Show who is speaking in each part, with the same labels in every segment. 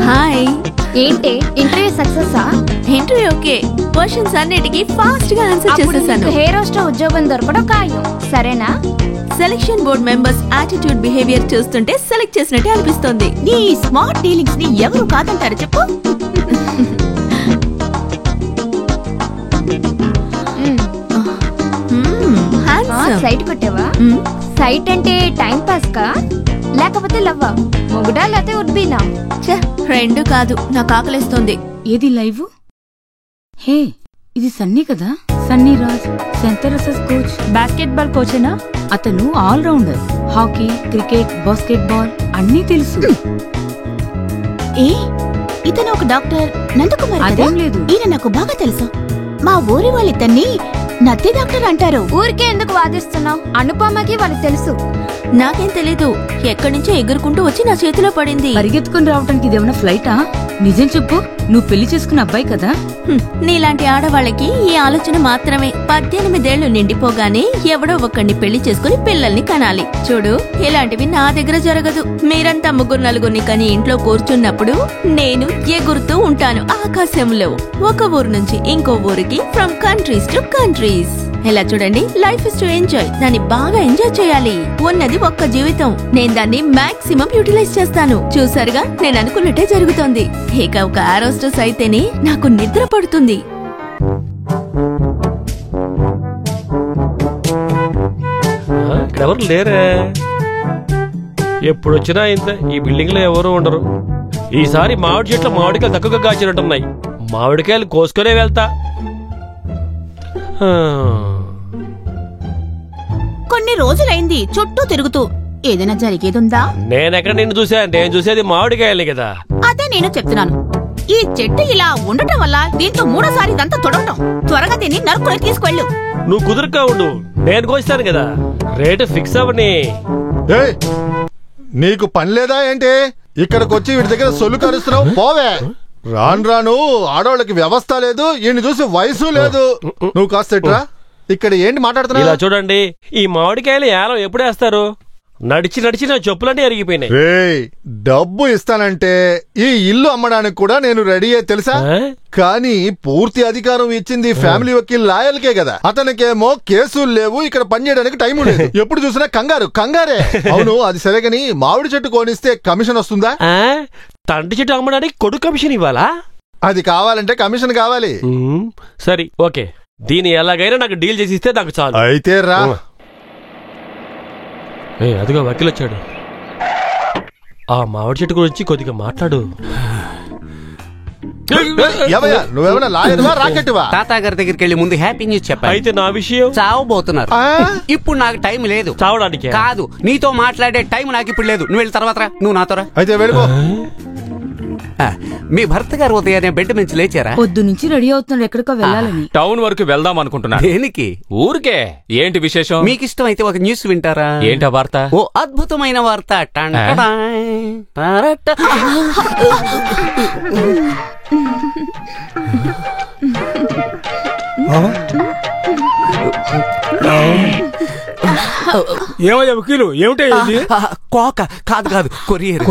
Speaker 1: Hi.
Speaker 2: ఏంటి interview success?
Speaker 1: Interview okay, questions అన్నిటికీ fast గా ఆన్సర్ చేసేసాను.
Speaker 2: హెయిర్ హోస్టర్ ఉద్యోగం దొరకడం ఖాయం, సరేనా?
Speaker 1: Selection board members attitude behaviour చూస్తుంటే సెలెక్ట్ చేసినట్టే అనిపిస్తోంది.
Speaker 3: నీ స్మార్ట్ డీలింగ్స్ ని ఎవరు కాదంటారు చెప్పు.
Speaker 2: సైట్ కొట్టావా? సైట్ అంటే టైం పాస్ కా లేకపోతే లవ్వా? మొగుడా లేకపోతే ఉడ్బీనా?
Speaker 1: రెండు కాదు, నాకు ఆకలిస్తోంది.
Speaker 4: ఏది లైవ్? హే, ఇది సన్నీ కదా? సన్నీ రాజ్, సెంటరసెస్ కోచ్, బాస్కెట్బాల్ కోచేనా? అతను all rounder. Hockey, cricket, basketball అన్నీ తెలుసు.
Speaker 3: ఏ ఇతను ఒక డాక్టర్ నందకుమార్.
Speaker 4: అదేం లేదు,
Speaker 3: ఈయన నాకు బాగా తెలుసు. మా ఊరి వాళ్ళితన్ని నత్తి డాక్టర్ అంటారు.
Speaker 2: ఊరికే ఎందుకు వాదిస్తున్నావు? అనుపమకి వాళ్ళకి తెలుసు.
Speaker 1: నాకేం తెలీదు, ఎక్కడి నుంచో ఎగురుకుంటూ వచ్చి నా చేతిలో పడింది.
Speaker 4: పరిగెత్తుకుని రావడానికి ఇదేమన్నా ఫ్లైటా? నిజం చెప్పు, నువ్వు పెళ్లి చేసుకున్న అబ్బాయి కదా?
Speaker 1: నీలాంటి ఆడవాళ్ళకి ఈ ఆలోచన మాత్రమే. 18 ఏళ్లు నిండిపోగానే ఎవడో ఒకరిని పెళ్లి చేసుకుని పిల్లల్ని కనాలి. చూడు, ఇలాంటివి నా దగ్గర జరగదు. మీరంతా 3-4 కని ఇంట్లో కూర్చున్నప్పుడు నేను ఎగురుతూ ఉంటాను ఆకాశంలో, ఒక ఊరు నుంచి ఇంకో ఊరికి, ఫ్రమ్ కంట్రీస్ టు కంట్రీస్. ఇలా చూడండి, లైఫ్ ఇస్ టు ఎంజాయ్. దాన్ని బాగా ఎంజాయ్ చేయాలి. ఉన్నది ఒక్క జీవితం, నేను దాన్ని మాక్సిమం యూటిలైజ్ చేస్తాను. చూసారుగా, నేను అనుకున్నట్టే జరుగుతోంది. ఇక ఒక ఆరోస్టర్స్ అయితేనే నాకు నిద్ర పడుతుంది.
Speaker 5: ఎవరు లేరే? ఎప్పుడొచ్చినా ఇంత ఈ బిల్డింగ్ లో ఎవరు ఉండరు. ఈసారి మామిడి చెట్లు మామిడికాయలు తక్కువగా కాచినట్టున్నాయి. మామిడికాయలు కోసుకునే వెళ్తా.
Speaker 3: కొన్ని రోజులైంది చుట్టూ తిరుగుతూ. ఏదైనా జరిగేదుందా?
Speaker 5: నేనెక్కడ నిన్ను చూసా? నేను చూసేది మామిడికాయలే కదా.
Speaker 3: అదే నేను చెప్తున్నాను. ఈ చెట్టు ఇలా ఉండటం వల్ల దీంతో 3సారి ఇదంతా తొడవటం. త్వరగా తిని నరుకుని తీసుకెళ్ళు.
Speaker 5: నువ్వు కుదురుగా ఉండు, నేను కోస్తాను కదా. రేటు ఫిక్స్ అవ్వని.
Speaker 6: నీకు పని లేదా ఏంటి? ఇక్కడికొచ్చి వీడి దగ్గర సొల్లు కరుస్తున్నావు. పోవే. రాను ఆడవాళ్ళకి వ్యవస్థ లేదు, ఈయన చూసి వయసు లేదు. నువ్వు కాస్త ఇక్కడ ఏంటి మాట్లాడుతున్నావు?
Speaker 5: ఇలా చూడండి, ఈ మామిడికాయలు ఏలం ఎప్పుడేస్తారు? నడిచి నడిచి నా చెప్పులన్నీ అరిగిపోయినాయి.
Speaker 6: డబ్బు ఇస్తానంటే ఈ ఇల్లు అమ్మడానికి కూడా నేను రెడీ అయ్యే తెలుసా? కానీ పూర్తి అధికారం ఇచ్చింది ఫ్యామిలీ వకీల్ లాయర్కే కదా. అతనికేమో కేసులు లేవు, ఇక్కడ పనిచేయడానికి టైం లేదు. ఎప్పుడు చూసినా కంగారే. అవును, అది సరేగాని మామిడి చెట్టు కొనిస్తే కమిషన్ వస్తుందా?
Speaker 5: తండ్రి చెట్టు అమ్మడానికి కొడుకు కమిషన్ ఇవ్వాలా?
Speaker 6: అది కావాలంటే కమిషన్ కావాలి.
Speaker 5: సరే, ఓకే. దీన్ని ఎలాగైనా నాకు డీల్ చేసి ఇస్తే నాకు చాలు.
Speaker 6: అయితే రా.
Speaker 5: అదిగో వకీల్ వచ్చాడు. ఆ మామిడి చెట్టు గురించి కొద్దిగా మాట్లాడు.
Speaker 6: నువ్వేమన్నా లాయర్వా రాకెట్వా?
Speaker 7: తాతా గారి దగ్గరికి వెళ్ళి ముందు హ్యాపీ న్యూస్ చెప్పాలి.
Speaker 5: అయితే నా విషయం?
Speaker 7: చావబోతున్నారు. ఇప్పుడు నాకు టైం లేదు.
Speaker 5: చావడానికి
Speaker 7: కాదు, నీతో మాట్లాడే టైం నాకు ఇప్పుడు లేదు. నువ్వు వెళ్ళి తర్వాత రా. నువ్వు నాతో రా.
Speaker 6: అయితే వెళ్ళిపో.
Speaker 7: మీ భర్త గారు ఉదయాన్నే బెడ్ నుంచి లేచారా?
Speaker 4: పొద్దు నుంచి రెడీ అవుతున్నాడు ఎక్కడికో వెళ్ళాలని.
Speaker 8: టౌన్ వరకు వెళ్దాం అనుకుంటున్నా.
Speaker 7: దేనికి?
Speaker 8: ఊరికే. ఏంటి విశేషం?
Speaker 7: మీకు ఇష్టం అయితే ఒక న్యూస్ వింటారా?
Speaker 8: ఏంటా వార్త?
Speaker 7: ఓ అద్భుతమైన వార్త.
Speaker 9: ఏమయ్యా వకీలు, ఏమిటా
Speaker 7: కోక? కాదు, కొరియర్.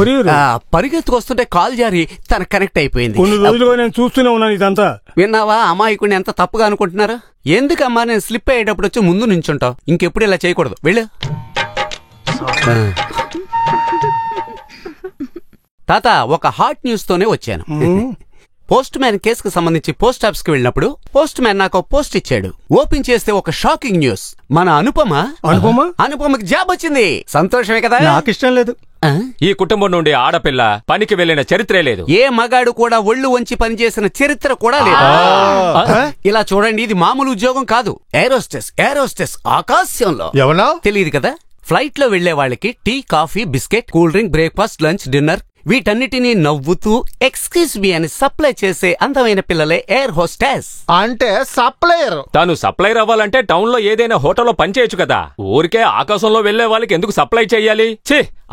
Speaker 7: పరిగెత్తుకొస్తుంటే కాల్ జారి తన కనెక్ట్ అయిపోయింది.
Speaker 9: కొన్ని రోజులుగా నేను చూస్తూనే ఉన్నాను ఇదంతా.
Speaker 7: విన్నావా? అమాయకుడిని ఎంత తప్పుగా అనుకుంటున్నారా? ఎందుకమ్మా నేను స్లిప్ అయ్యేటప్పుడు వచ్చి ముందు నుంచుంటావు? ఇంకెప్పుడు ఇలా చేయకూడదు. వెళ్ళు. తాత, ఒక హాట్ న్యూస్ తోనే వచ్చాను. పోస్ట్ మ్యాన్ కేసుకు సంబంధించి పోస్ట్ ఆఫీస్ కి వెళ్ళినప్పుడు పోస్ట్ మ్యాన్ నాకు పోస్ట్ ఇచ్చాడు. ఓపెన్ చేస్తే ఒక షాకింగ్ న్యూస్. మన అనుపమకి జాబ్ వచ్చింది. సంతోషమే కదా?
Speaker 9: నాకు ఇష్టం లేదు.
Speaker 8: ఈ కుటుంబం నుండి ఆడపిల్ల పనికి వెళ్లిన చరిత్రే లేదు.
Speaker 7: ఏ మగాడు కూడా ఒళ్ళు వంచి పనిచేసిన చరిత్ర కూడా లేదు. ఇలా చూడండి, ఇది మామూలు ఉద్యోగం కాదు. ఏరోస్టెస్ ఆకాశంలో.
Speaker 6: ఎవనా
Speaker 7: తెలియదు కదా? ఫ్లైట్ లో వెళ్లే వాళ్ళకి tea, coffee, biscuit, cool drink, breakfast, lunch, dinner వీటన్నిటినీ నవ్వుతూ ఎక్స్క్యూజ్ మీ అని సప్లై చేసే అందమైన పిల్లలే ఎయిర్ హోస్టెస్.
Speaker 6: అంటే సప్లయర్.
Speaker 8: తాను సప్లైర్ అవ్వాలంటే టౌన్ లో ఏదైనా హోటల్లో పనిచేయచ్చు కదా. ఊరికే ఆకాశంలో వెళ్లే వాళ్ళకి ఎందుకు సప్లై చెయ్యాలి?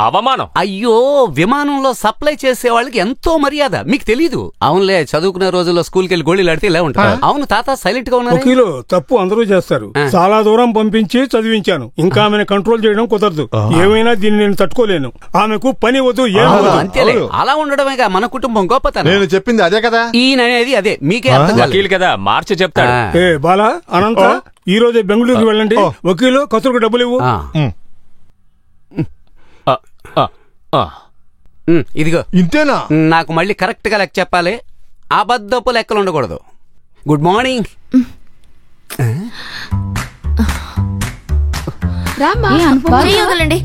Speaker 8: అవమానం.
Speaker 7: అయ్యో, విమానంలో సప్లై చేసే వాళ్ళకి ఎంతో మర్యాద, మీకు తెలీదు. అవునులే, చదువుకునే రోజుల్లో స్కూల్కి వెళ్ళి గోళీలు ఆడితే ఇలా ఉంటారు. అవును తాత, సైలెంట్ గా ఉన్నారు.
Speaker 9: వకీలు, తప్పు అందరూ చేస్తారు. చాలా దూరం పంపించి చదివించాను, ఇంకా ఆమెను కంట్రోల్ చేయడం కుదరదు. ఏమైనా దీన్ని నేను తట్టుకోలేను. ఆమెకు పని వద్దు, ఏం వద్దు.
Speaker 7: అంతేలే, అలా ఉండడమేగా మన కుటుంబం గొప్పతనం.
Speaker 6: నేను చెప్పింది అదే కదా.
Speaker 7: ఈయన అనేది అదే, మీకే అర్థం
Speaker 8: వకీల్ కదా, మార్చి చెప్తాడు.
Speaker 9: ఏ బాలా, అనంత, ఈ రోజే బెంగళూరుకి వెళ్ళండి. వకీలు, కసురుకు డబ్బులు ఇవ్వు.
Speaker 7: ఇదిగో
Speaker 6: ఇంతేనా?
Speaker 7: నాకు మళ్ళీ కరెక్ట్ గా లెక్క చెప్పాలి, అబద్ధపు లెక్కలు ఉండకూడదు. Good morning.
Speaker 1: వదలండి.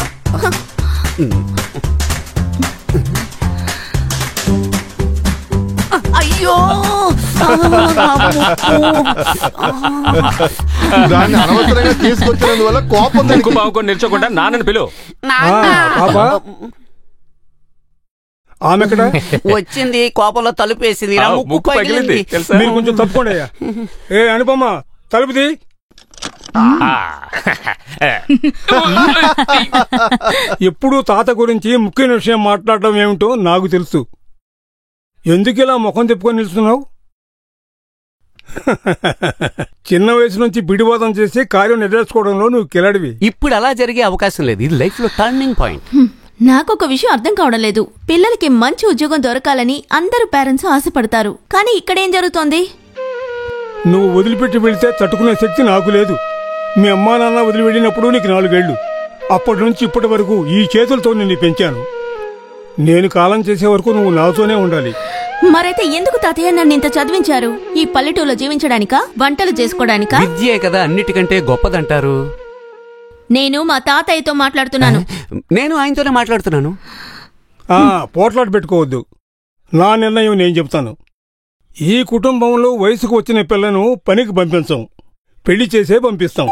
Speaker 7: అయ్యో,
Speaker 6: దాన్ని అనవసరంగా తీసుకొచ్చినందువల్ల కోపం
Speaker 8: బాగుకొని నిల్చోకుండా నాన్నని పిలువు.
Speaker 9: ఆమె
Speaker 7: వచ్చింది, కోపంలో తలుపేసింది, ముక్కు పగిలింది.
Speaker 9: మీరు కొంచెం తప్పుకోండి అయ్యా. ఏ అనుపమ, తలుపుది. ఎప్పుడూ తాత గురించి ముఖ్యమైన విషయం మాట్లాడడం ఏమిటో నాకు తెలుసు. ఎందుకు ఇలా ముఖం తిప్పుకొని నిలుస్తున్నావు? చిన్న వయసు నుంచి బిడివాదం చేసి కార్యం నెరవేర్చుకోవడంలో నువ్వు కిలాడివి.
Speaker 7: ఇప్పుడు అలా జరిగే అవకాశం లేదు. ఇది లైఫ్ లో టర్నింగ్ పాయింట్.
Speaker 1: నాకొక విషయం అర్థం కావడం లేదు. పిల్లలకి మంచి ఉద్యోగం దొరకాలని అందరూ పేరెంట్స్ ఆశపడతారు, కానీ ఇక్కడేం జరుగుతోంది?
Speaker 9: నువ్వు వదిలిపెట్టి వెళితే తట్టుకునే శక్తి నాకు లేదు. మీ అమ్మా నాన్న వదిలిపెట్టినప్పుడు నీకు 4 ఏళ్లు. అప్పటి నుంచి ఇప్పటి వరకు ఈ చేతులతో నిన్ను పెంచాను. నేను కాలం చేసే వరకు నువ్వు నాతోనే ఉండాలి.
Speaker 1: మరైతే ఎందుకు తాతయ్య నన్ను ఇంత చదివించారు? ఈ పల్లెటూరులో జీవించడానికా, వంటలు చేసుకోవడానికా?
Speaker 7: విద్యే కదా అన్నిటికంటే గొప్పదంటారు.
Speaker 1: నేను మా తాతయ్యతో మాట్లాడుతున్నాను.
Speaker 7: నేను ఆయనతోనే మాట్లాడుతున్నాను.
Speaker 9: పోట్లాట పెట్టుకోవద్దు. నా నిర్ణయం నేను చెప్తాను. ఈ కుటుంబంలో వయసుకు వచ్చిన పిల్లను పనికి పంపించాం, పెళ్లి చేసే పంపిస్తాం.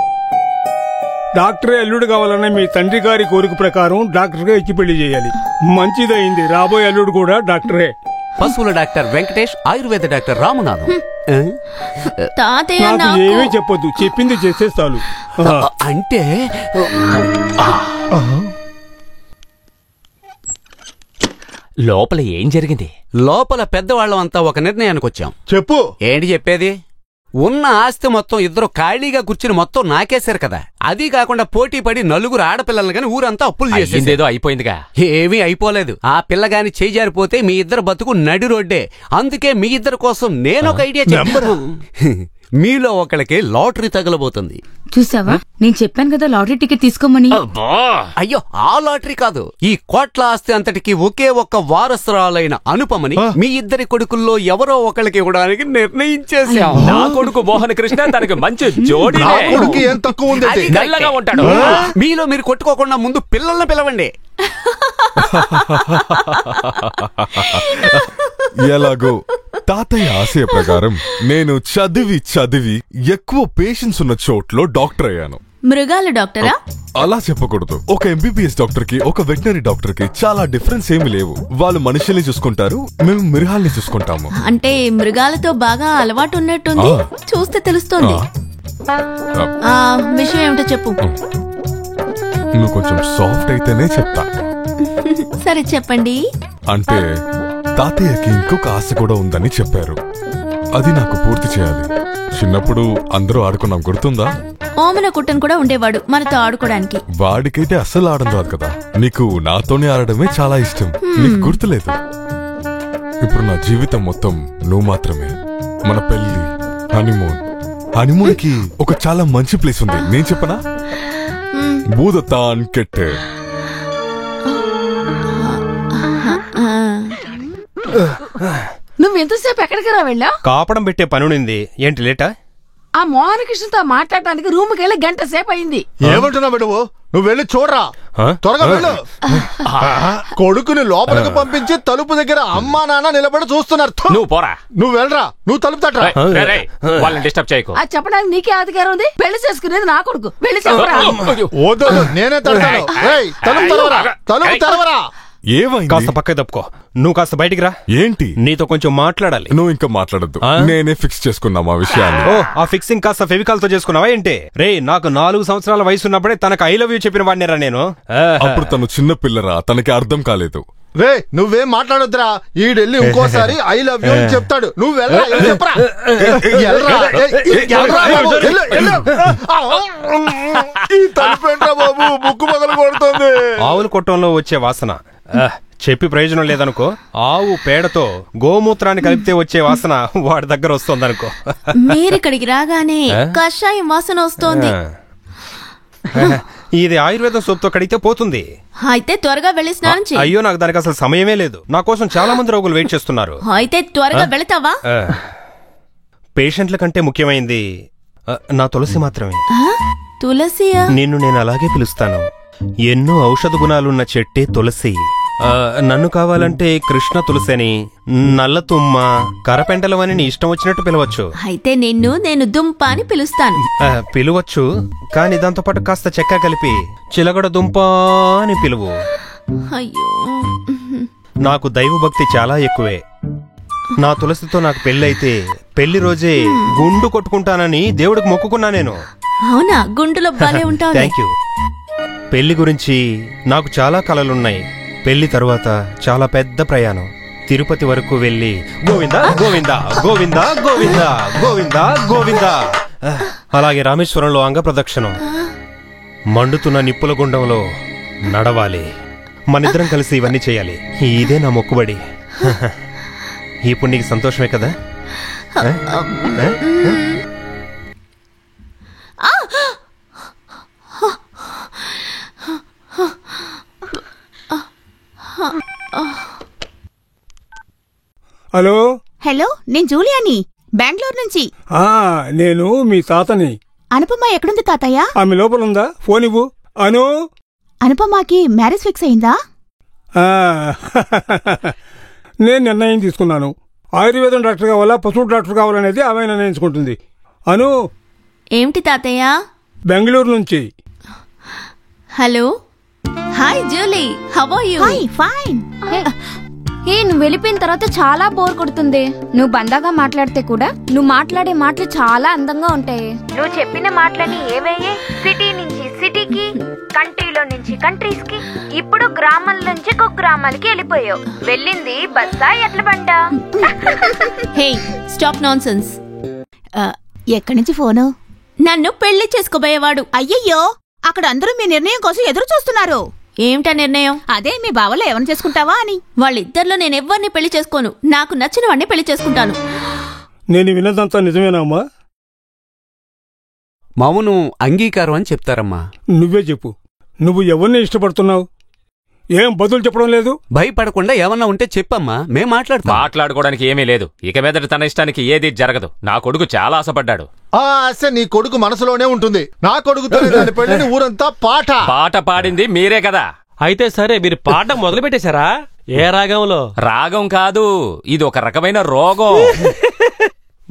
Speaker 9: డాక్టరే అల్లుడు కావాలన్న మీ తండ్రి గారి కోరిక ప్రకారం డాక్టర్గా ఇచ్చి పెళ్లి చేయాలి. మంచిదైంది, రాబోయే అల్లుడు కూడా డాక్టరే.
Speaker 7: పశువుల డాక్టర్ వెంకటేష్, ఆయుర్వేద డాక్టర్ రామనాథం.
Speaker 1: తాతయ్య
Speaker 9: నాకు ఏమీ చెప్పొద్దు, చెప్పింది చేసే చాలు.
Speaker 7: అంటే
Speaker 8: లోపల ఏం జరిగింది?
Speaker 7: లోపల పెద్దవాళ్ళం అంతా ఒక నిర్ణయానికి వచ్చాం.
Speaker 6: చెప్పు.
Speaker 7: ఏంటి చెప్పేది? ఉన్న ఆస్తి మొత్తం ఇద్దరు ఖాళీగా కూర్చుని మొత్తం నాకేశారు కదా. అది కాకుండా పోటీ పడి 4 ఆడపిల్లలు గాని ఊరంతా అప్పులు చేసేదో
Speaker 8: అయిపోయిందిగా.
Speaker 7: ఏమీ అయిపోలేదు. ఆ పిల్లగాని చేజారిపోతే మీ ఇద్దరు బతుకు నడి రోడ్డే. అందుకే మీ ఇద్దరు కోసం నేను ఒక ఐడియా చెప్పాను. మీలో ఒకళ్ళకి లాటరీ తగలబోతుంది.
Speaker 4: చూసావా, నేను చెప్పాను కదా లాటరీ టికెట్ తీసుకోమని.
Speaker 7: అయ్యో, ఆ లాటరీ కాదు, ఈ కోట్ల ఆస్తి అంతటికి ఒకే ఒక్క వారసురాలైన అనుపమని మీ ఇద్దరి కొడుకుల్లో ఎవరో ఒకళ్ళకి ఇవ్వడానికి నిర్ణయించేశాం.
Speaker 8: నా కొడుకు మోహన్ కృష్ణ తనకి మంచి జోడి.
Speaker 6: ఏం తక్కువ ఉంది?
Speaker 8: నల్లగా ఉంటాడు.
Speaker 7: మీలో మీరు కొట్టుకోకుండా ముందు పిల్లల్ని పిలవండి.
Speaker 10: ఎలాగో తాతయ్య ఆశయ ప్రకారం నేను చదివి ఎక్కువ పేషెన్స్ ఉన్న చోట్లో డాక్టర్ అయ్యాను.
Speaker 1: మృగాల డాక్టరా?
Speaker 10: అలా చెప్పకూడదు. ఒక ఎంబీబీఎస్ డాక్టర్ కి ఒక వెటనరీ డాక్టర్ కి చాలా డిఫరెన్స్ ఏమీ లేవు. వాళ్ళు మనుషుల్ని చూసుకుంటారు, మేము మృగాల్ని చూసుకుంటాము.
Speaker 1: అంటే మృగాలతో బాగా అలవాటు ఉన్నట్టుంది, చూస్తే తెలుస్తోంది. విషయం ఏమిటో చెప్పు.
Speaker 10: నువ్వు కొంచెం సాఫ్ట్ అయితేనే చెప్తా.
Speaker 1: సరే చెప్పండి.
Speaker 10: అంటే తాతయ్యకి ఇంకొక ఆశ కూడా ఉందని చెప్పారు. అది నాకు పూర్తి చేయాలి. చిన్నప్పుడు అందరూ ఆడుకున్నాం, గుర్తుందా?
Speaker 1: ఓమన కుట్టన్ కూడా ఉండేవాడు మనతో ఆడుకోవడానికి.
Speaker 10: వాడికైతే అస్సలు ఆడడం రాదు కదా. నీకు నాతోనే ఆడడమే చాలా ఇష్టం. నీకు గుర్తులేదు? ఇప్పుడు నా జీవితం మొత్తం నువ్వు మాత్రమే. మన పెళ్లి, హనీమూన్ కి ఒక చాలా మంచి ప్లేస్ ఉంది. నేను చెప్పనా? భూదత్తాన్ కెట్టే.
Speaker 11: నువ్వు ఎంతసేపు ఎక్కడికి రా వెళ్ళా?
Speaker 12: కాపడం పెట్టే పనుంది. ఏంటి లేటా?
Speaker 11: ఆ మోహన్ కృష్ణతో మాట్లాడటానికి రూమ్కి వెళ్ళి 1 గంట సేపు అయింది.
Speaker 6: ఏమంటున్నావు బిడ్డవు? నువ్వు వెళ్ళి చూడరా, త్వరగా వెళ్ళు. కొడుకుని లోపలికి పంపించి తలుపు దగ్గర అమ్మా నాన్న నిలబడి చూస్తున్నారు.
Speaker 8: నువ్వు పోరా.
Speaker 6: నువ్వు వెళ్ళరా, నువ్వు తలుపు తట్టరా.
Speaker 8: వాళ్ళని డిస్టర్బ్ చేయకు.
Speaker 11: అది చెప్పడానికి నీకే అధికారం ఉంది. పెళ్లి చేసుకునేది నా కొడుకు. వెళ్ళి చెప్పరా.
Speaker 6: నేనే తడతాను. తలుపు తెరవరా, తలుపు తెరవరా.
Speaker 10: ఏమైంది?
Speaker 12: కాస్త పక్కకి తప్పుకో. నువ్వు కాస్త బయటికి రా.
Speaker 10: ఏంటి?
Speaker 12: నీతో కొంచెం మాట్లాడాలి.
Speaker 10: నువ్వు ఇంకా మాట్లాడద్దు, నేనే ఫిక్స్ చేసుకున్నాం ఆ విషయాన్ని.
Speaker 12: ఓ, ఆ ఫిక్సింగ్ కాస్త ఫెవికాల్ తో చేసుకున్నావా ఏంటి? రే, నాకు 4 సంవత్సరాల వయసు ఉన్నప్పుడే తనకు ఐ లవ్ యూ చెప్పిన వాడినేరా నేను.
Speaker 10: అప్పుడు తను చిన్న పిల్లరా, తనకి అర్థం కాలేదు.
Speaker 6: రే, నువ్వేం మాట్లాడొద్దురా. ఈడెళ్ళి ఇంకోసారి ఐ లవ్ యూ అని చెప్తాడు. నువ్వు వెళ్ళరా, చెప్పరా. బాబు, ముక్కు పగలు కొడుతుంది.
Speaker 12: ఆవులు కొట్టంలో వచ్చే వాసన చెప్పి ప్రయోజనం లేదనుకో. ఆవు పేడతో గోమూత్రాన్ని కలిపితే వచ్చే వాసన వాడి దగ్గర వస్తుందనుకో.
Speaker 1: మీరిక్కడికి రాగానే కషాయం వాసన వస్తోంది.
Speaker 12: ఇది ఆయుర్వేదం సోప్తో కడిగితే పోతుంది.
Speaker 1: అయితే త్వరగా వెళ్ళి స్నానం చెయ్యి.
Speaker 12: అయ్యో, నాకు దానికి అసలు సమయమే లేదు. నా కోసం చాలా మంది రోగులు వెయిట్ చేస్తున్నారు.
Speaker 1: అయితే త్వరగా వెళతావా?
Speaker 12: పేషెంట్ల కంటే ముఖ్యమైంది నా తులసి మాత్రమే.
Speaker 1: తులసియా?
Speaker 12: నిన్ను నేను అలాగే పిలుస్తాను. ఎన్నో ఔషధ గుణాలున్న చెట్టే తులసి. నన్ను కావాలంటే కృష్ణ తులసి అని, నల్ల తుమ్మ, కరపెంటలం అని నీ ఇష్టం వచ్చినట్టు పిలవచ్చు.
Speaker 1: అయితే నేను దుంప అని పిలుస్తాను.
Speaker 12: పిలవచ్చు, కానీ దాంతో పాటు కాస్త చెక్క కలిపి చిలగడ దుంప అని పిలువు.
Speaker 1: అయ్యో,
Speaker 12: నాకు దైవభక్తి చాలా ఎక్కువే. నా తులసితో నాకు పెళ్ళైతే పెళ్లి రోజే గుండు కొట్టుకుంటానని దేవుడికి మొక్కుకున్నా నేను.
Speaker 1: అవునా? గుండులో భలే ఉంటావు.
Speaker 12: Thank you. పెళ్లి గురించి నాకు చాలా కలలున్నాయి. పెళ్లి తరువాత చాలా పెద్ద ప్రయాణం. తిరుపతి వరకు వెళ్ళి గోవిందా గోవిందా గోవిందా గోవిందా గోవిందా గోవిందా, అలాగే రామేశ్వరంలో అంగ ప్రదక్షిణం, మండుతున్న నిప్పుల గుండంలో నడవాలి. మనిద్దరం కలిసి ఇవన్నీ చేయాలి. ఇదే నా మొక్కుబడి. ఇప్పుడు నీకు సంతోషమే కదా?
Speaker 9: హలో.
Speaker 3: హలో, నేను జూలియాని, బెంగళూరు నుంచి.
Speaker 9: నేను మీ తాతని.
Speaker 3: అనుపమ ఎక్కడుంది తాతయ్య?
Speaker 9: ఆమె లోపలుందా? ఫోన్ ఇవ్వు. అను,
Speaker 3: అనుపమకి మ్యారేజ్ ఫిక్స్ అయిందా?
Speaker 9: నేను నిర్ణయం తీసుకున్నాను. ఆయుర్వేదం డాక్టర్ కావాలా, పశువు డాక్టర్ కావాలనేది ఆమె నిర్ణయించుకుంటుంది. అను.
Speaker 1: ఏమిటి తాతయ్య?
Speaker 9: బెంగళూరు నుంచి.
Speaker 1: Hello. Hi Julie, how are you?
Speaker 2: Fine. నువ్వు వెళ్ళిపోయిన తర్వాత చాలా బోర్ కొడుతుంది. నువ్వు బందాగా మాట్లాడితే కూడా నువ్వు మాట్లాడే మాటలు చాలా అందంగా ఉంటాయి. నువ్వు చెప్పిన మాటలని ఏవయ్యే? సిటీ నుంచి సిటీకి, కంట్రీలో నుంచి కంట్రీస్ కి, ఇప్పుడు గ్రామాల నుంచి కుగ్రామాలకి వెళ్ళిపోయావు. వెళ్ళింది బస్సా ఎట్ల బండ?
Speaker 1: హే, స్టాప్ నాన్సెన్స్.
Speaker 3: ఎక్కడి నుంచి ఫోను?
Speaker 1: నన్ను పెళ్లి చేసుకోబోయేవాడు.
Speaker 3: అయ్యయ్యో, అక్కడ అందరూ మీ నిర్ణయం కోసం ఎదురు చూస్తున్నారు.
Speaker 1: ఏమిటా నిర్ణయం?
Speaker 3: అదే మీ బావలో ఎవరిని చేసుకుంటావా అని.
Speaker 1: వాళ్ళిద్దరిలో నేనెవ్వరిని పెళ్లి చేసుకోను. నాకు నచ్చిన వాడిని పెళ్లి చేసుకుంటాను.
Speaker 9: నేను విన్నదంతా నిజమేనమ్మా?
Speaker 7: మౌను అంగీకారం అని చెప్తారమ్మా.
Speaker 9: నువ్వే చెప్పు, నువ్వు ఎవరిని ఇష్టపడుతున్నావు? ఏం బదులు చెప్పడం లేదు?
Speaker 7: భయపడకుండా ఏమన్నా ఉంటే చెప్పమ్మా, మేం
Speaker 8: మాట్లాడుకోవడానికి ఏమీ లేదు. ఇక మీదట తన ఇష్టానికి ఏది జరగదు. నా కొడుకు చాలా ఆశపడ్డాడు.
Speaker 6: ఆ ఆశ నీ కొడుకు మనసులోనే ఉంటుంది. నా కొడుకుతో దాని పెళ్లిని ఊరంతా పాట
Speaker 8: పాడింది మీరే కదా.
Speaker 5: అయితే సరే, మీరు పాట మొదలు పెట్టేశారా? ఏ రాగంలో?
Speaker 8: రాగం కాదు, ఇది ఒక రకమైన రోగం.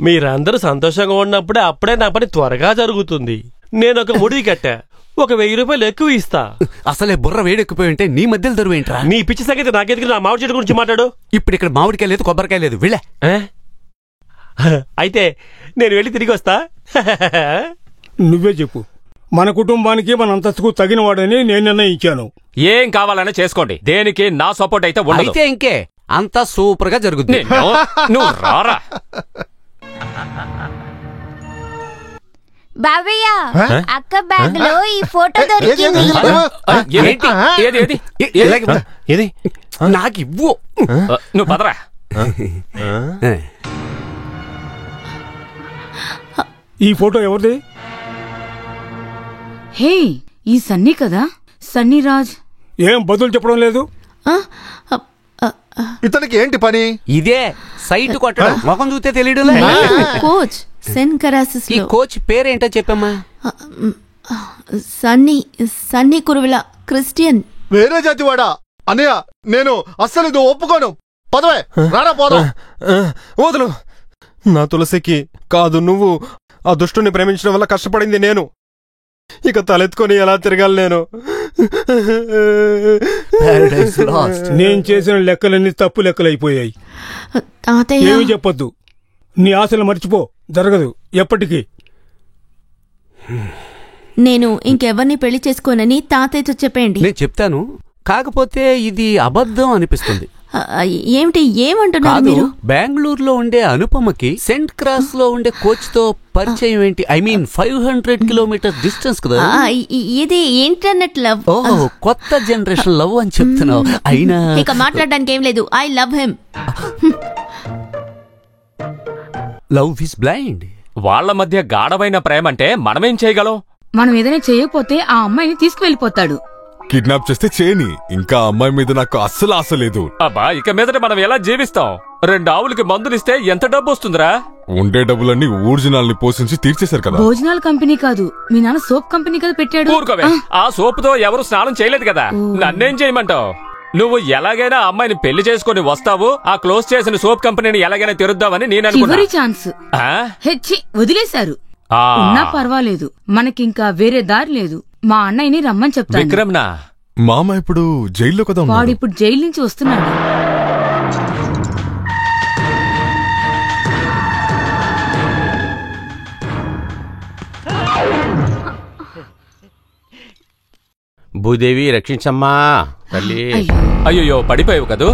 Speaker 5: మీరందరూ సంతోషంగా ఉన్నప్పుడే అప్పుడే నా పని త్వరగా జరుగుతుంది. నేను ఒక ముడి కట్టా, ఒక 1000 రూపాయలు ఎక్కువ ఇస్తా.
Speaker 7: అసలే బుర్ర వేడెక్కిపోయి ఉంటే నీ మధ్యలో దొరువేంట్రా?
Speaker 5: నీ పిచ్చి సంగతి నాకెందుకు? నా మామిడి చెట్టు గురించి మాట్లాడు.
Speaker 7: ఇప్పుడు ఇక్కడ మామిడికాయ లేదు, కొబ్బరికాయ లేదు. వెళ్ళే.
Speaker 5: అయితే నేను వెళ్ళి తిరిగి వస్తా.
Speaker 9: నువ్వే చెప్పు. మన కుటుంబానికి మన అంతస్తుకు తగిన వాడని నేను నిర్ణయించాను.
Speaker 8: ఏం కావాలనే చేసుకోండి, దేనికి నా సపోర్ట్ అయితే ఉండదు.
Speaker 7: అయితే ఇంకే అంతా సూపర్ గా జరుగుతుంది.
Speaker 8: నువ్వు రారా.
Speaker 2: బాబయ్య, అక్క బ్యాగ్ లో ఈ ఫోటో దొరికింది.
Speaker 7: నాకు ఇవ్వు.
Speaker 8: నువ్వు పదరా.
Speaker 9: ఈ ఫోటో ఎవరిది?
Speaker 4: హే, ఈ సన్నీ కదా? సన్నీ రాజ్.
Speaker 9: ఏం బదులు చెప్పడం లేదు?
Speaker 6: ఇతనికి ఏంటి పని?
Speaker 7: ఇదే సైట్ కొట్టడం. ముఖం చూస్తే తెలియదు.
Speaker 1: కోచ్ సెన్కరాసిస్.
Speaker 7: ఈ కోచ్ పేరేంటో చెప్పమ్మా.
Speaker 1: సన్నీ కురువిల, క్రిస్టియన్.
Speaker 6: వేరే జాతివాడా? అన్నయ్య, నేను అస్సలు ఇది ఒప్పుకోను. పదవే, రారా పోదాం.
Speaker 12: వదులు. నా తులసికి కాదు, నువ్వు ఆ దుష్టుని ప్రేమించడం వల్ల కష్టపడింది నేను. ఇక తలెత్తుకొని ఎలా తిరగాలి నేను?
Speaker 7: Paradise Lost.
Speaker 9: నేను చేసిన లెక్కలన్నీ తప్పు లెక్కలైపోయాయి.
Speaker 1: తాతయ్య
Speaker 9: ఏమి చెప్పొద్దు. నీ ఆశలు మర్చిపో. జరగదు ఎప్పటికీ.
Speaker 1: నేను ఇంకెవరిని పెళ్లి చేసుకోనని తాతయ్యతో చెప్పండి.
Speaker 7: నేను చెప్తాను, కాకపోతే ఇది అబద్ధం అనిపిస్తుంది.
Speaker 1: ఏమిటి, ఏమంటున్నారు
Speaker 7: కాదు,
Speaker 1: మీరు?
Speaker 7: బెంగళూరులో ఉండే అనుపమకి సెంట్ క్రాస్ లో ఉండే కోచ్ తో పరిచయం ఏంటి? ఐ మీన్ 500 కిలోమీటర్ డిస్టెన్స్ కదా.
Speaker 1: ఇది ఇంటర్నెట్ లవ్.
Speaker 7: ఓ, కొత్త జనరేషన్ లవ్ అని చెప్తున్నావు. అయినా
Speaker 1: ఇక మాట్లాడడానికి ఏం లేదు. I love him.
Speaker 7: Love is blind.
Speaker 8: వాళ్ళ మధ్య గాఢమైన ప్రేమ అంటే మనమేం చేయగలం?
Speaker 4: మనం ఏదైనా చేయకపోతే ఆ అమ్మాయిని తీసుకువెళ్ళిపోతాడు.
Speaker 10: కిడ్నాప్ చేస్తే చేయని. ఇంకా అమ్మాయి మీద నాకు అస్సలు ఆశ లేదు.
Speaker 8: అబ్బా, ఇక మీదట మనం ఎలా జీవిస్తాం? 2 ఆవులకి మందులిస్తే ఎంత డబ్బు వస్తుందిరా?
Speaker 10: ఉండే డబ్బులన్నీ ఊర్జనాల్ని పోషించి తీర్చేశారు కదా.
Speaker 4: భోజనాల కంపెనీ కాదు, మీ నాన్న సోప్ కంపెనీ కదా పెట్టాడు.
Speaker 8: ఊరుకోవే, ఆ సోపుతో ఎవరు స్నానం చేయలేదు కదా. నన్నేం చేయమంటావు? నువ్వు ఎలాగైనా అమ్మాయిని పెళ్లి చేసుకుని వస్తావు, ఆ క్లోజ్ చేసిన సోప్ కంపెనీని ఎలాగైనా తెరుద్దామని నేను అనుకున్నా.
Speaker 4: చివరి ఛాన్స్ వదిలేశారు. ఉన్నా పర్వాలేదు, మనకింకా వేరే దారి లేదు. మా అన్నయ్యని రమ్మని చెప్తాను.
Speaker 8: విక్రమ్నా?
Speaker 10: మామ ఇప్పుడు జైల్లో కదా ఉన్నాడు.
Speaker 4: వాడు ఇప్పుడు జైలు నుంచి వస్తున్నాడు.
Speaker 13: భూదేవి రక్షించమ్మా తల్లి.
Speaker 8: అయ్యో, పడిపోయావు కదూ.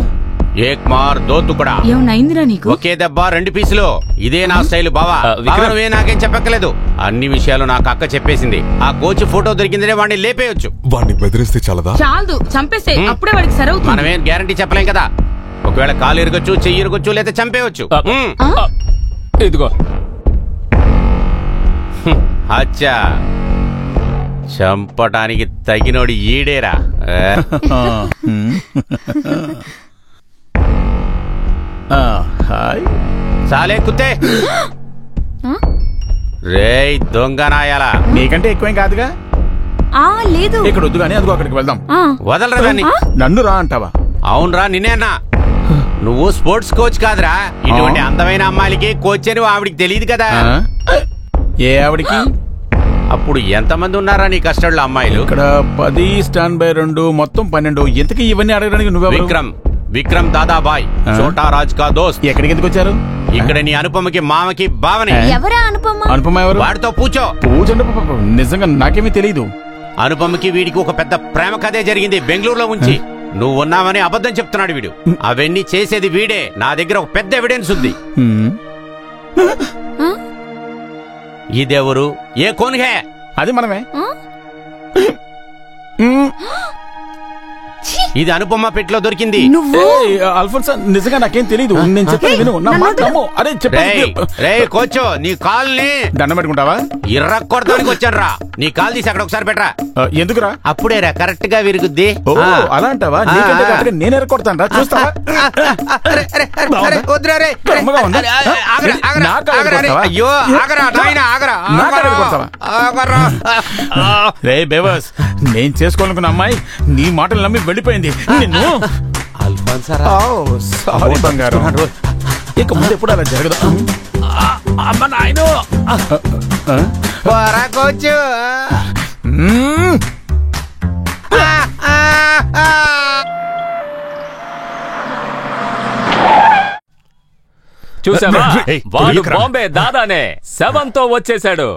Speaker 13: ఏక్ మార్ దో తుకడా.
Speaker 4: ఏమన్నైందిరా నీకు?
Speaker 13: ఒకే దెబ్బ 2 పీసులు. ఇదే నా స్టైల్ బావా. నువ్వే నాకేం చెప్పక్కలేదు. అన్ని విషయాలు నాకు అక్క చెప్పేసింది. ఆ కోచ్ ఫోటో దొరికిందనే వాడిని లేపేయొచ్చు.
Speaker 10: వాడిని బెదిరిస్తే చాలదా?
Speaker 4: చాలు, చంపేసే. అప్పుడే వాడికి సరవుతుంది.
Speaker 13: మనమేం గ్యారంటీ చెప్పలేం కదా. ఒకవేళ కాలు ఇరగొచ్చు, చెయ్యి ఇరగొచ్చు, లేదా చంపేయచ్చు.
Speaker 8: ఇదిగో.
Speaker 13: అచ్చా, చంపటానికి తగినోడు ఈడేరా. చాలే కుత్తే. రేయ్ దొంగ నాయాలా,
Speaker 14: నీకంటే ఎక్కువేం కాదుగా.
Speaker 2: లేదు,
Speaker 14: ఇక్కడ వద్దు గానీ అదిగో అక్కడికి వెళ్దాం.
Speaker 13: వదలరా దాన్ని.
Speaker 14: నన్ను రా అంటావా?
Speaker 13: అవునరా, నిన్నే అన్నా. నువ్వు స్పోర్ట్స్ కోచ్ కాదురా. ఇటువంటి అందమైన అమ్మాయిలకి కోచ్ అని ఆవిడికి తెలియదు కదా.
Speaker 14: ఏ ఆవిడికి?
Speaker 13: అప్పుడు ఎంతమంది ఉన్నారా నీ కస్టడీలో అమ్మాయిలు?
Speaker 14: ఇక్కడ 10 స్టాండ్ బై 2 మొత్తం 12. ఇంతకీ ఇవన్నీ అడగడానికి నువ్వెవరు?
Speaker 13: విక్రమ్ దాదాబాయ్, చోటా రాజ్ కా దోస్త్.
Speaker 14: ఎక్కడికి ఎందుకు వచ్చారు?
Speaker 13: ఇక్కడ నీ అనుపమకి మామకి బావని.
Speaker 2: ఎవరా అనుపమ?
Speaker 14: అనుపమ ఎవరు?
Speaker 13: వాడితో పూచో.
Speaker 14: నిజంగా నాకేమీ తెలీదు.
Speaker 13: అనుపమకి వీడికి ఒక పెద్ద ప్రేమ కథే జరిగింది బెంగళూరులో ఉంచి. నువ్వు ఉన్నావని అబద్ధం చెప్తున్నాడు వీడు. అవన్నీ చేసేది వీడే. నా దగ్గర ఒక పెద్ద ఎవిడెన్స్ ఉంది. ఇదెవరు? ఏ కోన్ హే?
Speaker 14: అది మనమే.
Speaker 13: ఇది అనుపమ పెట్టులో దొరికింది.
Speaker 14: అల్ఫోన్సా, నిజంగా నాకేం తెలీదు. నేను చెప్పేది విను. నా మాట నమ్ము. అరే
Speaker 13: రే కోచో, నీ కాల్ని
Speaker 14: దండం పెట్టుకుంటావా?
Speaker 13: ఇర్ర కొడతానికి వచ్చాను రా. నీ కాల్ తీసి అక్కడ ఒకసారి పెట్టరా.
Speaker 14: ఎందుకురా?
Speaker 13: అప్పుడే రా కరెక్ట్ గా విరుగుద్ది.
Speaker 14: అలా అంటావా? నేను ఎరకొడతాను రా, చూస్తావా?
Speaker 13: అయ్యో ఆగరా నాయనా, ఆగరా.
Speaker 14: రే బేవస్, నేను చేసుకోవాలనుకున్న అమ్మాయి నీ మాటలు నమ్మి వెళ్ళిపోయింది. నిన్ను సారీ బంగారం. ఇక ముందు ఎప్పుడు అలా జరగదు. అమ్మ నాయను.
Speaker 8: చూసావా, వాడు బాంబే దాదానే శవంతో వచ్చేశాడు.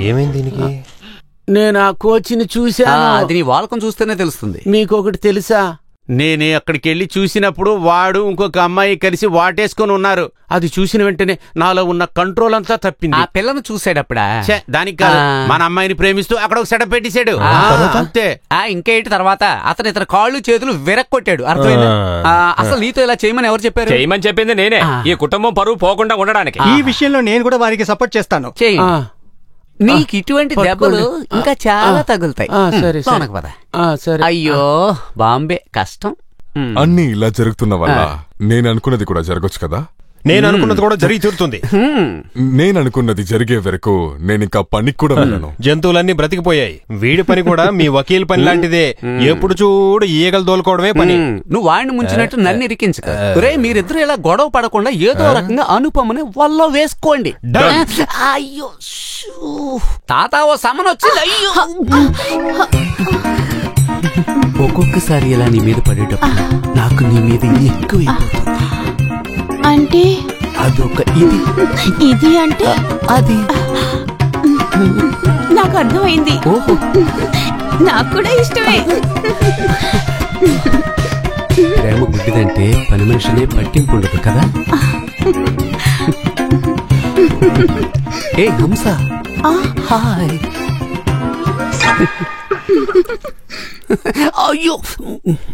Speaker 12: ఏమైంది దీనికి?
Speaker 13: నేను ఆ కోచ్ని చూసా.
Speaker 7: అది నీ వాలకం చూస్తేనే తెలుస్తుంది.
Speaker 13: మీకొకటి తెలుసా? నేనే అక్కడికి వెళ్ళి చూసినప్పుడు వాడు ఇంకొక అమ్మాయి కలిసి వాటేసుకొని ఉన్నారు. అది చూసిన వెంటనే నాలో ఉన్న కంట్రోల్ అంతా తప్పింది.
Speaker 7: ఆ పిల్లను చూసాడప్పుడా?
Speaker 13: దానికి కాదు, మన అమ్మాయిని ప్రేమిస్తూ అక్కడ ఒక సెటప్ పెట్టేశాడు అంతే.
Speaker 7: ఇంకేంటి తర్వాత అతను ఇతర కాళ్ళు చేతులు విరక్కొట్టాడు. అర్థమైందా? అసలు నీతో ఇలా చేయమని ఎవరు చెప్పారు?
Speaker 8: చేయమని చెప్పింది నేనే, ఈ కుటుంబం పరువు పోకుండా ఉండడానికి.
Speaker 12: ఈ విషయంలో నేను కూడా వారికి సపోర్ట్ చేస్తాను.
Speaker 7: నీకు ఇటువంటి దెబ్బలు ఇంకా చాలా తగులుతాయి. అయ్యో బాంబే కష్టం.
Speaker 10: అన్ని ఇలా జరుగుతున్న వల్ల నేను అనుకున్నది కూడా జరగచ్చు కదా.
Speaker 12: నేను అనుకున్నది కూడా జరిగి తీరుతుంది.
Speaker 10: నేను అనుకున్నది జరిగే వరకు నేను ఇంకా పనికి కూడా వెళ్ళను.
Speaker 12: జంతువులన్నీ బ్రతికిపోయాయి. వీడి పని కూడా మీ వకీల్ పని లాంటిదే. ఎప్పుడు చూడు ఈగలు దోలుకోవడమే పని.
Speaker 7: నువ్వు వాడిని ముంచినట్టు నన్ను ఇరికించక. రే, మీరిద్దరు ఇలా గొడవ పడకుండా ఏదో రకంగా అనుపమని వల్ల వేసుకోండి. అయ్యో తాత, ఓ సమన్ వచ్చింది. అయ్యో, ఒక్కొక్కసారి ఇలా నీ మీద పడేటప్పుడు నాకు నీ మీద ఎక్కువైపోతుంది.
Speaker 3: అంటే
Speaker 7: అదొక
Speaker 3: ఇది అంటే
Speaker 7: అది
Speaker 3: నాకు అర్థమైంది. నాకు కూడా ఇష్టమే.
Speaker 7: ప్రేమ గుడ్డిదంటే పని మనిషినే పట్టింపు ఉండదు కదా. ఏ హంస, హాయ్. అయ్యో,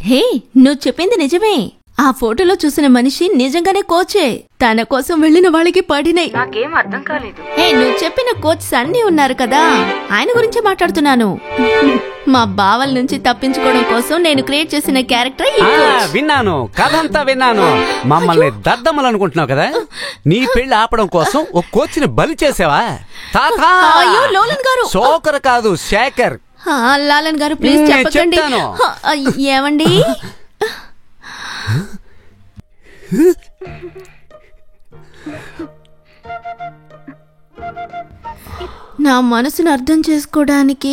Speaker 1: హే, నువ్వు చెప్పింది నిజమే. ఆ ఫోటోలో చూసిన మనిషి నిజంగానే కోచే. తన కోసం వెళ్ళిన వాళ్ళకి పడినాయి.
Speaker 4: నాకేం అర్థం కాలేదు.
Speaker 1: హే, నువ్వు చెప్పిన కోచ్ సన్నీ ఉన్నారు కదా, ఆయన గురించి మాట్లాడుతున్నాను. మా బావల నుంచి తప్పించుకోవడం కోసం నేను క్రియేట్ చేసిన క్యారెక్టర్ ఈ కోచ్.
Speaker 7: విన్నాను, కథ అంతా విన్నాను. మమ్మల్ని దద్దమ్మలు అనుకుంటున్నావు కదా. నీ పెళ్లి ఆపడం కోసం ఒక కోచ్ని బలి చేసావా?
Speaker 1: అయ్యో లోలన్ గారు,
Speaker 7: శోకర్ కాదు శేఖర్.
Speaker 1: లాలన్ గారు ప్లీజ్ చెప్పకండి. ఏమండి, నా మనసును అర్థం చేసుకోవడానికి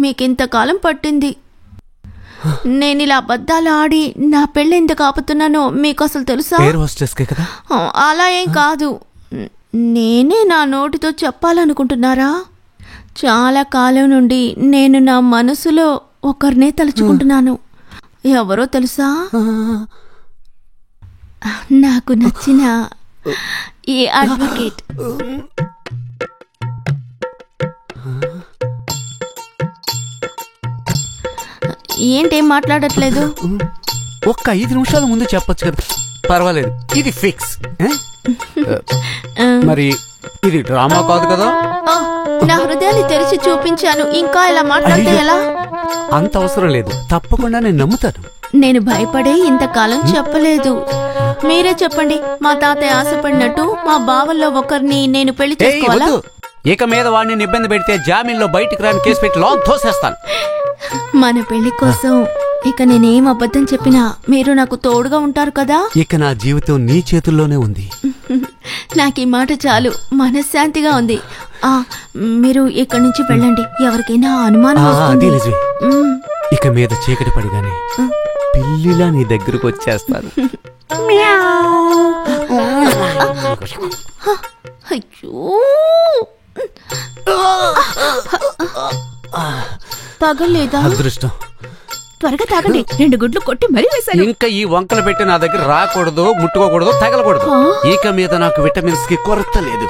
Speaker 1: మీకింతకాలం పట్టింది. నేను ఇలా అబద్ధాలు ఆడి నా పెళ్ళి ఎందుకు ఆపుతున్నానో మీకు అసలు తెలుసా? అలా ఏం కాదు. నేనే నా నోటితో చెప్పాలనుకుంటున్నారా? చాలా కాలం నుండి నేను నా మనసులో ఒకరినే తలుచుకుంటున్నాను. ఎవరో తెలుసా? నాకు నచ్చిన ఈ అడ్వకేట్. ఏంటేం మాట్లాడట్లేదు?
Speaker 7: ఒక్క 5 నిమిషాల ముందు చెప్పొచ్చు కదా. పర్వాలేదు, ఇది ఫిక్స్. మరి ఇది డ్రామా కాదు కదా.
Speaker 1: నా హృదయాన్ని తెరిచి చూపించాను. ఇంకా ఇలా మాట్లాడితే ఎలా?
Speaker 7: అంత అవసరం లేదు, తప్పకుండా నేను నమ్ముతాను.
Speaker 1: నేను భయపడే ఇంతకాలం చెప్పలేదు. మీరే చెప్పండి, మా తాతయ్య ఆశపడినట్టు మా బావల్లో ఒకరిని నేను పెళ్లి చేసుకోవాలా?
Speaker 7: ఇక మీద వాడిని ఇబ్బంది పెడితే జామీన్లో బయటికి రాని కేసు పెట్టి లోన్ తోసేస్తాను.
Speaker 1: మన పెళ్లి కోసం ఇక నేనేం అబద్ధం చెప్పినా మీరు నాకు తోడుగా ఉంటారు కదా.
Speaker 7: ఇక నా జీవితం నీ చేతుల్లోనే ఉంది.
Speaker 1: నాకు ఈ మాట చాలు, మనశ్శాంతిగా ఉంది. మీరు ఇక్కడి నుంచి వెళ్ళండి. ఎవరికైనా అనుమానం వస్తుంది.
Speaker 7: ఇక మీద చీకటి పడిగానే పిల్లిలా నీ దగ్గరకు వచ్చేస్తాను.
Speaker 1: అయ్యో, తగలేదా?
Speaker 7: అదృష్టం.
Speaker 1: త్వరగా తాగండి. 2 గుడ్లు కొట్టి మరీ వేశాను.
Speaker 7: ఇంకా ఈ వంకలు పెట్టి నా దగ్గర రాకూడదు, ముట్టుకోకూడదు, తగలకూడదు. ఇక మీద నాకు విటమిన్స్ కి కొరత లేదు.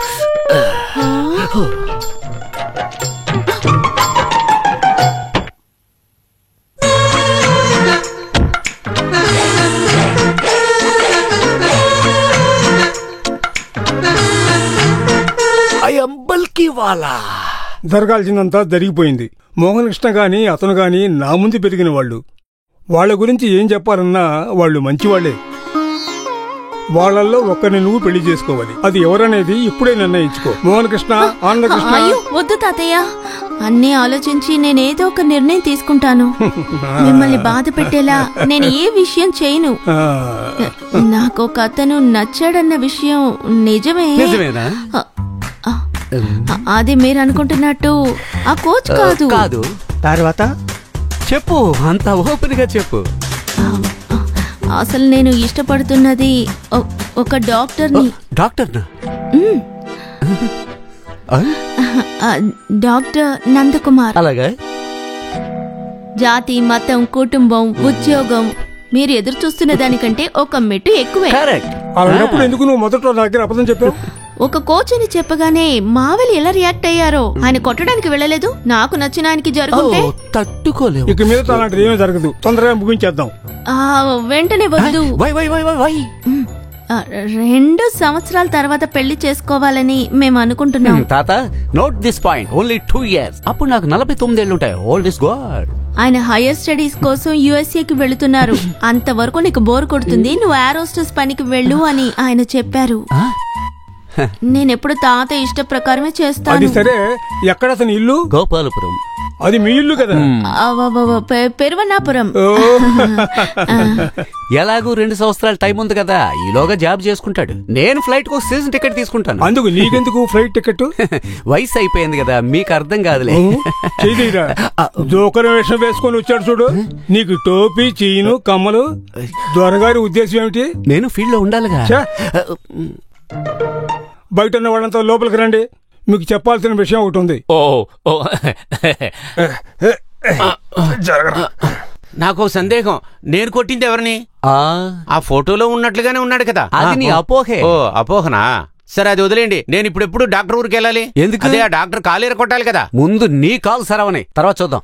Speaker 9: జరగాల్సిందంతా జరిగిపోయింది. మోహన్ కృష్ణ గాని అతను గాని నా ముందు పెరిగిన వాళ్ళు. వాళ్ళ గురించి ఏం చెప్పాలన్నా వాళ్ళు మంచివాళ్లే. వాళ్ళల్లో ఒక్కరిని నువ్వు పెళ్లి చేసుకోవాలి. అది ఎవరనేది ఇప్పుడే నిర్ణయించుకో. మోహన్ కృష్ణ, ఆనంద కృష్ణ.
Speaker 1: అయ్యో వద్దు తాతయ్య, అన్నీ ఆలోచించి నేనేదో ఒక నిర్ణయం తీసుకుంటాను. మిమ్మల్ని బాధ పెట్టేలా నేను ఏ విషయం చేయను. నాకు ఒక అతను నచ్చాడన్న విషయం నిజమే. అది మీరు అనుకుంటున్నట్టు ఆ కోచ్ కాదు.
Speaker 7: తర్వాత చెప్పు, అంత ఓపెన్ గా చెప్పు.
Speaker 1: అసలు నేను ఇష్టపడుతున్నది ఒక డాక్టర్ని.
Speaker 7: డాక్టర్నా?
Speaker 1: డాక్టర్ నందకుమార్.
Speaker 7: అలాగే.
Speaker 1: జాతి, మతం, కుటుంబం, ఉద్యోగం మీరు ఎదురు చూస్తున్న దానికంటే ఒక మెట్టు ఎక్కువే.
Speaker 9: అలాంటప్పుడు ఎందుకు నువ్వు మొదట్లో నా దగ్గర అబద్ధం చెప్పావు?
Speaker 1: ఒక కోచ్ అని చెప్పగానే మావలి ఎలా రియాక్ట్ అయ్యారో. ఆయన కొట్టడానికి వెళ్ళలేదు. నాకు నచ్చిన ఆయనకి జరుగుతుంటే
Speaker 7: తట్టుకోలేవు.
Speaker 9: ఇక మీద అలాంటిది ఏమీ జరగదు. తొందరగా ముగించేద్దాం.
Speaker 1: వెంటనే వద్దు. 2 సంవత్సరాల తర్వాత పెళ్లి చేసుకోవాలని మేము అనుకుంటున్నాం.
Speaker 7: తాత, note this point. Only 2 years. అప్పుడు నాకు 49 ఏళ్ళు ఉంటాయి. Old is God.
Speaker 1: ఆయన హైయర్ స్టడీస్ కోసం యుఎస్ఏకి వెళుతున్నారు. అంతవరకు నీకు బోర్ కొడుతుంది, నువ్వు ఏరోస్టర్స్ పనికి వెళ్ళు అని ఆయన చెప్పారు. నేనెప్పుడు తాత ఇష్ట ప్రకారమే చేస్తాను.
Speaker 9: అది సరే, ఎక్కడ అతని ఇల్లు?
Speaker 7: గోపాలపురం.
Speaker 9: అది మీ ఇల్లు కదా?
Speaker 1: పెరువన్నాపురం.
Speaker 7: ఎలాగూ 2 సంవత్సరాల టైం ఉంది కదా, ఈలోగా జాబ్ చేసుకుంటాడు. నేను ఫ్లైట్ కు సీజన్ టికెట్ తీసుకుంటాను.
Speaker 9: అందుకు నీకెందుకు ఫ్లైట్ టికెట్?
Speaker 7: వయసు అయిపోయింది కదా, మీకు అర్థం కాదులే.
Speaker 9: జోకర్ వేషం వేసుకొని వచ్చాడు చూడు, నీకు టోపీ, చీను, కమ్మలు. దొరగారి ఉద్దేశం ఏమిటి?
Speaker 7: నేను ఫీల్డ్ లో ఉండాలిగా.
Speaker 9: బయట ఉన్న వాళ్ళంతా లోపలికి రండి, మీకు చెప్పాల్సిన విషయం ఒకటి ఉంది.
Speaker 13: నాకు సందేహం, నేను కొట్టింది ఎవరిని? ఆ ఫోటోలో ఉన్నట్లుగానే ఉన్నాడు కదా.
Speaker 7: అది నీ అపోహే.
Speaker 13: ఓ అపోహనా? సరే అది వదిలేండి. నేను ఇప్పుడు డాక్టర్ ఊరికి వెళ్ళాలి.
Speaker 7: ఎందుకు?
Speaker 13: అదే ఆ డాక్టర్ కాలేర కొట్టాలి కదా.
Speaker 7: ముందు నీ కాలు సరవని, తర్వాత చూద్దాం.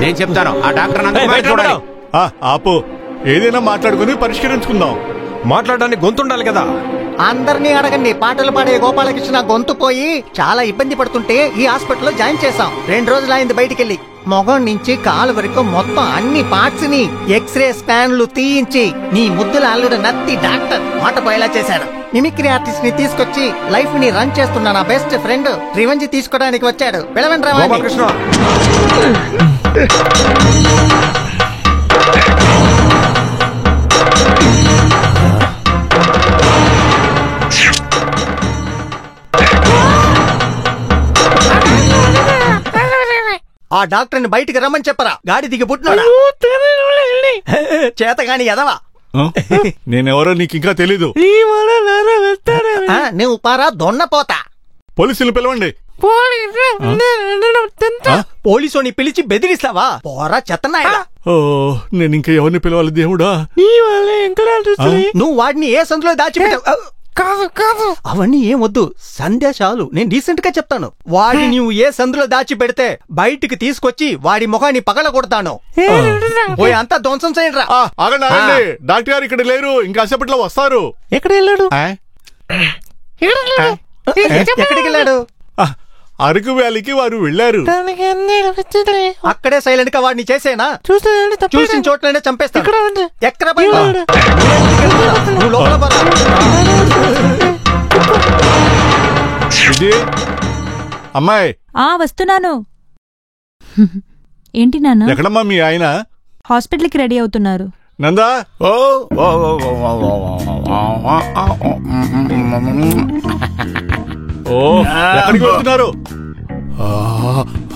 Speaker 13: నేను చెప్తాను, ఆ డాక్టర్
Speaker 6: ఆపు, ఏదైనా మాట్లాడుకుని పరిష్కరించుకుందాం.
Speaker 12: మాట్లాడడానికి గొంతుండాలి కదా.
Speaker 15: అందరినీ అడగండి, పాటలు పాడే గోపాలకృష్ణ గొంతు పోయి చాలా ఇబ్బంది పడుతుంటే ఈ హాస్పిటల్లో జాయిన్ చేశాం. 2 రోజులైంది బయటికెళ్ళి. మొగం నుంచి కాలు వరకు మొత్తం అన్ని పార్ట్స్ ని ఎక్స్రే స్కాన్లు తీయించి నీ ముద్దుల అల్లుడు నత్తి డాక్టర్ మాట పోయేలా చేశాడు. మిమిక్రీ ఆర్టిస్ట్ ని తీసుకొచ్చి లైఫ్ ని రన్ చేస్తున్న నా బెస్ట్ ఫ్రెండ్ రివెంజ్ తీసుకోవడానికి వచ్చాడు. పిలవండి రావాలి. ఆ డాక్టర్ ని బయటికి రమ్మని చెప్పరా, గాడి దిగి పుట్టినాడా? చేతగాని ఎదవా.
Speaker 6: నేనెవరో నీకు ఇంకా తెలీదు.
Speaker 15: నువ్వు పారా దొన్నపోతా.
Speaker 6: పోలీసులు పిలవండి.
Speaker 15: పోలీసుని పిలిచి బెదిరిస్తావా? పోరా చెత్తనాయలా.
Speaker 6: నేను ఇంకా ఎవరిని పిలవాలి దేవుడా?
Speaker 15: నువ్వు వాడిని ఏ సందులో దాచిపెట్టావు? కాదు అవన్నీ ఏం వద్దు, సందేశాలు నేను డీసెంట్ గా చెప్తాను. వాడిని నువ్వు ఏ సందులో దాచి పెడితే బయటికి తీసుకొచ్చి వాడి ముఖాన్ని పగల కొడతాను. పోయి అంతా ధ్వంసం చేయండి రా.
Speaker 6: డాక్టర్ గారు ఇక్కడ లేరు, ఇంకాసేపట్లో వస్తారు.
Speaker 15: ఎక్కడ వెళ్ళాడు? ఎక్కడికి వెళ్ళాడు?
Speaker 6: అరకు వ్యాలీకి వారు వెళ్లారు.
Speaker 15: అక్కడే సైలెంట్ గా వాడిని చేసేనా? చూసిన చోట్లనే చంపేస్తాను. ఎక్కడ
Speaker 6: అమ్మాయి
Speaker 16: వస్తున్నాను. ఏంటి నాన్న?
Speaker 6: ఎక్కడమ్మా మీ ఆయన?
Speaker 16: హాస్పిటల్కి రెడీ అవుతున్నారు.
Speaker 6: నందా, ఎక్కడికి వెళ్తున్నారు?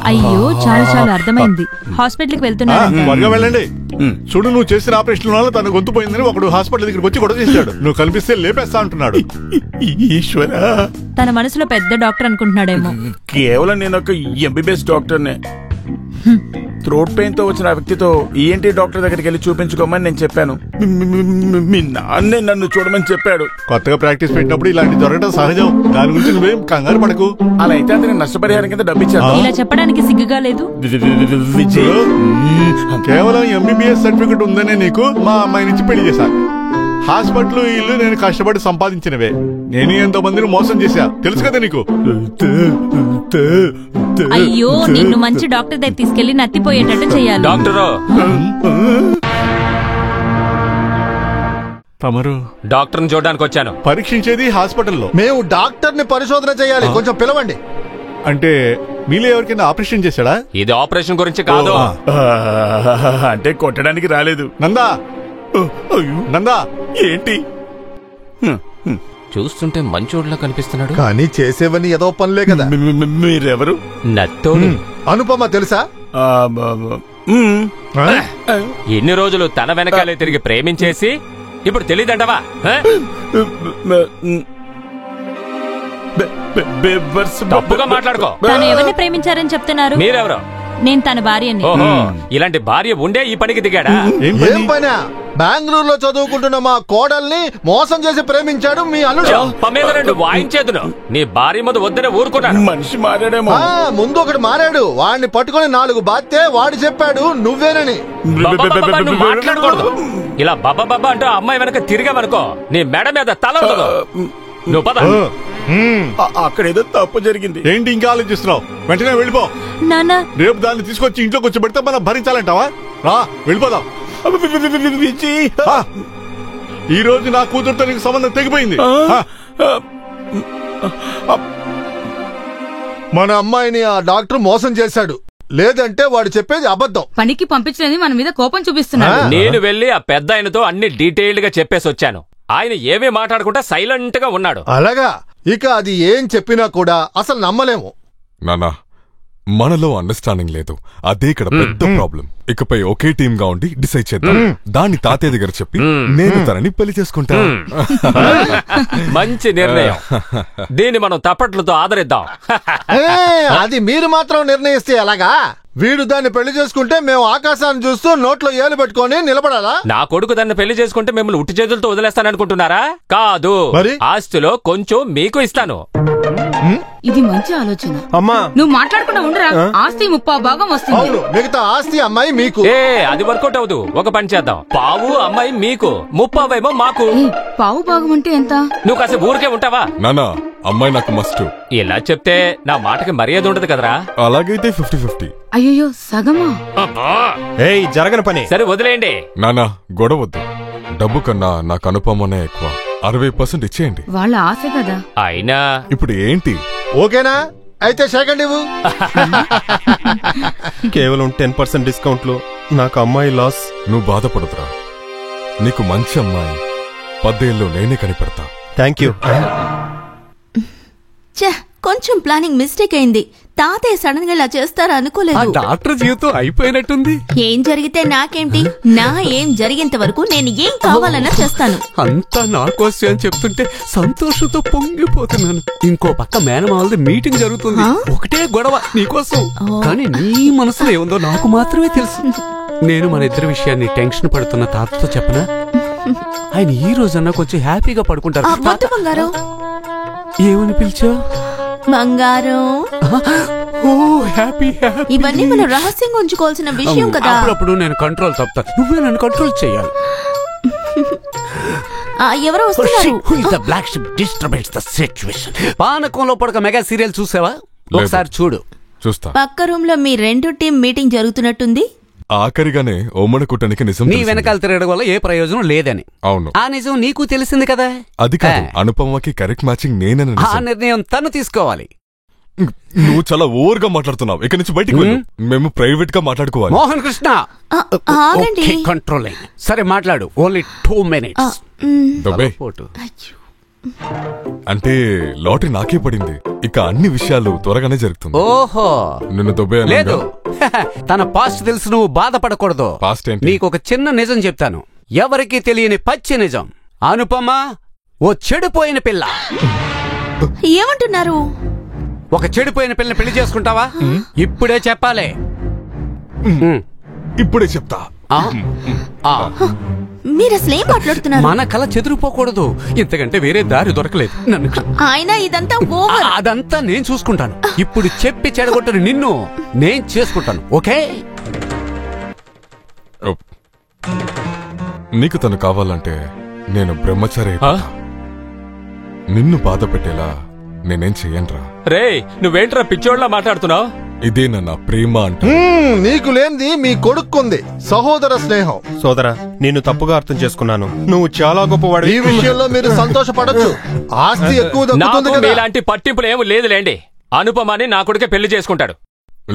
Speaker 16: అయ్యో చాలా అర్థమైంది. హాస్పిటల్కి వెళ్తున్నారు.
Speaker 6: వెళ్ళండి. చూడు, నువ్వు చేసిన ఆపరేషన్ వల్ల తన గొంతు పోయిందని ఒకడు హాస్పిటల్ దగ్గరికి వచ్చి గొడవ చేశాడు. నువ్వు కనిపిస్తే లేపేస్తా అంటున్నాడు.
Speaker 14: ఈశ్వర,
Speaker 16: తన మనసులో పెద్ద డాక్టర్ అనుకుంటున్నాడేమో.
Speaker 14: కేవలం నేను ఒక ఎంబీబీఎస్ డాక్టర్నే. థ్రోట్ పెయిన్ తో వచ్చిన వ్యక్తితో ఈఎన్టీ డాక్టర్ దగ్గరికి వెళ్ళి చూపించుకోమని నేను చెప్పాను. మీ నాన్నే నన్ను చూడమని చెప్పాడు.
Speaker 6: కొత్తగా ప్రాక్టీస్ పెట్టినప్పుడు ఇలాంటి దొరకడం సహజం. దాని గురించి నువ్వేం కంగారు పడకు.
Speaker 14: అలా అయితే అతని నష్టపరిహారం కింద డబ్బిచ్చాను.
Speaker 16: ఇలా చెప్పడానికి సిగ్గుగా లేదు?
Speaker 14: విజయ్,
Speaker 6: కేవలం ఎంబీబీఎస్ సర్టిఫికెట్ ఉందనే నీకు మా అమ్మాయి నుంచి పెళ్లి చేశా. హాస్పిటల్ ఇల్లు నేను కష్టపడి సంపాదించినవే. నేను ఎంతో మందిని మోసం చేశా, తెలుసు కదా నీకు.
Speaker 16: అయ్యో, నిన్ను మంచి డాక్టర్ దగ్గర తీసుకెళ్లి నత్తిపోయేటట్టు చేయాలి.
Speaker 6: తమరు
Speaker 8: డాక్టర్ ని చూడడానికి వచ్చాను.
Speaker 6: పరీక్షించేది హాస్పిటల్లో.
Speaker 17: మేము డాక్టర్ ని పరిశోధన చేయాలి, కొంచెం పిలవండి.
Speaker 6: అంటే మీలో ఎవరికైనా ఆపరేషన్ చేశాడా?
Speaker 8: ఇది ఆపరేషన్ గురించి కాదు.
Speaker 14: అంటే కొట్టడానికి రాలేదు.
Speaker 6: నందా, నందా,
Speaker 14: ఏంటి?
Speaker 8: చూస్తుంటే మంచోడ్లా కనిపిస్తున్నాడు,
Speaker 17: కానీ చేసేవని ఏదో పనులే కదా.
Speaker 14: మీరెవరు?
Speaker 8: నత్తోడు.
Speaker 17: అనుపమ తెలుసా?
Speaker 8: ఎన్ని రోజులు తన వెనకాలే తిరిగి ప్రేమించేసి ఇప్పుడు తెలీదంటవా? తప్పుగా మాట్లాడుకో.
Speaker 16: తను ఎవరిని ప్రేమించారని చెప్తున్నారు?
Speaker 8: మీరెవరు?
Speaker 16: నేను తన భార్యని.
Speaker 8: ఓహో, ఇలాంటి భార్య ఉండే ఈ పనికి దిగాడా?
Speaker 17: ఏం పనా?
Speaker 6: బెంగళూరులో చదువుకుంటున్న మా కోడల్ని మోసం చేసి ప్రేమించాడు మీ అల్లుడు.
Speaker 8: మీద రెండు వాయించేదును నీ భార్య ముందు వద్దనే ఊరుకున్నాను.
Speaker 14: మనిషి మారాడేమో.
Speaker 6: ముందు ఒకటి మారాడు, వాడిని పట్టుకొని 4 బాత్తే వాడు చెప్పాడు నువ్వేనని.
Speaker 8: నువ్వు మాట్లాడకూడదు. ఇలా బాబా బాబా అంటూ అమ్మాయి వెనక తిరిగామనుకో నీ మెడ మీద తల ఉండదు. నువ్వు పద.
Speaker 14: అక్కడ ఏదో తప్పు జరిగింది.
Speaker 18: ఏంటి ఇంకా ఆలోచిస్తున్నావు? వెంటనే వెళ్ళిపో.
Speaker 16: నాన్న
Speaker 18: రేపు దాన్ని తీసుకొచ్చి ఇంట్లోకి వచ్చి పెడితే మనం భరించాలంటావా? రా వెళ్ళిపోదాం. ఈ రోజు నా కూతురుతో నీకు సంబంధం తెగిపోయింది.
Speaker 6: మన అమ్మాయిని ఆ డాక్టర్ మోసం చేశాడు, లేదంటే వాడు చెప్పేది అబద్ధం.
Speaker 4: పనికి పంపించలేని మన మీద కోపం చూపిస్తున్నాడు.
Speaker 8: నేను వెళ్లి ఆ పెద్ద ఆయనతో అన్ని డీటెయిల్డ్ గా చెప్పేసి వచ్చాను. ఆయన ఏమీ మాట్లాడకుండా సైలెంట్ గా ఉన్నాడు.
Speaker 6: అలాగా? ఇక అది ఏం చెప్పినా కూడా అసలు నమ్మలేము.
Speaker 10: నానా, మనలో అండర్స్టాండింగ్ లేదు, అదే ఇక్కడ పెద్ద ప్రాబ్లం. ఇకపై ఒకే టీమ్ గా ఉండి డిసైడ్ చేద్దాం. దాన్ని తాతయ్య దగ్గర చెప్పి నేను తనని పెళ్లి చేసుకుంటా.
Speaker 8: మంచి నిర్ణయం. దీన్ని మనం తప్పట్లతో ఆదరిద్దాం.
Speaker 6: అది మీరు మాత్రం నిర్ణయిస్తే ఎలాగా? వీడు దాన్ని పెళ్లి చేసుకుంటే మేము ఆకాశాన్ని చూస్తూ నోట్లో ఏలు పెట్టుకొని నిలబడాలా?
Speaker 8: నా కొడుకు దాన్ని పెళ్లి చేసుకుంటే మిమ్మల్ని ఉట్టి చేతులతో వదిలేస్తాననుకుంటున్నారా? కాదు, ఆస్తిలో కొంచెం మీకు ఇస్తాను.
Speaker 4: ఇది మంచి ఆలోచన.
Speaker 12: అమ్మా
Speaker 4: నువ్వు మాట్లాడకుండా ఉండరా. ఆస్తి 30% వస్తుంది.
Speaker 6: మిగతా ఆస్తి అమ్మాయి మీకు.
Speaker 8: అది వర్కౌట్ అవ్వదు. ఒక పని చేద్దాం, పావు అమ్మాయి మీకు, 30 మాకు.
Speaker 4: పావు భాగం అంటే ఎంత?
Speaker 8: నువ్వు కాసేపు ఊరికే ఉంటావా?
Speaker 10: నానా, అమ్మాయి నాకు మస్ట్.
Speaker 8: ఇలా చెప్తే నా మాటకి మర్యాద ఉండదు కదరా.
Speaker 10: అలాగైతే 50-50.
Speaker 4: అయ్యో సగమా?
Speaker 12: ఏయ్ జరగని పని.
Speaker 8: సరే వదిలేయండి.
Speaker 10: నానా, గొడవద్దు. డబ్బు కన్నా నాకు అనుపమనే ఎక్కువ. 60% ఇచ్చేయండి.
Speaker 4: వాళ్ళ ఆశ కదా.
Speaker 8: అయినా
Speaker 10: ఇప్పుడు ఏంటి?
Speaker 6: ఓకేనా? అయితే సెకండ్ ఇవ్వు.
Speaker 12: కేవలం 10% డిస్కౌంట్ లో నాకు అమ్మాయి లాస్.
Speaker 10: నువ్వు బాధపడుతురా, నీకు మంచి అమ్మాయి 10 ఏళ్ళు నేనే కనిపెడతా.
Speaker 12: Thank you.
Speaker 1: కొంచెం ప్లానింగ్ మిస్టేక్ అయింది. తాతయ్య సడన్ గా ఇలా చేస్తారా అనుకోలేదు.
Speaker 7: డాక్టర్ జీవితం అయిపోయినట్టుంది.
Speaker 1: ఏం జరిగితే నాకేంటి? నా ఏం జరిగేంత వరకు నేను ఏం కావాలన్నా చేస్తాను.
Speaker 7: అంతా నా కోసం అని చెప్తుంటే సంతోషంతో పొంగిపోతున్నాను. ఇంకో పక్క మేనమావలది మీటింగ్ జరుగుతుంది. ఒకటే గొడవ నీకోసం. కానీ నీ మనసులో ఏముందో నాకు మాత్రమే తెలుసు. నేను మన ఇద్దరి విషయాన్ని టెన్షన్ పడుతున్న తాతతో చెప్పనా? ఆయన ఈ రోజన్నా కొంచెం హ్యాపీగా పడుకుంటారు.
Speaker 1: బంగారం
Speaker 7: ఏమని పిలిచా?
Speaker 1: బంగారం. ఇవన్నీ మనం రహస్యంగా ఉంచుకోవాల్సిన విషయం కదా.
Speaker 7: అప్పుడప్పుడు నేను కంట్రోల్ తప్పుతా, నువ్వే నన్ను కంట్రోల్ చేయాలి.
Speaker 1: ఎవరో వస్తున్నారు.
Speaker 7: పానకంలో పడక మెగా సీరియల్ చూసావా? ఒకసారి చూడు.
Speaker 10: చూస్తా.
Speaker 1: పక్క రూమ్ లో మీ 2 టీం మీటింగ్ జరుగుతున్నట్టుంది.
Speaker 10: ఆఖరిగానే ఓమడ కుట్టానికి నిజం
Speaker 7: నీ వెనకాల తిరగడం వల్ల ఏ ప్రయోజనం లేదని.
Speaker 10: అవును,
Speaker 7: ఆ నిజం నీకు తెలిసింది కదా.
Speaker 10: అది కాదు, అనుపమకి కరెక్ట్ మ్యాచింగ్ నేనని.
Speaker 7: ఆ నిర్ణయం తను తీసుకోవాలి.
Speaker 10: నువ్వు చాలా ఓవర్ గా మాట్లాడుతున్నావు. ఇక్కడి నుంచి బయటికి వెళ్ళు. మేము ప్రైవేట్ గా మాట్లాడుకోవాలి.
Speaker 7: మోహన్ కృష్ణ, కంట్రోల్. సరే మాట్లాడు. Only 2 minutes.
Speaker 10: అంటే లాటరీ నాకే పడింది. ఇక అన్ని విషయాలు త్వరగానే జరుగుతుంది.
Speaker 7: ఓహో,
Speaker 10: నిన్ను దొబ్బే
Speaker 7: లేదు. తన పాస్ట్ తెలుసు, నువ్వు బాధపడకూడదు.
Speaker 10: పాస్ట్ ఏంటి?
Speaker 7: నీకు ఒక చిన్న నిజం చెప్తాను, ఎవరికి తెలియని పచ్చి నిజం. అనుపమ ఓ చెడిపోయిన పిల్ల.
Speaker 1: ఏమంటున్నారు?
Speaker 7: ఒక చెడిపోయిన పిల్లని పెళ్లి చేసుకుంటావా? ఇప్పుడే చెప్పాలి.
Speaker 10: ఇప్పుడే చెప్తా.
Speaker 1: మీరు అసలు ఏం మాట్లాడుతున్నారు?
Speaker 7: మన కళ చెదిరిపోకూడదు. ఇంతకంటే వేరే దారి దొరకలేదు. నన్ను
Speaker 1: ఆయన ఇదంతా ఓవర్.
Speaker 7: అదంతా నేను చూసుకుంటాను. ఇప్పుడు చెప్పి చెడగొట్టను నిన్ను నేను చేసుకుంటాను. ఓకే?
Speaker 10: నీకు తను కావాలంటే నేను బ్రహ్మచారి. నిన్ను బాధ పెట్టేలా నేనేం చెయ్యనురా.
Speaker 8: రే, నువ్వేంట్రా పిచ్చోడ్లా మాట్లాడుతున్నావు?
Speaker 10: ఇదేనా నా ప్రేమ అంటే?
Speaker 6: నీకు లేనిది మీ కొడుక్కుంది, సహోదర స్నేహం.
Speaker 12: సోదరా, నేను తప్పుగా అర్థం చేసుకున్నాను. నువ్వు చాలా గొప్పవాడు.
Speaker 6: ఈ విషయంలో మీరు సంతోషపడొచ్చు. ఆస్తి ఎక్కువ దక్కుతుంది కదా.
Speaker 8: ఇలాంటి పట్టింపులు ఏమి లేదులేండి. అనుపమాని నా కొడుకే పెళ్లి చేసుకుంటాడు.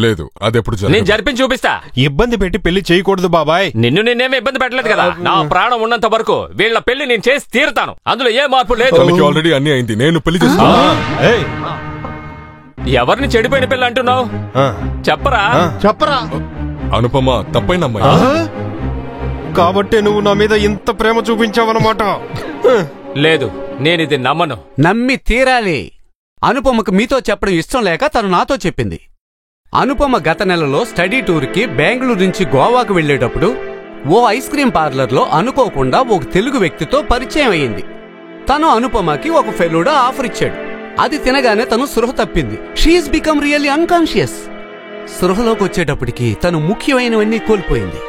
Speaker 10: లేదు, అదెప్పుడు
Speaker 8: నేను జరిపించి చూపిస్తా.
Speaker 12: ఇబ్బంది పెట్టి పెళ్లి చేయకూడదు బాబాయ్.
Speaker 8: నిన్నేమీ ఇబ్బంది పెట్టలేదు కదా. నా ప్రాణం ఉన్నంత వరకు వీళ్ళ పెళ్లి నేను చేసి తీరుతాను. అందులో ఏ మార్పు లేదు.
Speaker 10: ఆల్రెడీ అన్ని అయింది. నేను పెళ్లి చేసుకున్నా.
Speaker 8: ఎవరిని చెడిపోయిన పిల్ల అంటున్నావు? చెప్పరా.
Speaker 10: అనుపమ తప్పైన అమ్మాయి
Speaker 12: కాబట్టి నువ్వు నా మీద ఇంత ప్రేమ చూపించావన్నమాట.
Speaker 8: లేదు, నేనిది నమ్మను.
Speaker 7: నమ్మి తీరాలి. అనుపమకు మీతో చెప్పడం ఇష్టం లేక తను నాతో చెప్పింది. అనుపమ గత నెలలో స్టడీ టూర్ కి బెంగళూరు నుంచి గోవాకు వెళ్లేటప్పుడు ఓ ఐస్ క్రీం పార్లర్లో అనుకోకుండా ఒక తెలుగు వ్యక్తితో పరిచయం అయ్యింది. తను అనుపమకి ఒక ఫెలూడా ఆఫర్ ఇచ్చాడు. అది తినగానే తను స్పృహ తప్పింది. She is become really unconscious. స్పృహలోకి వచ్చేటప్పటికి తను ముఖ్యమైనవన్నీ కోల్పోయింది.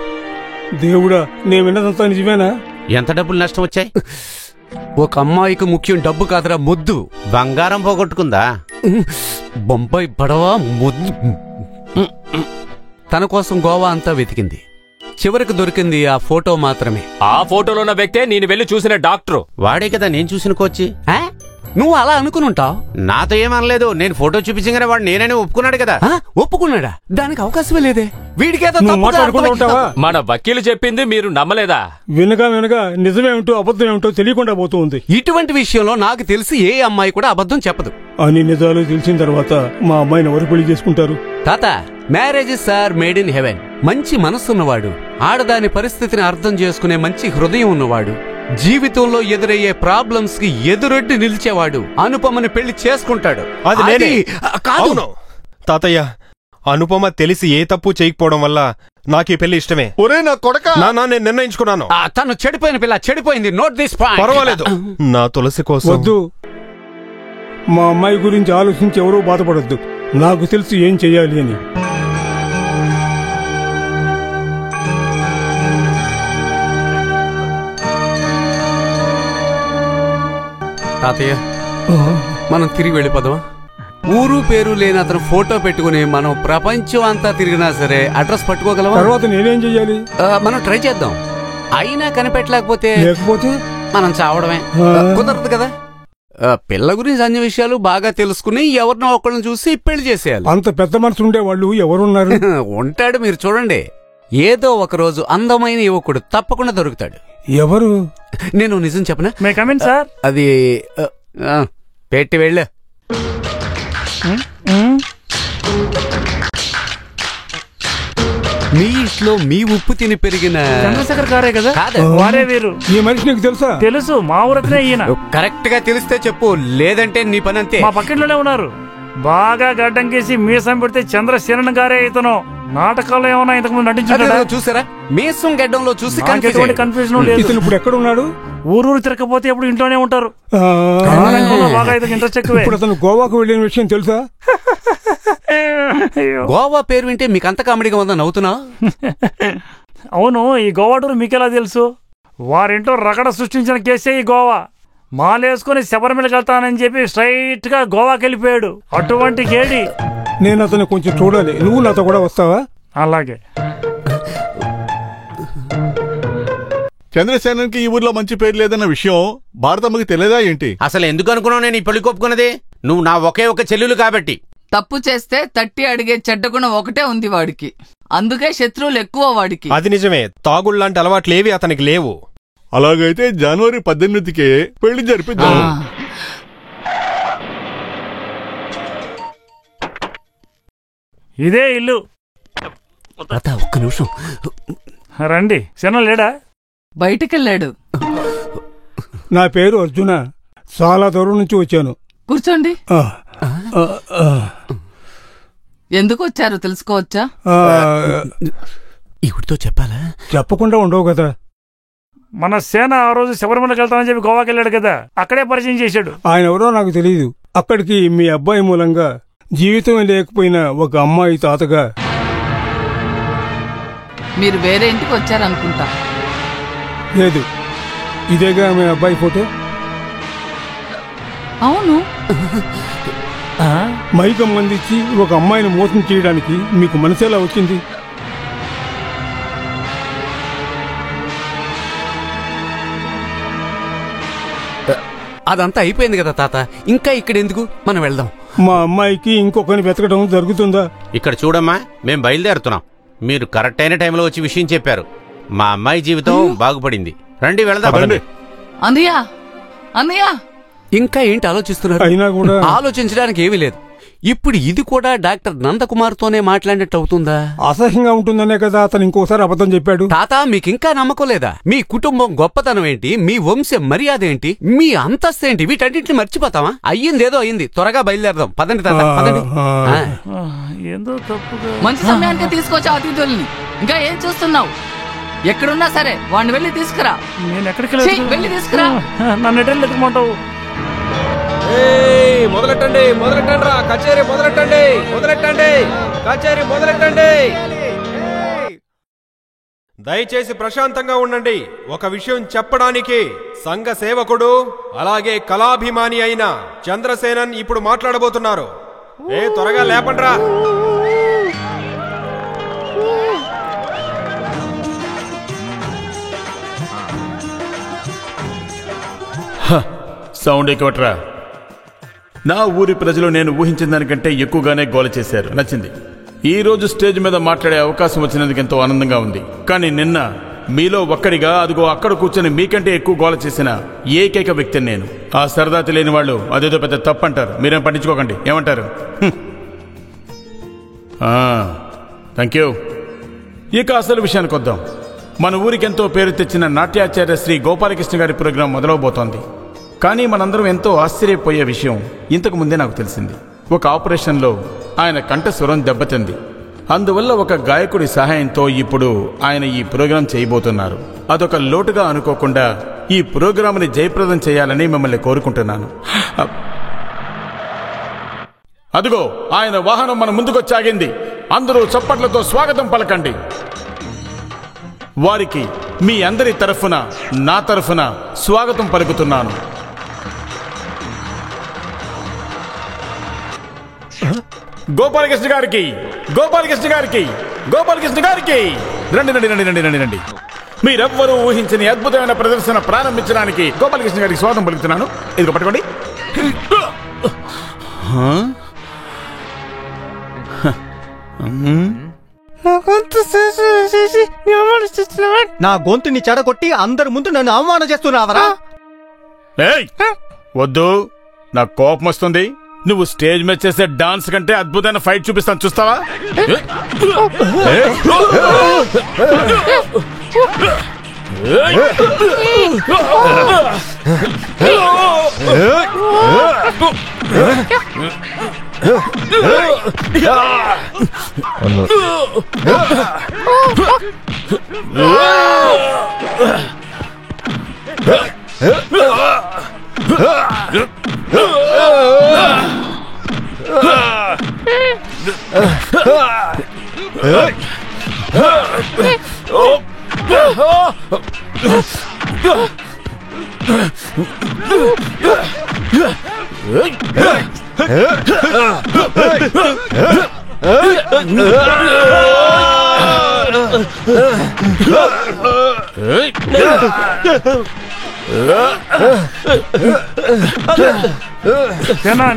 Speaker 9: దేవుడా, నేను విన్నదంతా నిజమేనా?
Speaker 13: ఎంత డబ్బులు నష్టం వచ్చాయి?
Speaker 7: ఒక అమ్మాయికి ముఖ్యం డబ్బు కాదురా, మొద్దు.
Speaker 13: బంగారం పోగొట్టుకుందా?
Speaker 7: బొంబాయి పడవా మొద్దు. తన కోసం గోవా అంతా వెతికింది. చివరికి దొరికింది ఆ ఫోటో మాత్రమే.
Speaker 8: ఆ ఫోటోలో ఉన్న వ్యక్తే నేను వెళ్లి చూసిన డాక్టరు.
Speaker 13: వాడే కదా నేను చూసిన కోచి.
Speaker 7: నువ్వు అలా అనుకునుంటావు.
Speaker 13: నాతో ఏమనలేదు. నేను ఫోటో చూపించగానే వాడు నేనని ఒప్పుకున్నాడు కదా.
Speaker 7: ఒప్పుకున్నాడా? దానికి అవకాశమే లేదే. వీడికేదో
Speaker 8: మన వకీలు చెప్పింది మీరు నమ్మలేదా?
Speaker 9: వినగా వినగా నిజమేమిటో అబద్ధమేమిటో తెలియకుండా పోతూ ఉంది.
Speaker 7: ఇటువంటి విషయంలో నాకు తెలిసి ఏ అమ్మాయి కూడా అబద్ధం చెప్పదు.
Speaker 9: అన్ని నిజాలు తెలిసిన తర్వాత మా అమ్మాయిని ఎవరు పెళ్లి చేసుకుంటారు?
Speaker 7: తాత, marriages are made in heaven. మంచి మనసున్నవాడు, ఆడదాని పరిస్థితిని అర్థం చేసుకునే మంచి హృదయం ఉన్నవాడు, జీవితంలో ఎదురయ్యే ప్రాబ్లమ్స్ కి ఎదురొడ్డి నిలిచేవాడు అనుపమని పెళ్లి చేసుకుంటాడు.
Speaker 12: అది నేనే. అవును తాతయ్య, అనుపమ తెలిసి ఏ తప్పు చేయకపోవడం వల్ల నాకు ఈ పెళ్లి ఇష్టమే.
Speaker 6: ఒరే నా కొడక,
Speaker 12: నేను నిర్ణయించుకున్నాను.
Speaker 7: తను చెడిపోయిన పిల్ల, చెడిపోయింది. Note this point.
Speaker 12: పర్వాలేదు, నా తులసి కోసం.
Speaker 9: వద్దు, మా అమ్మాయి గురించి ఆలోచించి ఎవరూ బాధపడొద్దు. నాకు తెలిసి ఏం చెయ్యాలి అని.
Speaker 7: తాతయ్య, మనం తిరిగి వెళ్ళిపోదాం. ఊరు పేరు లేని అతను ఫోటో పెట్టుకుని మనం ప్రపంచం అంతా తిరిగినా సరే అడ్రస్ పట్టుకోగలమా?
Speaker 9: తర్వాత నేనేం చెయ్యాలి?
Speaker 7: మనం ట్రై చేద్దాం. అయినా కనిపెట్టలేకపోతే మనం చావడమే. కుదరదు కదా. పిల్ల గురించి అన్ని విషయాలు బాగా తెలుసుకుని ఎవరినో ఒకళ్ళని చూసి పెళ్లి చేసేయాలి.
Speaker 9: అంత పెద్ద మనసు ఉండేవాళ్ళు ఎవరున్నారు?
Speaker 7: ఉంటాడు, మీరు చూడండి. ఏదో ఒక రోజు అందమైన యువకుడు తప్పకుండా దొరుకుతాడు.
Speaker 9: ఎవరు?
Speaker 7: నేను నిజం చెప్పనా?
Speaker 19: May come in sir.
Speaker 7: అది పెట్టి వెళ్ళు. మీ ఇంట్లో మీ ఉప్పు తిని పెరిగిన
Speaker 19: చంద్రశేఖర్ గారే కదా? వారే వీరు.
Speaker 9: ఈ మనిషి నీకు తెలుసా?
Speaker 19: తెలుసు, మా ఊరనే ఈయన.
Speaker 7: కరెక్ట్ గా తెలిస్తే చెప్పు, లేదంటే నీ పని అంతే.
Speaker 19: మా పక్కింట్లోనే ఉన్నారు. బాగా గడ్డం కేసి మీసం పెడితే చంద్రశేఖరన్ గారే ఇతను. నాటకాల్లో ఏమన్నా ఇంతకు ముందు నటించారా?
Speaker 7: చూసారా? మీసం గడ్డంలో చూసి
Speaker 19: కన్ఫ్యూజన్ లేదు.
Speaker 9: ఇతను ఇప్పుడు ఎక్కడ ఉన్నాడు?
Speaker 19: ఊరూరు తిరగకపోతే ఎప్పుడు ఇంట్లోనే ఉంటారు. బాగా ఇంట్రెస్ట్ ఎక్కువ.
Speaker 9: ఇప్పుడు అతను గోవాకు వెళ్ళిన విషయం తెలుసా?
Speaker 7: గోవా పేరు వింటే మీకు అంత కామెడీగా ఉందా? నవ్వుతున్నా?
Speaker 19: అవును, ఈ గోవా టూర్ మీకెలా తెలుసు? వారింట్లో రగడ సృష్టించిన కేసే ఈ గోవా. మాలేసుకుని శబరిమలకి వెళ్తానని చెప్పి స్ట్రైట్ గా గోవాకి వెళ్ళిపోయాడు. అటువంటి గేడి.
Speaker 9: నేను అతను కొంచెం చూడాలి. నువ్వు నాతో కూడా వస్తావా?
Speaker 19: అలాగే.
Speaker 18: చంద్రసేనకి ఈ ఊర్లో మంచి పేరు లేదన్న విషయం భారతమ్మకి తెలియదా ఏంటి?
Speaker 13: అసలు ఎందుకు అనుకున్నావు నేను ఈ పెళ్లి కొప్పుకున్నది? నువ్వు నా ఒకే ఒక చెల్లెలు కాబట్టి.
Speaker 11: తప్పు చేస్తే తట్టి అడిగే చెడ్డ గుణం ఒకటే ఉంది వాడికి. అందుకే శత్రువులు ఎక్కువ వాడికి.
Speaker 12: అది నిజమే. తాగుళ్లాంటి అలవాట్లేవి అతనికి లేవు.
Speaker 18: అలాగైతే జనవరి 18కే పెళ్లి జరిపిద్దాం.
Speaker 19: ఇదే ఇల్లు.
Speaker 7: ఒక్క నిమిషం
Speaker 19: రండి. శన లేడా?
Speaker 11: బయటికెళ్ళాడు.
Speaker 9: నా పేరు అర్జున. చాలా దూరం నుంచి వచ్చాను.
Speaker 11: కూర్చోండి. ఎందుకు వచ్చారో తెలుసుకోవచ్చా?
Speaker 7: ఇవిడితో చెప్పాలా?
Speaker 9: చెప్పకుండా ఉండవు కదా.
Speaker 19: మన సేన ఆ రోజు శబరిమలకి వెళ్తానని చెప్పి గోవాకి వెళ్ళాడు కదా, అక్కడే పరిచయం చేశాడు.
Speaker 9: ఆయన ఎవరో నాకు తెలియదు. అక్కడికి మీ అబ్బాయి మూలంగా జీవితం లేకపోయిన ఒక అమ్మాయి తాతగా.
Speaker 11: మీరు వేరే ఇంటికి వచ్చారనుకుంటా.
Speaker 9: లేదు, ఇదేగా మీ అబ్బాయి ఫోటో.
Speaker 11: అవును.
Speaker 9: మైకం మందిచ్చి ఒక అమ్మాయిని మోసం చేయడానికి మీకు మనసేలా వచ్చింది?
Speaker 7: అదంతా అయిపోయింది కదా తాత, ఇంకా ఇక్కడ ఎందుకు? మనం వెళ్దాం.
Speaker 9: మా అమ్మాయికి ఇంకొకరిని వెతకడం జరుగుతుందా?
Speaker 13: ఇక్కడ చూడమ్మా, మేం బయలుదేరుతున్నాం. మీరు కరెక్ట్ అయిన టైంలో వచ్చి విషయం చెప్పారు. మా అమ్మాయి జీవితం బాగుపడింది. రండి వెళ్దాం.
Speaker 11: అన్నయ్య, అన్నయ్య.
Speaker 7: ఇంకా ఏంటి ఆలోచిస్తున్నారు?
Speaker 9: అయినా కూడా
Speaker 7: ఆలోచించడానికి ఏమీ లేదు. ఇప్పుడు ఇది కూడా డాక్టర్ నందకుమార్తోనే మాట్లాడినట్టు అవుతుందా?
Speaker 9: అసహ్యంగా ఉంటుందనే కదా అతను ఇంకోసారి అబద్ధం చెప్పాడు.
Speaker 7: తాత, మీకింకా నమ్మకం లేదా? మీ కుటుంబం గొప్పతనం ఏంటి, మీ వంశ మర్యాద ఏంటి, మీ అంతస్తు ఏంటి, వీటన్నింటిని మర్చిపోతామా? అయ్యిందేదో అయ్యింది, త్వరగా బయలుదేరదాం. పదండి తాత, పదండి.
Speaker 11: మంచి సమయానికి తీసుకొచ్చా అతిథుల్ని. ఇంకా ఏం చూస్తున్నావు? ఎక్కడున్నా సరే వాడిని వెళ్ళి తీసుకురా.
Speaker 19: నేను ఎక్కడికి
Speaker 11: ఛీ, వెళ్ళి తీసుకురా.
Speaker 19: నన్ను ఎటెళ్ళి ఎత్తుకుమంటావు?
Speaker 20: మొదలెట్టండి మొదలెట్టండి రా కచేరీ మొదలెట్టండి మొదలెట్టండి కచేరీ మొదలెట్టండి. దయచేసి ప్రశాంతంగా ఉండండి. ఒక విషయం చెప్పడానికి సంఘ సేవకుడు అలాగే కళాభిమాని అయిన చంద్రసేనన్ ఇప్పుడు మాట్లాడబోతున్నారు. త్వరగా లేపండ్రా.
Speaker 14: సౌండ్ ఎక్కువట్రా. నా ఊరి ప్రజలు నేను ఊహించిన దానికంటే ఎక్కువగానే గోల చేశారు. నచ్చింది. ఈ రోజు స్టేజ్ మీద మాట్లాడే అవకాశం వచ్చినందుకు ఎంతో ఆనందంగా ఉంది. కానీ నిన్న మీలో ఒక్కడిగా అదిగో అక్కడ కూర్చొని మీకంటే ఎక్కువ గోల చేసిన ఏకైక వ్యక్తిని నేను. ఆ సరదా తెలియని వాళ్ళు అదేదో పెద్ద తప్పు అంటారు. మీరేం పట్టించుకోకండి. ఏమంటారు? Thank you. ఇక అసలు విషయానికి వద్దాం. మన ఊరికి ఎంతో పేరు తెచ్చిన నాట్యాచార్య శ్రీ గోపాలకృష్ణ గారి ప్రోగ్రాం మొదలవబోతోంది. కానీ మనందరం ఎంతో ఆశ్చర్యపోయే విషయం ఇంతకు ముందే నాకు తెలిసింది. ఒక ఆపరేషన్లో ఆయన కంఠస్వరం దెబ్బతింది. అందువల్ల ఒక గాయకుడి సహాయంతో ఇప్పుడు ఆయన ఈ ప్రోగ్రాం చేయబోతున్నారు. అదొక లోటుగా అనుకోకుండా ఈ ప్రోగ్రాంని జయప్రదం చేయాలని మిమ్మల్ని కోరుకుంటున్నాను. అదిగో ఆయన వాహనం మన ముందుకొచ్చాగింది. అందరూ చప్పట్లతో స్వాగతం పలకండి. వారికి మీ అందరి తరఫున నా తరఫున స్వాగతం పలుకుతున్నాను. గోపాలకృష్ణ గారికి, గోపాలకృష్ణ గారికి, గోపాలకృష్ణ గారికి రండి రండి రండి రండి రండి రండి. మీరెవ్వరూ ఊహించని అద్భుతమైన ప్రదర్శన ప్రారంభించడానికి గోపాలకృష్ణ గారికి స్వాగతం పలుకుతున్నాను. ఇదిగో పట్టుకోండి.
Speaker 15: నా గొంతుని చెడగొట్టి అందరి ముందు నన్ను అవమానం చేస్తున్నావరా?
Speaker 14: వద్దు, నాకు కోపం వస్తుంది. నువ్వు స్టేజ్ మీద చేసే డాన్స్ కంటే అద్భుతమైన ఫైట్ చూపిస్తాను, చూస్తావా?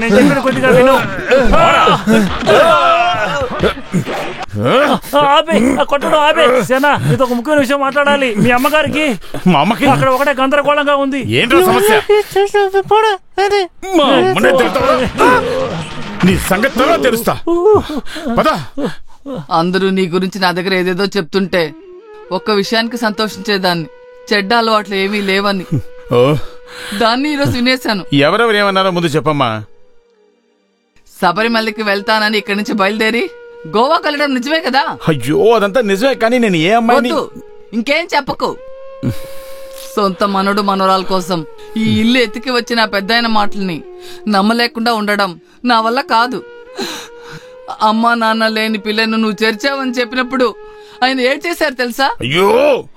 Speaker 19: నేను చెప్పిన కొద్దిగా విను. కొట్టడం ఆపే. సేనా, ఇది ఒక ముఖ్యమైన విషయం మాట్లాడాలి. మీ అమ్మగారికి అక్కడ ఒకటే గందరగోళంగా ఉంది.
Speaker 14: ఏంటో సమస్య? నీ సంగతి తెలుస్తా.
Speaker 11: అందరూ నీ గురించి నా దగ్గర ఏదేదో చెప్తుంటే ఒక్క విషయానికి సంతోషించేదాన్ని. చెడ్డ అలవాట్లు ఏమీ లేవని. దాన్ని ఈరోజు వినేశాను.
Speaker 14: ఎవరెవరు ఏమన్నారో ముందు చెప్పమ్మా.
Speaker 11: శబరిమలకి వెళ్తానని ఇక్కడి నుంచి బయలుదేరి గోవాకి వెళ్ళడం నిజమే కదా?
Speaker 14: అయ్యో, అదంతా నిజమే. కానీ నేను ఏ అమ్మాయిని...
Speaker 11: ఇంకేం చెప్పకు. సొంత మనోడు మనోరాల కోసం ఈ ఇల్లు ఎత్తికి వచ్చిన పెద్దాయన మాటల్ని నమ్మలేకుండా ఉండడం నా వల్ల కాదు. అమ్మా నాన్న లేని పిల్లను నువ్వు చేర్చావని చెప్పినప్పుడు ఆయన ఏడ్ చేశారు తెలుసా?
Speaker 14: అయ్యో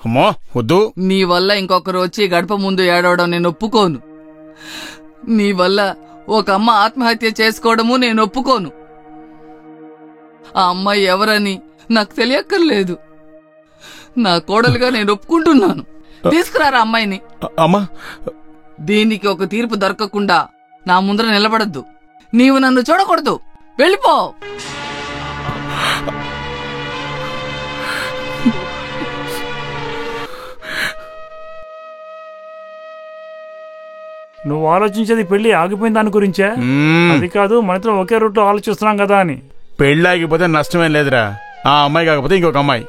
Speaker 14: అమ్మా, వద్దు.
Speaker 11: నీ వల్ల ఇంకొకరు వచ్చి గడప ముందు ఏడవడం నేను ఒప్పుకోను. నీ వల్ల ఒక అమ్మ ఆత్మహత్య చేసుకోవడము నేను ఒప్పుకోను. ఆ అమ్మాయి ఎవరని నాకు తెలియక్కర్లేదు. నా కోడలుగా నేను ఒప్పుకుంటున్నాను. తీసుకురారా అమ్మాయిని.
Speaker 14: అమ్మా,
Speaker 11: దీనికి ఒక తీర్పు దొరకకుండా నా ముందర నిలబడద్దు. నీవు నన్ను చూడకూడదు. వెళ్ళిపో.
Speaker 19: నువ్వు ఆలోచించేది పెళ్లి ఆగిపోయిన దాని గురించే. అది కాదు, మనతో ఒకే రూట్ లో ఆలోచిస్తున్నాం కదా అని.
Speaker 14: పెళ్లి ఆగిపోతే నష్టమేం లేదురా. ఆ అమ్మాయి కాకపోతే ఇంకొక అమ్మాయి.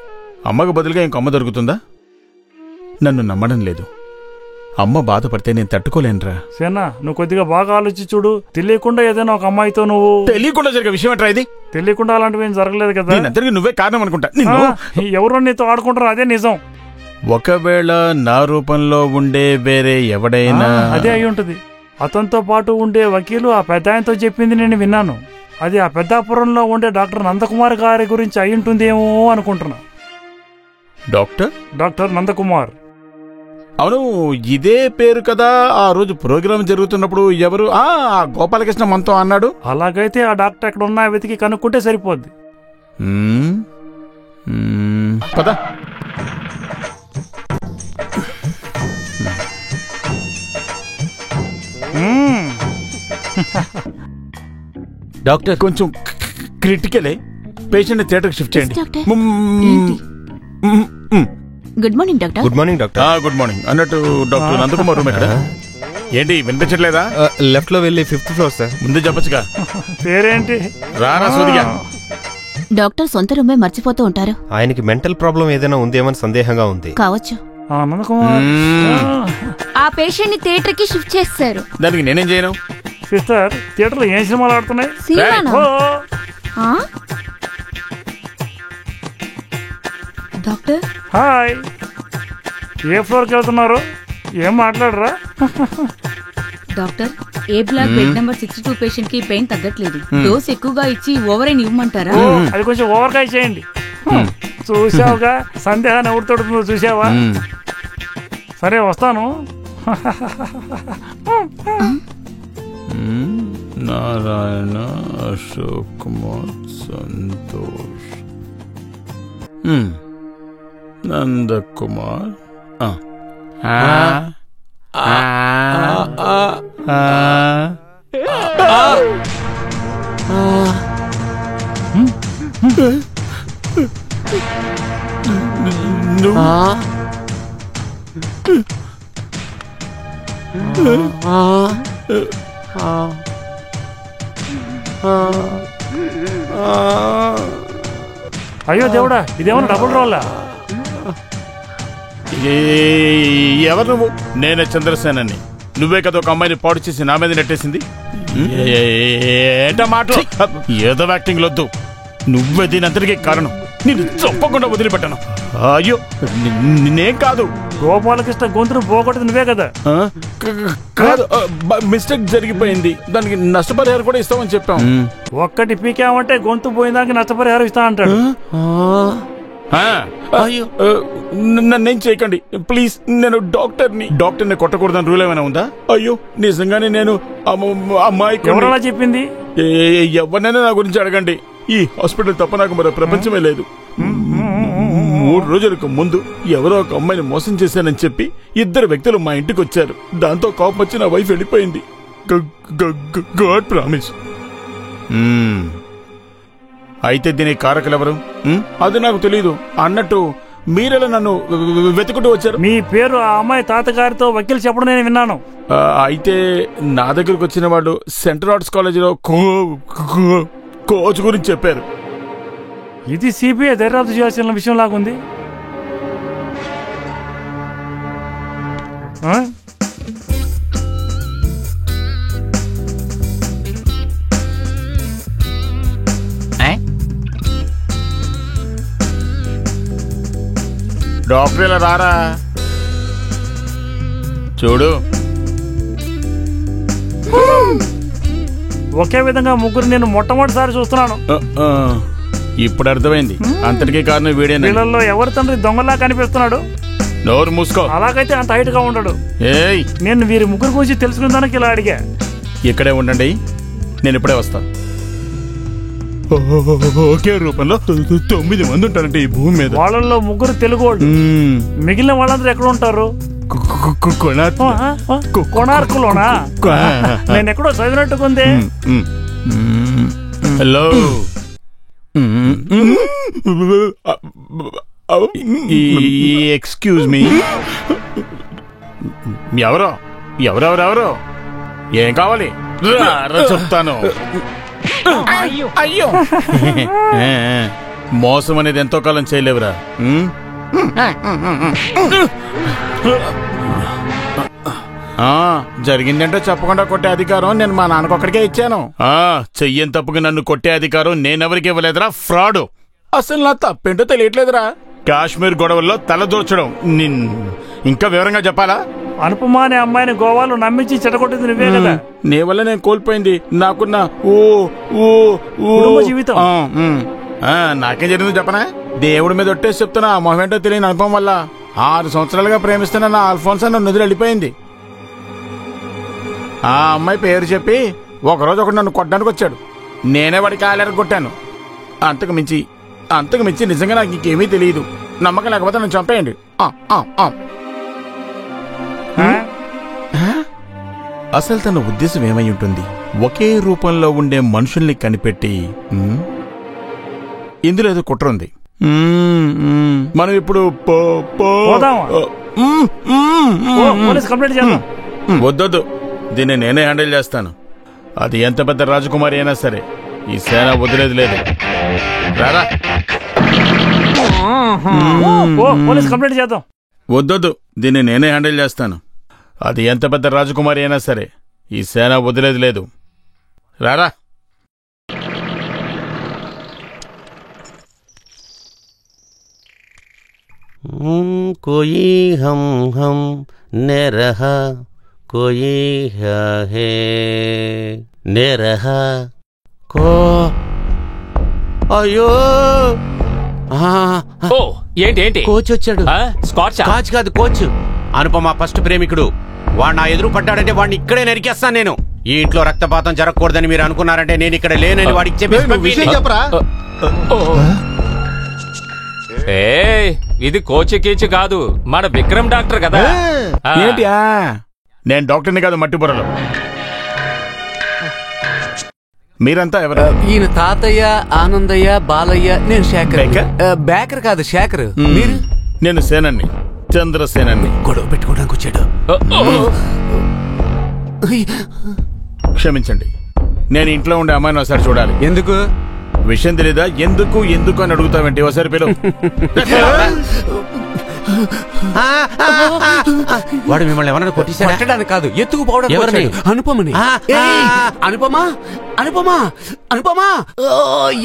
Speaker 14: అమ్మకు బదులుగా ఇంకొక అమ్మ దొరుకుతుందా? నన్ను నమ్మడం లేదు. అమ్మ బాధపడితే నేను తట్టుకోలేనురా.
Speaker 19: సేనా, నువ్వు కొద్దిగా బాగా ఆలోచించి చూడు. తెలియకుండా ఏదైనా ఒక అమ్మాయితో నువ్వు...
Speaker 14: తెలియకుండా జరిగే విషయం ఏంట్రా ఇది?
Speaker 19: తెలియకుండా అలాంటివి ఏం జరగలేదు కదా.
Speaker 14: నువ్వే కారణం అనుకుంటా.
Speaker 19: ఎవరో నీతో ఆడుకుంటారో అదే నిజం.
Speaker 14: ఒకవేళ నా రూపంలో ఉండే వేరే ఎవడైనా
Speaker 19: అదే అయి ఉంటుంది. అతనితో పాటు ఉండే వకీలు ఆ పెద్ద ఆయనతో చెప్పింది నేను విన్నాను. అది ఆ పెద్దాపురంలో ఉండే డాక్టర్ నందకుమార్ గారి గురించి అయి ఉంటుందేమో అనుకుంటున్నా. డాక్టర్ నందకుమార్.
Speaker 14: అవును, ఇదే పేరు కదా ఆ రోజు ప్రోగ్రామ్ జరుగుతున్నప్పుడు ఎవరు గోపాలకృష్ణ మనతో అన్నాడు.
Speaker 19: అలాగైతే ఆ డాక్టర్ ఎక్కడ ఉన్నా వెతికి కనుక్కుంటే సరిపోద్ది.
Speaker 14: పదా
Speaker 12: డాక్టర్
Speaker 14: కొంచెం క్రిటికలే. పేషెంట్ థియేటర్కి షిఫ్ట్ చేయండి.
Speaker 3: Good morning doctor.
Speaker 12: Good morning doctor.
Speaker 14: Good morning. అన్నట్టు డాక్టర్ నందకుమార్ రూమ్ ఎక్కడ? ఏంటి వినిపించట్లేదా?
Speaker 12: లెఫ్ట్ లో వెళ్ళి 5th ఫ్లోర్ సార్.
Speaker 14: ముందు చెప్పచ్చుగా.
Speaker 19: పేరేంటి?
Speaker 14: రారా సూర్య.
Speaker 3: డాక్టర్ సొంత రూమే మర్చిపోతూ ఉంటారు.
Speaker 12: ఆయనకి మెంటల్ ప్రాబ్లం ఏదైనా ఉందేమని సందేహంగా ఉంది.
Speaker 3: కావచ్చు.
Speaker 2: ఆ పేషెంట్ ని థియేటర్ కి షిఫ్ట్ చేస్తారు.
Speaker 14: దానికి నేనేం చేయను?
Speaker 19: సిస్టర్, థియేటర్ లో ఏం సినిమాలు ఆడుతున్నాయి?
Speaker 4: Doctor
Speaker 19: hi. ఏ ఫ్లోర్కి వెళ్తున్నారు? ఏం మాట్లాడరా?
Speaker 4: డాక్టర్, ఏ బ్లాక్ బెడ్ నెంబర్ 62 పేషెంట్ కి పెయిన్ తగ్గట్లేదు. డోస్ ఎక్కువగా ఇచ్చి ఓవర్ అయిన ఇవ్వమంటారా?
Speaker 19: అది కొంచెం ఓవర్గా చేయండి. చూసావుగా సందేహాన్ని ఎవరు తొడుతుందో చూసావా? సరే వస్తాను.
Speaker 14: నారాయణ, అశోక్ కుమార్, సంతోష్, నందకుమార్.
Speaker 19: అయ్యో దేవుడా, ఇదేమన్నా డబుల్ రోలా?
Speaker 14: ఎవరు నువ్వు? నేనే చంద్రసేనని. నువ్వే కదా ఒక అమ్మాయిని పాడు చేసి నా మీద నెట్టేసింది. ఏంటా మాటలు? ఏదో యాక్టింగ్ లొద్దు. నువ్వే దీని అంతటికీ కారణం. నేను తప్పకుండా వదిలిపెట్టాను. అయ్యో నేనేం కాదు.
Speaker 19: గోపాలకృష్ణ గొంతును పోగొట్టదు నువ్వే కదా?
Speaker 14: కాదు, మిస్టేక్ జరిగిపోయింది. దానికి నష్టపరిహారం కూడా ఇస్తామని చెప్పాం.
Speaker 19: ఒక్కటి పీకామంటే గొంతు పోయిన దానికి నష్టపరిహారం ఇస్తా అంటాడు.
Speaker 14: అయ్యో నన్నేం చేయకండి ప్లీజ్. నేను డాక్టర్ని కొట్టకూడదని రూల్ ఏమైనా ఉందా? అయ్యో నిజంగానే నేను అమ్మాయికి
Speaker 19: ఎవరలా చెప్పింది?
Speaker 14: ఎవరినైనా నా గురించి అడగండి. ఈ హాస్పిటల్ తప్ప నాకు మరో ప్రపంచమే లేదు. 3 రోజులకు ముందు ఎవరో ఒక అమ్మాయిని మోసం చేశానని చెప్పి 2 వ్యక్తులు మా ఇంటికి వచ్చారు. దాంతో కోపం వచ్చి నా వైఫ్ వెళ్ళిపోయింది. God promise. అయితే దీనికి కారకులు ఎవరు? అది నాకు తెలీదు. అన్నట్టు మీరెలా నన్ను వెతుకుంటూ వచ్చారు?
Speaker 19: మీ పేరు ఆ అమ్మాయి తాతగారితో వకీలు చెప్పడం నేను విన్నాను.
Speaker 14: అయితే నా దగ్గరకు వచ్చిన వాళ్ళు సెంట్రల్ ఆర్ట్స్ కాలేజీలో కోచ్ గురించి చెప్పారు.
Speaker 19: ఇది సిబిఐ దర్యాప్తు చేయాల్సిన విషయం లాగుంది.
Speaker 14: డాక్టర్ ఇలా రారా చూడు.
Speaker 19: ఒకే విధంగా ముగ్గురు నేను మొట్టమొదటిసారి చూస్తున్నాను.
Speaker 14: ఇప్పుడు అర్థమైంది. అంతటికీ కారణం వీడేనా?
Speaker 19: వీళ్ళల్లో ఎవరి తండ్రి దొంగలా కనిపిస్తున్నాడు?
Speaker 14: నోరు మూసుకో.
Speaker 19: అలాగైతే అంత హైట్ గా ఉండడు. నేను వీరి ముగ్గురు గురించి తెలుసుకునేదానికి ఇలా అడిగా.
Speaker 14: ఇక్కడే ఉండండి, నేను ఇప్పుడే వస్తా. ఒకే రూపంలో 9 మంది ఉంటారంటే ఈ భూమి మీద.
Speaker 19: వాళ్ళల్లో ముగ్గురు తెలుగు వాళ్ళు. మిగిలిన వాళ్ళందరూ ఎక్కడ ఉంటారు? కొనార్కులోనా? నేను ఎక్కడో చదివినట్టుకుంది.
Speaker 14: Hello, excuse me. ఎవరెవరెవరో ఏం కావాలి చెప్తాను. అయ్యో మోసం అనేది ఎంతో కాలం చేయలేవురా. జరిగిందంటే చెప్పకుండా కొట్టే అధికారం నేను మా నాన్నకొక్కడికే ఇచ్చాను. చెయ్యని తప్పుగా నన్ను కొట్టే అధికారం నేనెవరికి ఇవ్వలేదురా ఫ్రాడ్. అసలు నా తప్పేంటో తెలియట్లేదురా. కాశ్మీర్ గొడవల్లో తలదూర్చడం. ఇంకా వివరంగా చెప్పాలా?
Speaker 19: అనుపమ అనే అమ్మాయిని గోవాలో నమ్మించి చెడగొట్టింది నువ్వే కదా.
Speaker 14: నీ వల్ల నేను కోల్పోయింది నాకున్న
Speaker 19: జీవితం.
Speaker 14: నాకేం జరిగిందో చెప్పనా? దేవుడి మీద ఒట్టేసి చెప్తున్నా, మొహమేంటో తెలియని అనుభవం వల్ల 6 సంవత్సరాలుగా ప్రేమిస్తున్న నా అల్ఫోన్సా నన్ను వదిలి వెళ్ళిపోయింది. ఆ అమ్మాయి పేరు చెప్పి ఒకరోజు ఒకడు నన్ను కొట్టడానికి వచ్చాడు. నేనే వాడికి కాలేరకు కొట్టాను. అంతకు మించి నిజంగా నాకు ఇంకేమీ తెలియదు. నమ్మకం లేకపోతే నన్ను చంపేయండి. అసలు తన ఉద్దేశం ఏమై ఉంటుంది? ఒకే రూపంలో ఉండే మనుషుల్ని కనిపెట్టి ఇందులో ఏదో కుట్ర ఉంది. మనం ఇప్పుడు వద్దొద్దు, దీన్ని నేనే హ్యాండిల్ చేస్తాను. అది ఎంత పెద్ద రాజకుమారి అయినా సరే ఈ సేన వదిలేదు లేదు. రారా. వద్దొద్దు, దీన్ని నేనే హ్యాండిల్ చేస్తాను. అది ఎంత పెద్ద రాజకుమారి అయినా సరే ఈ సేన వదిలేదు లేదు. రారా.
Speaker 13: కోయి హం హం నే రహా కోయి హే నే రహా కో. అయ్యో
Speaker 8: ఏంటి
Speaker 13: కోచ్ వచ్చాడు.
Speaker 8: స్కాచ్
Speaker 13: కాదు, కోచ్. అనుపమ ఫస్ట్ ప్రేమికుడు. వాడు నా ఎదురు పడ్డాడంటే వాడిని ఇక్కడే నరికేస్తాను నేను. ఈ ఇంట్లో రక్తపాతం జరగకూడదని మీరు అనుకున్నారంటే నేను ఇక్కడ లేనని వాడికి
Speaker 17: చెప్పరా?
Speaker 8: ఇది కోచి కీచి కాదు, మన విక్రమ్ డాక్టర్ కదా.
Speaker 14: ఏంటి? నేను డాక్టర్ని కాదు, మట్టి బుర్రలో. మీరంతా ఎవరు?
Speaker 7: ఈయన తాతయ్య, ఆనందయ్య, బాలయ్య. నేను శేఖర్. బేకర్ కాదు, శేఖర్. మీరు?
Speaker 14: నేను సేనన్ని, చంద్రసేనన్ని.
Speaker 7: గొడవ పెట్టుకోవడానికి వచ్చాడు.
Speaker 14: క్షమించండి, నేను ఇంట్లో ఉండే అమ్మాయిని ఒకసారి చూడాలి.
Speaker 7: ఎందుకు?
Speaker 14: విషయం తెలీదా? ఎందుకు అని అడుగుతావేంటి? ఒకసారి పిలువు.
Speaker 13: వాడు మిమ్మల్ని ఎవరైనా
Speaker 7: కొట్టడానికి కాదు, ఎత్తుకుపోవడం. అనుపమని. అనుపమా అనుపమా అనుపమా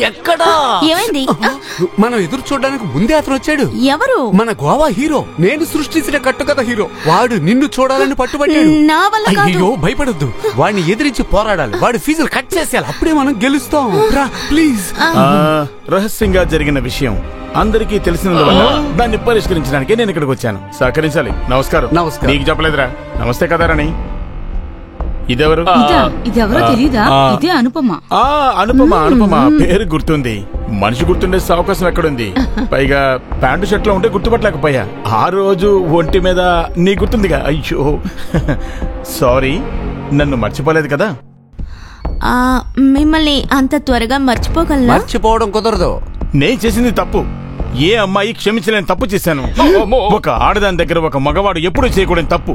Speaker 7: ఎక్కడా?
Speaker 1: ఏమైంది?
Speaker 7: మనం ఎదురు చూడడానికి ముందే అతను వచ్చాడు.
Speaker 1: ఎవరు?
Speaker 7: మన గోవా హీరో. నేను సృష్టించిన కట్టుకథ హీరో. వాడు నిన్ను చూడాలని పట్టుబట్టాడు.
Speaker 1: నా వల్ల కాదు.
Speaker 7: అయ్యో భయపడొద్దు, వాడిని ఎదిరించి పోరాడాలి. వాడి ఫీజులు కట్ చేసేయాలి, అప్పుడే మనం గెలుస్తాం. రా ప్లీజ్.
Speaker 14: రహస్యంగా జరిగిన విషయం అందరికీ తెలిసినందువల్ల దాన్ని పరిష్కరించడానికి నేను ఇక్కడికి వచ్చాను. సహకరించాలి. నమస్కారం.
Speaker 7: నమస్కారం.
Speaker 14: నీకు చెప్పలేదురా? నమస్తే కదా రాణి. ఇదెవరు?
Speaker 4: ఇదెవరో తెలీదా? ఇదే అనుపమ.
Speaker 14: అనుపమ పేరు గుర్తుంది. మనిషి గుర్తుండే అవకాశం ఎక్కడుంది? పైగా ప్యాంటు షర్ట్ లో ఉంటే గుర్తుపట్టలేకపోయా. ఆ రోజు ఒంటి మీద నీ గుర్తుందిగా. అయ్యో సారీ, నన్ను మర్చిపోలేదు కదా?
Speaker 1: మిమ్మల్ని అంత త్వరగా మర్చిపోగలనా?
Speaker 7: మర్చిపోవడం కుదరదు.
Speaker 14: నేను చేసింది తప్పు. ఏ అమ్మాయి క్షమించలేని తప్పు చేశాను. ఒక ఆడదాని దగ్గర ఒక మగవాడు ఎప్పుడు చేయకూడని తప్పు.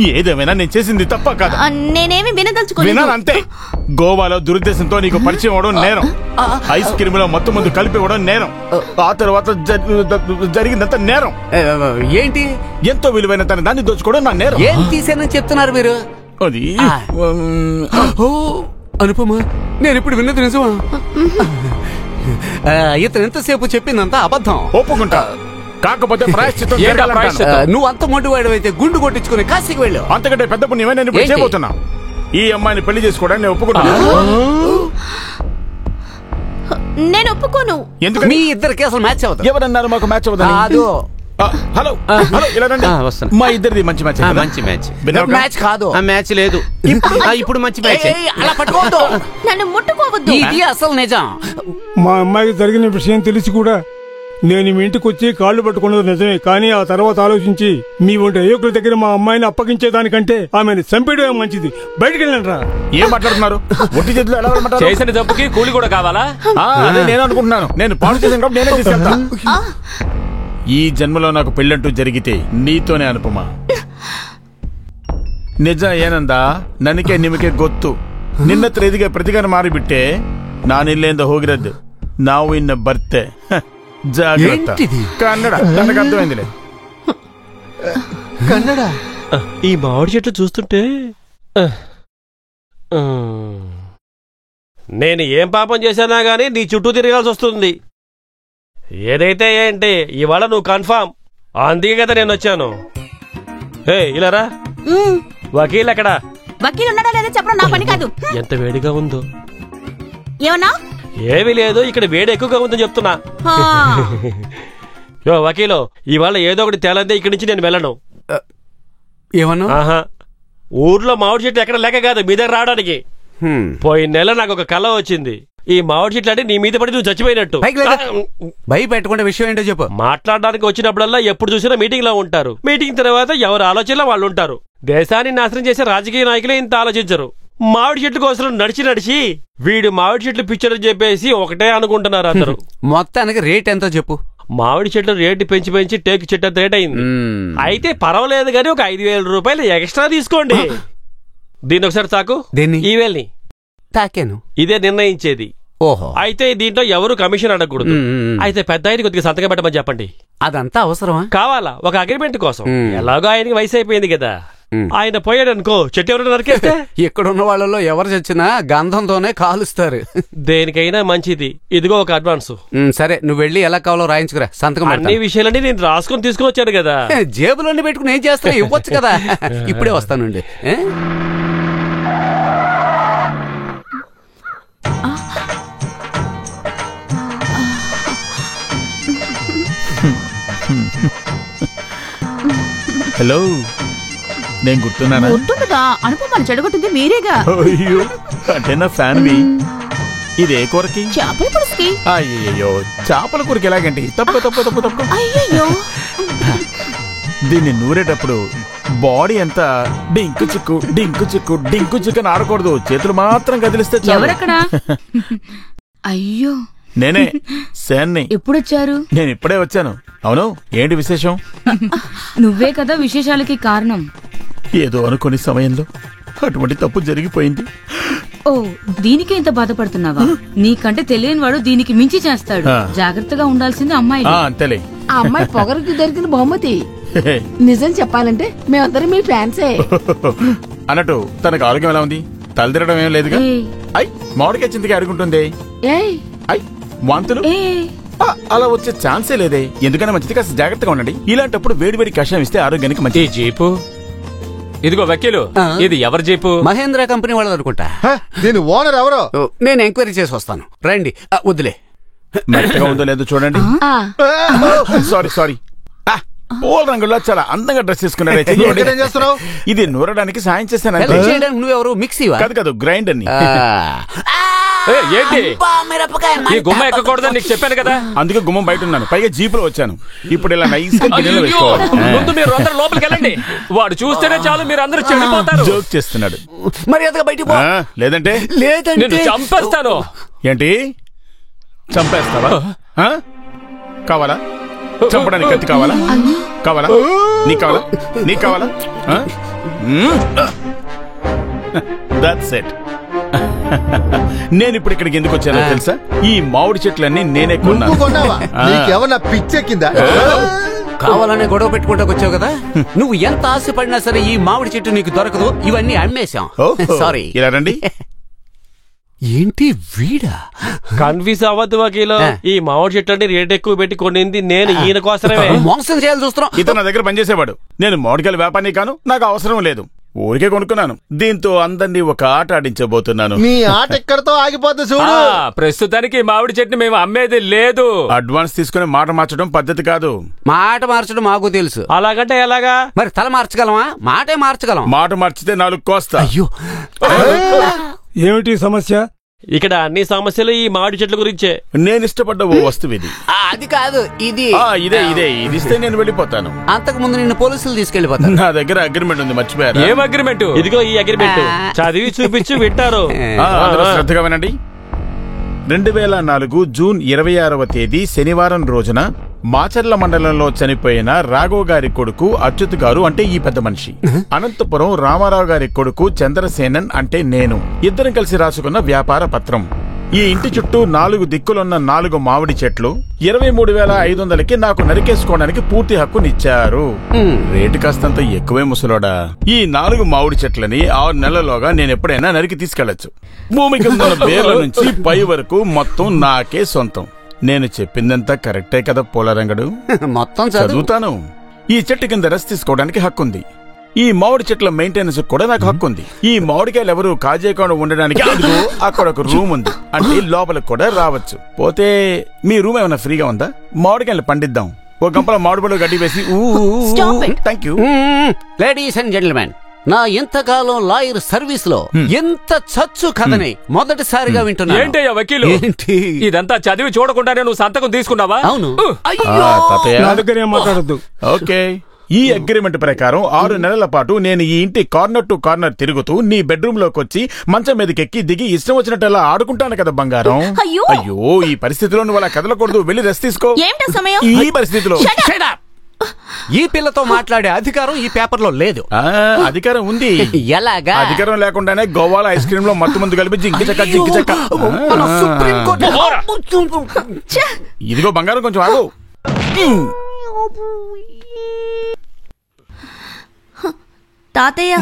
Speaker 14: ఏదేమైనా నేను చేసింది తప్ప కాదు.
Speaker 1: నేనేమి వినదలుచుకోలేదు.
Speaker 14: వినాలంతే. గోవాలో దురుద్దేశంతో నీకు పరిచయం అవడం నేరం. ఐస్ క్రీమ్ లో మత్తు మందు కలిపి ఇవ్వడం నేరం. ఆ తర్వాత జరిగిందంతా నేరం.
Speaker 7: ఏంటి?
Speaker 14: ఎంతో విలువైన తన దాన్ని దోచుకోవడం నా నేరం.
Speaker 7: ఏం తీసానని చెప్తున్నారు మీరు?
Speaker 14: అది
Speaker 7: అనుపమ, నేను ఇప్పుడు విన్నది నిజమా? ఇతను ఎంతసేపు చెప్పిందంతా అబద్ధం.
Speaker 14: ఒప్పుకుంటా. కాకపోతే ప్రాయశ్చిత్తం.
Speaker 7: నువ్వు అంత మొండివాడు అయితే గుండు కొట్టించుకుని కాశీకి వెళ్ళు.
Speaker 14: అంతకంటే పెద్ద పుణ్యమే నేను ఇప్పుడు చేయబోతున్నా. ఈ అమ్మాయిని పెళ్లి చేసుకోవడానికి నేను ఒప్పుకున్నాను.
Speaker 1: నేను ఒప్పుకోను.
Speaker 14: ఎందుకని?
Speaker 7: మీ ఇద్దరికి అసలు మ్యాచ్ అవుతుంది.
Speaker 14: ఎవరన్నారు మాకు మ్యాచ్ అవుతుంది? హలో ఇలా రండి. మా ఇద్దరిది మంచి మ్యాచ్.
Speaker 13: మంచి మ్యాచ్.
Speaker 7: మ్యాచ్ కాదు,
Speaker 13: మ్యాచ్ లేదు. ఇప్పుడు మంచి మ్యాచ్.
Speaker 7: అలా పట్టుకోవద్దు,
Speaker 1: నన్ను ముట్టుకోవద్దు.
Speaker 7: ఇది అసలు నిజం.
Speaker 9: మా అమ్మాయికి జరిగిన విషయం తెలిసి కూడా నేను మీ ఇంటికి వచ్చి కాళ్ళు పట్టుకున్నది నిజమే. కానీ ఆ తర్వాత ఆలోచించి మీ వంటి అయోగ్యుల దగ్గర మా అమ్మాయిని అప్పగించేదానికంటే ఆమెను చంపేయడం మంచిది. బయటికి వెళ్ళండి.
Speaker 14: ఏం మాట్లాడుతున్నారు? ఒట్టి చేతులు ఎలా వెళ్ళమంటారు?
Speaker 8: చేసిన తప్పుకి కూలి కూడా కావాలా?
Speaker 14: అదే నేను అనుకుంటున్నాను. నేను పాడు చేసిన కాబట్టి నేనే తీసుకెళ్తా. ఈ జన్మలో నాకు పెళ్ళంటూ జరిగితే నీతోనే అనుపమా. ನಿಜ ಏನಂದ ನನಗೆ ನಿಮಗೆ ಗೊತ್ತು. ನಿನ್ನತ್ರ ಇದಕ್ಕೆ ಪ್ರತಿಗಾರ ಮಾಡಿಬಿಟ್ಟೆ. ನಾನಿಲ್ಲಿಂದ ಹೋಗಿರೋದು. ನಾವು ಇನ್ನು ಬರ್ತೆ. ಜಾಗ್ರತೆ. కన్నడ ನನಗೆ అర్థమైందిలే.
Speaker 5: కన్నడ. ఈ మామిడి చెట్టు చూస్తుంటే నేను ఏం పాపం చేశానా గానీ నీ చుట్టూ తిరగాల్సి వస్తుంది. ఏదైతే ఏంటి ఇవాళ నువ్వు కన్ఫామ్, అందుకే కదా నేను వచ్చాను. ఇలారా. వకీల్ ఎక్కడా?
Speaker 3: వకీల్ ఉన్నాడా లేదా చెప్పడం నా పని కాదు.
Speaker 5: ఎంత వేడిగా ఉందో.
Speaker 3: ఏమన్నా?
Speaker 5: ఏమీ లేదు, ఇక్కడ వేడి ఎక్కువగా ఉందని చెప్తున్నా. వకీలో, ఇవాళ ఏదో ఒకటి తేలందే ఇక్కడి నుంచి నేను వెళ్ళను.
Speaker 7: ఏమన్నా?
Speaker 5: ఆహా, ఊర్లో మామిడి చెట్టు ఎక్కడ లేక కాదు మీ దగ్గర రావడానికి. పోయిన నెల నాకు ఒక కళ వచ్చింది. ఈ మామిడి చెట్లు అంటే నీ మీద పడి నువ్వు చచ్చిపోయినట్టు.
Speaker 7: భయపెట్టకుండా విషయం ఏంటో చెప్పు.
Speaker 5: మాట్లాడడానికి వచ్చినప్పుడల్లా ఎప్పుడు చూసినా మీటింగ్ లో ఉంటారు. మీటింగ్ తర్వాత ఎవరు ఆలోచనలో వాళ్ళు ఉంటారు. దేశాన్ని నాశనం చేసే రాజకీయ నాయకులే ఇంత ఆలోచించరు. మామిడి చెట్ల కోసం నడిచి వీడు మామిడి చెట్లు పిక్చర్ చెప్పేసి ఒకటే అనుకుంటున్నారు అందరు.
Speaker 7: మొత్తానికి రేట్ ఎంతో చెప్పు.
Speaker 5: మామిడి చెట్లు రేటు పెంచి టేకు చెట్టు రేట్ అయింది. అయితే పర్వాలేదు గానీ ఒక 5,000 రూపాయలు ఎక్స్ట్రా తీసుకోండి. దీన్ని ఒకసారి తాకు. ఈ వేల్ని
Speaker 7: తాకాను.
Speaker 5: ఇదే నిర్ణయించేది.
Speaker 7: ఓహో.
Speaker 5: అయితే దీంట్లో ఎవరు కమిషన్ అడగకూడదు. అయితే పెద్ద ఆయన కొద్దిగా సంతకం పెట్టమని చెప్పండి.
Speaker 7: అదంతా అవసరమా?
Speaker 5: కావాలా? ఒక అగ్రిమెంట్ కోసం. ఎలాగో ఆయనకి వయసు అయిపోయింది కదా. ఆయన పోయాడనుకో, చెట్టు ఎవరు నరికేస్తే
Speaker 7: ఇక్కడున్న వాళ్ళలో ఎవరు చచ్చినా గంధంతోనే కాలుస్తారు.
Speaker 5: దేనికైనా మంచిది. ఇదిగో ఒక అడ్వాన్స్.
Speaker 7: సరే, నువ్వు వెళ్ళి ఎలా కావాలో రాయించుకురా, సంతకం.
Speaker 5: అన్ని విషయాలన్నీ నేను రాసుకొని తీసుకుని వచ్చాను కదా.
Speaker 7: జేబులోనే పెట్టుకుని ఏం చేస్తా, ఇవ్వచ్చు కదా. ఇప్పుడే వస్తానండి.
Speaker 14: హలో, నేను గుర్తున్నానా?
Speaker 3: గుర్తుండదా? అనుపమని చెడగొట్టింది మీరేగా.
Speaker 14: అయ్యో, అంటే నా ఫ్యామిలీ. ఇదే కూరకి?
Speaker 3: చేపల పులుసుకి.
Speaker 14: అయ్యో, చేపల కూరకి ఎలాగంటే తప్పు.
Speaker 3: అయ్యో,
Speaker 14: దీన్ని నూరేటప్పుడు బాడీ అంతా డింకు చిక్కు అని ఆడకూడదు. చేతులు మాత్రం కదిలిస్తే
Speaker 4: ఎవరక్కడా? అయ్యో,
Speaker 14: నేనే సేన్ని.
Speaker 4: ఎప్పుడొచ్చారు?
Speaker 14: నేను ఇప్పుడే వచ్చాను. అవును, ఏంటి విశేషం?
Speaker 4: నువ్వే కదా విశేషాలకి కారణం.
Speaker 14: ఏదో అనుకునే సమయంలో అటువంటి తప్పు జరిగిపోయింది.
Speaker 4: ఓ, దీనికే ఇంత బాధపడుతున్నావా? నీకంటే తెలియని వాడు దీనికి మించి చేస్తాడు. జాగ్రత్తగా ఉండాల్సింది అమ్మాయి.
Speaker 14: అంతేలే.
Speaker 21: ఆ అమ్మాయి పొగరికి దొరికిన బహుమతి. నిజం చెప్పాలంటే మేమందరం మీ ఫ్యాన్సే.
Speaker 14: అన్నట్టు తనకు ఆరోగ్యం ఎలా ఉంది? తలదిరడం ఏం లేదుగా? అయ్, మామిడికాయ చింతకి అడుగుంటుంది. వాంతులు అలా వచ్చే ఛాన్సే లేదే. ఎందుకన్నా మంచిది, కాస్త జాగ్రత్తగా ఉండండి. ఇలాంటప్పుడు వేడి కషాయం ఇస్తే ఆరోగ్యానికి మంచి.
Speaker 8: జీపు ఇదిగో వకీలు, ఇది ఎవరి జీపు?
Speaker 7: మహేంద్ర కంపెనీ వాళ్ళు అనుకుంటా.
Speaker 6: దీని ఓనర్ ఎవరో?
Speaker 7: నేను ఎంక్వైరీ చేసి వస్తాను. రండి. వద్దులే,
Speaker 14: మెత్తగా ఉందో లేదో చూడండి. సారీ. పూల రంగుల్లో చాలా అందంగా డ్రెస్ చేసుకున్నారు. ఇది నూరడానికి సాయం చేస్తాను.
Speaker 7: నువ్వెవరు? మిక్సీ
Speaker 14: కాదు, గ్రైండర్ ని.
Speaker 8: ఏంటి ఈ గుమ్మ ఎక్కకూడదని నీకు చెప్పాను కదా.
Speaker 14: అందుకే గుమ్మం బయట ఉన్నాను. పైగా జీపులో వచ్చాను. ఇప్పుడు ఇలా నైస్
Speaker 8: ముందు మీరు అందరూ లోపలికి వెళ్ళండి. వాడు చూస్తేనే చాలు, మీరు అందరూ చెడిపోతారు.
Speaker 14: జోక్ చేస్తున్నాడు.
Speaker 7: మర్యాదగా బయటికి పో.
Speaker 14: లేదంటే
Speaker 8: నిన్ను చంపేస్తాను.
Speaker 14: ఏంటి చంపేస్తావా? కావాలా? చంపడానికి కత్తి కావాలా? నీకు కావాలా? That's it. నేను ఇప్పుడు ఇక్కడికి ఎందుకు వచ్చానో తెలుసా? ఈ మామిడి చెట్లన్నీ నేనే
Speaker 6: కొన్నావా? పిచ్చెక్కిందా?
Speaker 7: కావాలనే గొడవ పెట్టుకుంటూ వచ్చావు కదా. నువ్వు ఎంత ఆశపడినా సరే ఈ మామిడి చెట్టు నీకు దొరకదు. ఇవన్నీ అమ్మేశాం. సారీ.
Speaker 14: ఇలా రండి.
Speaker 7: ఏంటి వీడా?
Speaker 5: కన్ఫ్యూజ్ అవ్వద్దు వకీలో. ఈ మామిడి చెట్లని రేట్ ఎక్కువ పెట్టి కొనింది నేను ఈయన కోసమే.
Speaker 7: మోసం చేయాలి చూస్తున్నాం.
Speaker 14: ఇతను నా దగ్గర పనిచేసేవాడు. నేను మామిడికాయల వ్యాపారి కాను, నాకు అవసరం లేదు. ఊరికే కొనుక్కున్నాను. దీంతో అందరినీ ఒక ఆట ఆడించబోతున్నాను.
Speaker 6: నీ ఆట ఎక్కడితో ఆగిపోద్ది చూడు.
Speaker 8: ప్రస్తుతానికి మామిడి చెట్టుని మేము అమ్మేది లేదు.
Speaker 14: అడ్వాన్స్ తీసుకుని మాట మార్చడం పద్ధతి కాదు.
Speaker 7: మాట మార్చడం మాకు తెలుసు.
Speaker 5: అలాగంటే ఎలాగా?
Speaker 7: మరి తల మార్చగలమా? మాటే మార్చగలం.
Speaker 14: మాట మార్చితే 4 కోస్తా.
Speaker 7: అయ్యో,
Speaker 9: ఏమిటి సమస్య?
Speaker 5: ఇక్కడ అన్ని సమస్యలు ఈ మామిడి చెట్ల గురించే.
Speaker 14: నేను ఇష్టపడ్డ ఓ వస్తువు ఇది.
Speaker 7: అది కాదు, ఇది.
Speaker 14: ఇదే ఇది ఇస్తే నేను వెళ్ళిపోతాను.
Speaker 7: అంతకు ముందు నిన్ను పోలీసులు తీసుకెళ్లిపోతాను.
Speaker 14: నా దగ్గర అగ్రిమెంట్ ఉంది, మర్చిపోయారు.
Speaker 8: ఏం అగ్రిమెంట్?
Speaker 5: ఇదిగో ఈ అగ్రిమెంట్. చదివి చూపించు, వింటారు.
Speaker 14: శ్రద్ధగా వినండి. 2004 జూన్ 26వ తేదీ శనివారం రోజున మాచర్ల మండలంలో చనిపోయిన రాఘవ గారి కొడుకు అచ్యుత్ గారు, అంటే ఈ పెద్ద మనిషి, అనంతపురం రామారావు గారి కొడుకు చంద్రసేనన్, అంటే నేను, ఇద్దరం కలిసి రాసుకున్న వ్యాపార పత్రం. ఈ ఇంటి చుట్టూ 4 దిక్కులున్న 4 మామిడి చెట్లు 23,500కి నాకు నరికేసుకోవడానికి పూర్తి హక్కునిచ్చారు. రేటు కాస్తంత ఎక్కువే ముసలోడా. ఈ 4 మామిడి చెట్లని 6 నెలల్లోగా నేను ఎప్పుడైనా నరికి తీసుకెళ్లొచ్చు. భూమి కింద వేర్ల నుంచి పై వరకు మొత్తం నాకే సొంతం. నేను చెప్పిందంతా కరెక్టే కదా పోలారంగడు?
Speaker 7: మొత్తం
Speaker 14: చదువుతాను. ఈ చెట్టు కింద రెస్ట్ తీసుకోవడానికి హక్కుంది. ఈ మామిడి చెట్ల మెయింటెనెన్స్ కూడా నాకు హక్కుంది. ఈ మామిడికాయలు ఎవరు కాజేయకుండా ఉండడానికి అక్కడ ఒక రూమ్ ఉంది, అంటే లోపలికి కూడా రావచ్చు. పోతే మీ రూమ్ ఏమైనా ఫ్రీగా ఉందా? మామిడికాయలు పండిద్దాం. ఓ గంపల మామిడిపళ్ళు గడ్డి వేసి. Thank you.
Speaker 7: Ladies and gentlemen, నా ఎంతకాలం లాయర్ సర్వీస్ లో ఎంత చచ్చు కథని మొదటిసారిగా వింటున్నా.
Speaker 8: ఏంటయ్యా వకీలు, ఇదంతా చదివి చూడకుండానే నువ్వు సంతకం తీసుకున్నావా?
Speaker 7: అవును.
Speaker 9: నా దగ్గర ఏం మాట్లాడద్దు.
Speaker 14: ఓకే, ఈ అగ్రిమెంట్ ప్రకారం 6 నెలల పాటు నేను ఈ ఇంటి కార్నర్ టు కార్నర్ తిరుగుతూ నీ బెడ్రూమ్ లోకి వచ్చి మంచం మీదకి ఎక్కి దిగి ఇష్టం వచ్చినట్టు అలా ఆడుకుంటాను కదా బంగారం. అయ్యో, ఈ పరిస్థితిలో నువ్వు అలా కదలకూడదు. వెళ్ళి రెస్ట్ తీసుకో. ఈ పరిస్థితిలో
Speaker 7: ఈ పిల్లతో మాట్లాడే అధికారం ఈ పేపర్ లో లేదు.
Speaker 14: అధికారం ఉంది.
Speaker 7: ఎలాగా?
Speaker 14: అధికారం లేకుండానే గోవాలో ఐస్ క్రీమ్ లో మత్తు మందు కలిపి జింకి చెక్క. ఇదిగో బంగారం, కొంచెం ఆగు.
Speaker 1: తాతయ్య,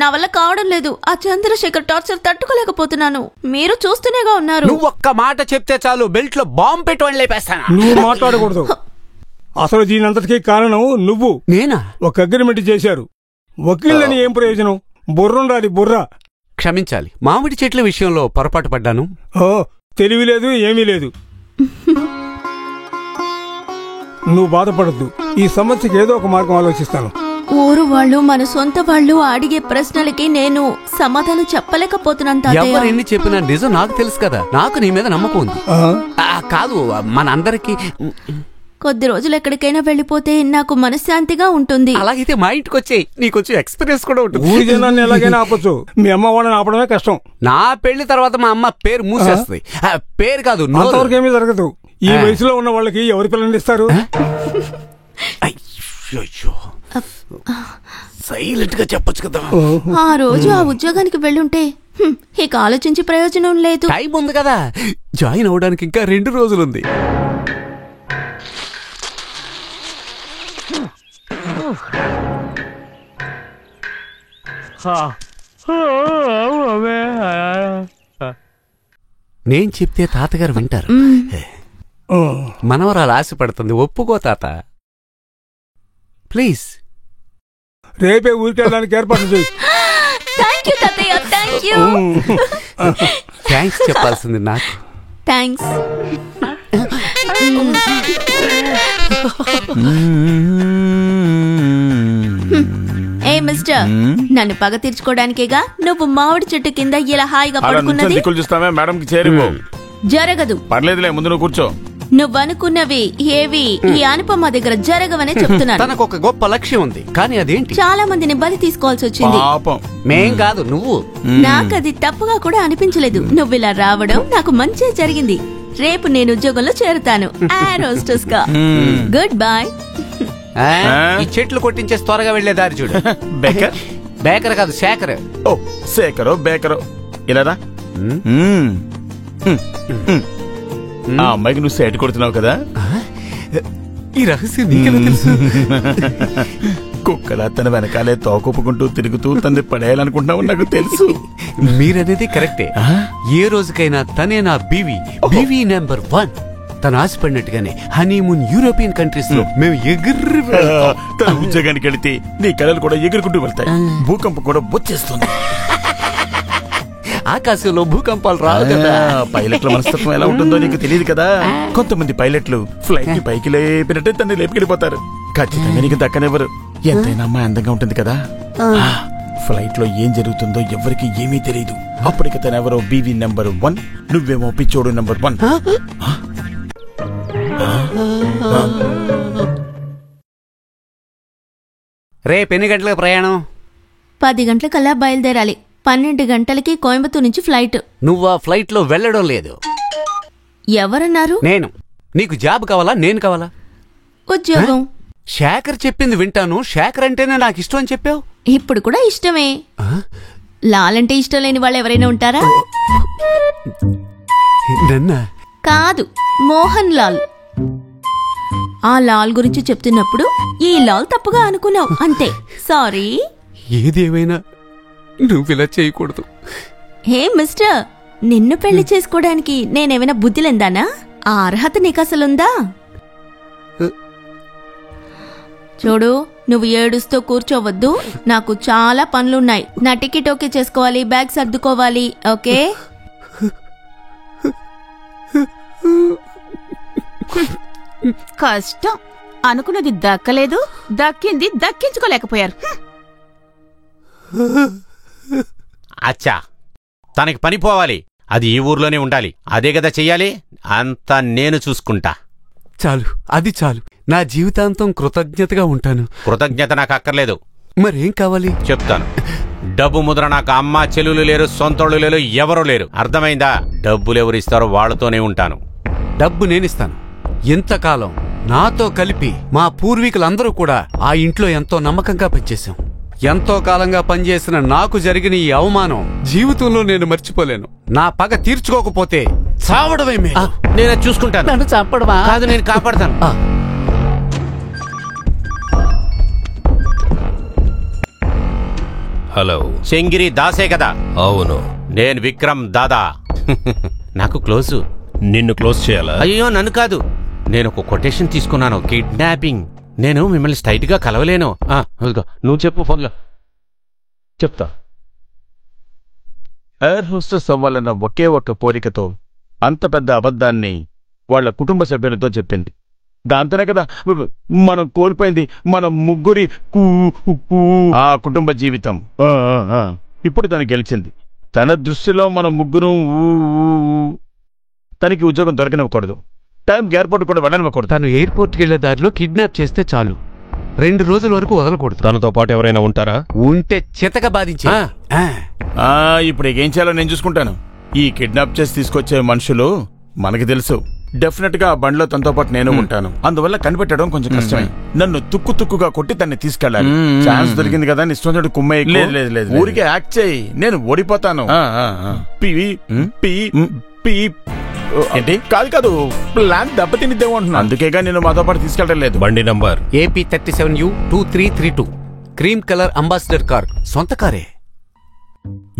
Speaker 1: నా వల్ల కావడం లేదు. ఆ చంద్రశేఖర్ టార్చర్ తట్టుకోలేకపోతున్నాను. మీరు చూస్తూనేగా ఉన్నారు.
Speaker 7: నువ్వు ఒక్క మాట చెప్తే చాలు, బెల్ట్ లో బాంబు పెట్టుకొని లేపేస్తాను.
Speaker 9: నువ్వు మాట్లాడకూడదు. అసలు దీనంతటికీ కారణం నువ్వు.
Speaker 7: నేనా?
Speaker 9: ఒక అగ్రిమెంట్ చేశారు. వకీళ్ళని ఏం ప్రయోజనం? బుర్రుండాలి, బుర్ర.
Speaker 7: క్షమించాలి, మామిడి చెట్ల విషయంలో పొరపాటు పడ్డాను.
Speaker 9: తెలివి లేదు, ఏమీ లేదు. నువ్వు బాధపడద్దు. ఈ సమస్యకి ఏదో ఒక మార్గం ఆలోచిస్తాను.
Speaker 1: ఊరు వాళ్ళు, మన సొంత వాళ్ళు అడిగే ప్రశ్నలకి నేను సమాధానం చెప్పలేకపోతున్నాను తాతయ్య.
Speaker 7: ఎవరు ఎన్ని చెప్పినా నిజం నాకు తెలుసు కదా. నాకు నీ మీద నమ్మకం ఉంది. కాదు, మనందరికీ
Speaker 1: కొద్ది రోజులు ఎక్కడికైనా వెళ్ళిపోతే నాకు మనశ్శాంతిగా ఉంటుంది.
Speaker 7: అలాగైతే మా ఇంటికి వచ్చేయి, నీకొచ్చి ఎక్స్పీరియన్స్ కూడా ఉంటుంది.
Speaker 9: ఊరి జనాన్ని ఎలాగైనా ఆపొచ్చు, మీ అమ్మ వాళ్ళని ఆపడమే కష్టం.
Speaker 7: నా పెళ్లి తర్వాత మా అమ్మ పేరు మూసేస్తుంది. పేరు కాదు,
Speaker 9: అంతవరకు ఏమీ జరగదు. ఈ వయసులో ఉన్న వాళ్ళకి ఎవరి పిల్లల్ని ఇస్తారు?
Speaker 7: సైలెంట్ గా చెప్పొచ్చు కదా.
Speaker 1: ఆ రోజు ఆ ఉద్యోగానికి వెళ్ళుంటే ఇక ఆలోచించి ప్రయోజనం లేదు.
Speaker 7: టైం ఉంది కదా, జాయిన్ అవడానికి ఇంకా 2 రోజులుంది. నేను చెప్తే తాతగారు వింటారు. మనవరాలు ఆశపడుతుంది, ఒప్పుకో తాత ప్లీజ్.
Speaker 9: రేపే ఊరికెళ్ళడానికి ఏర్పాటు చేయి.
Speaker 7: థ్యాంక్స్ చెప్పాల్సింది నాకు.
Speaker 1: థ్యాంక్స్. ఏ మిస్టర్, నన్ను పగ తీర్చుకోవడానికేగా నువ్వు మామిడి చెట్టు కింద ఇలా హాయిగా పడుకున్నది? జరగదు.
Speaker 14: పర్లేదులే, ముందు నువ్వు కూర్చో.
Speaker 1: నువ్వనుకున్నవి ఏవి ఈ అనుపమ దగ్గర జరగవనే చెప్తున్నాను.
Speaker 7: తనకు ఒక గొప్ప లక్ష్యం ఉంది, కానీ అదేంటి?
Speaker 1: చాలా మందిని బలి తీసుకోవాల్సి వచ్చింది.
Speaker 7: మేం కాదు, నువ్వు.
Speaker 1: నాకది తప్పుగా కూడా అనిపించలేదు. నువ్వు ఇలా రావడం నాకు మంచి జరిగింది. రేపు నేను ఉద్యోగంలో చేరుతాను, ఎయిర్ హోస్టెస్ గా. Good bye.
Speaker 7: ఈ చెట్లు కొట్టించే త్వరగా వెళ్లే దారి చూడు.
Speaker 14: బేకర్?
Speaker 7: బేకర్ కాదు, శేఖర్.
Speaker 14: ఓ, శేఖరో బేకరో. ఇలారా, ఆ అమ్మాయికి నువ్వు సైట్ కొడుతున్నావు కదా.
Speaker 7: ఈ రహస్యం నీకెలా తెలుసు?
Speaker 14: కుక్కలా తన వెనకాలే తోకొప్పుకుంటూ తిరుగుతూ తన్ని పడేయాలనుకుంటున్నావు నాకు తెలుసు.
Speaker 7: మీరనేది కరెక్టే. ఏ రోజుకైనా తనే నా బీవీ నెంబర్ 1. తను ఆశపడినట్టుగానే హనీమూన్ యూరోపియన్ కంట్రీస్ లో మేము ఎగురు.
Speaker 14: తన ఉద్యోగానికి వెళితే నీ కళలు కూడా ఎగురుకుంటూ వెళ్తాయి. భూకంపం కూడా బొచ్చేస్తుంది.
Speaker 7: ఆకాశంలో భూకంపాలు రావు కదా.
Speaker 14: పైలట్ల మనస్తత్వం ఎలా ఉంటుందో నీకు తెలియదు కదా. కొంతమంది పైలట్లు ఫ్లైట్ ని పైకి లేపినట్టే తన్ని లేపుకెళ్ళిపోతారు. ఖచ్చితంగా నీకు దక్కనివ్వరు. ఎంతైనా అమ్మాయి అందంగా ఉంటుంది కదా. ఫ్లైట్ లో ఏం జరుగుతుందో ఎవరికి ఏమీ తెలియదు. అప్పటికి తనెవరో బీవీ నెంబర్ 1, నువ్వేమో పిచ్చోడు నెంబర్ 1.
Speaker 7: రేపు ఎన్ని గంటలకు ప్రయాణం?
Speaker 1: 10 గంటలకల్లా బయలుదేరాలి. 12 గంటలకి కోయంబత్తూర్ నుంచి ఫ్లైట్.
Speaker 7: నువ్వు ఆ ఫ్లైట్ లో వెళ్ళడం లేదు.
Speaker 1: ఎవరన్నారు?
Speaker 7: నేను. నీకు జాబ్ కావాలా, నేను కావాలా?
Speaker 1: ఉద్యోగం.
Speaker 7: శేఖర్ చెప్పింది వింటాను. శేఖర్ అంటేనే నాకు ఇష్టం అని చెప్పావు.
Speaker 1: ఇప్పుడు కూడా ఇష్టమే. లాలంటే ఇష్టం లేని వాళ్ళు ఎవరైనా ఉంటారా? కాదు, మోహన్ లాల్. ఆ లాల్ గురించి చెప్తున్నప్పుడు ఈ లాల్ తప్పుగా అనుకున్నావు అంతే. సారీ.
Speaker 7: ఏదేమైనా నువ్విలా చేయకూడదు.
Speaker 1: హే మిస్టర్, నిన్ను పెళ్లి చేసుకోవడానికి నేనేమైనా బుద్ధిలేందానా? ఆ అర్హత నీకసలుందా? చూడు, నువ్వు ఏడుస్తూ కూర్చోవద్దు. నాకు చాలా పనులున్నాయి. నా టికెట్ ఓకే చేసుకోవాలి, బ్యాగ్ సర్దుకోవాలి. ఓకే?
Speaker 3: కష్టం. అనుకున్నది దక్కలేదు, దక్కింది దక్కించుకోలేకపోయారు.
Speaker 13: అచ్చా, తనకి పని పోవాలి, అది ఈ ఊర్లోనే ఉండాలి. అదే కదా చెయ్యాలి. అంతా నేను చూసుకుంటా.
Speaker 7: చాలు, అది చాలు. నా జీవితాంతం కృతజ్ఞతగా ఉంటాను.
Speaker 13: కృతజ్ఞత నాకు అక్కర్లేదు.
Speaker 7: మరేం కావాలి?
Speaker 13: చెప్తాను. డబ్బు ముద్ర నాకు అమ్మ చెల్లులు లేరు, సొంతోళ్ళు లేరు, ఎవరూ లేరు. అర్థమైందా? డబ్బులు ఎవరిస్తారో వాళ్ళతోనే ఉంటాను.
Speaker 7: డబ్బు నేనిస్తాను. ఇంతకాలం నాతో కలిపి మా పూర్వీకులందరూ కూడా ఆ ఇంట్లో ఎంతో నమ్మకంగా పనిచేశాం. ఎంతో కాలంగా పనిచేసిన నాకు జరిగిన ఈ అవమానం జీవితంలో నేను మర్చిపోలేను. నా పగ తీర్చుకోకపోతే చావడమే మేలు.
Speaker 13: నేను చూసుకుంటాను.
Speaker 7: నన్ను చంపడమా?
Speaker 13: కాదు, నేను కాపాడతాను.
Speaker 12: హలో,
Speaker 13: చెంగిరి దాసే కదా?
Speaker 12: అవును,
Speaker 13: నేను విక్రమ్ దాదా. నాకు క్లోజు.
Speaker 12: నిన్ను క్లోజ్ చేయాలా?
Speaker 13: అయ్యో, నన్ను కాదు. నేను ఒక కొటేషన్ తీసుకున్నాను, కిడ్నాపింగ్. నేను మిమ్మల్ని స్ట్రైట్ గా కలవలేను. నువ్వు చెప్పు ఫోన్లో.
Speaker 14: చెప్తా. ఎయిర్ హోస్టెస్ అవ్వాలన్న ఒకే ఒక్క కోరికతో అంత పెద్ద అబద్ధాన్ని వాళ్ళ కుటుంబ సభ్యులతో చెప్పింది. దాంతోనే కదా మనం కోల్పోయింది మన ముగ్గురి ఆ కుటుంబ జీవితం. ఇప్పుడు తను గెలిచింది. తన దృష్టిలో మన ముగ్గురు తనకి ఉద్యోగం దొరకనివ్వకూడదు, టైం ఎయిర్పోర్ట్ కూడా వెళ్ళనివ్వకూడదు.
Speaker 7: తను ఎయిర్పోర్ట్కి వెళ్లే దారిలో కిడ్నాప్ చేస్తే చాలు. 2 రోజుల వరకు వదలకూడదు.
Speaker 12: తనతో పాటు ఎవరైనా ఉంటారా?
Speaker 7: ఉంటే చితక బాధించే.
Speaker 14: ఇప్పుడు ఏం చేయాలో నేను చూసుకుంటాను. ఈ కిడ్నాప్ చేసి తీసుకొచ్చే మనుషులు మనకి తెలుసు. డెఫినెట్ గా ఆ బండిలో తనతో పాటు నేను ఉంటాను. అందువల్ల కనిపెట్టడం కొంచెం కష్టమే. నన్ను తుక్కుగా కొట్టి తన్ని తీసుకెళ్ళాలి. ఛాన్స్ దొరికింది కదా, నిశ్చయం కుమ్మయ్య. లేదు, ఊరికే యాక్ట్ చేయి, నేను ఓడిపోతాను. ఏంటి? కాదు, ప్లాన్ దెబ్బతినిద్దేమో అంటున్నా. అందుకేగా నేను మాతో పాటు తీసుకెళ్ళడం లేదు.
Speaker 12: బండి number
Speaker 7: AP 37U2332 cream colour ambassador car. సొంత కారే.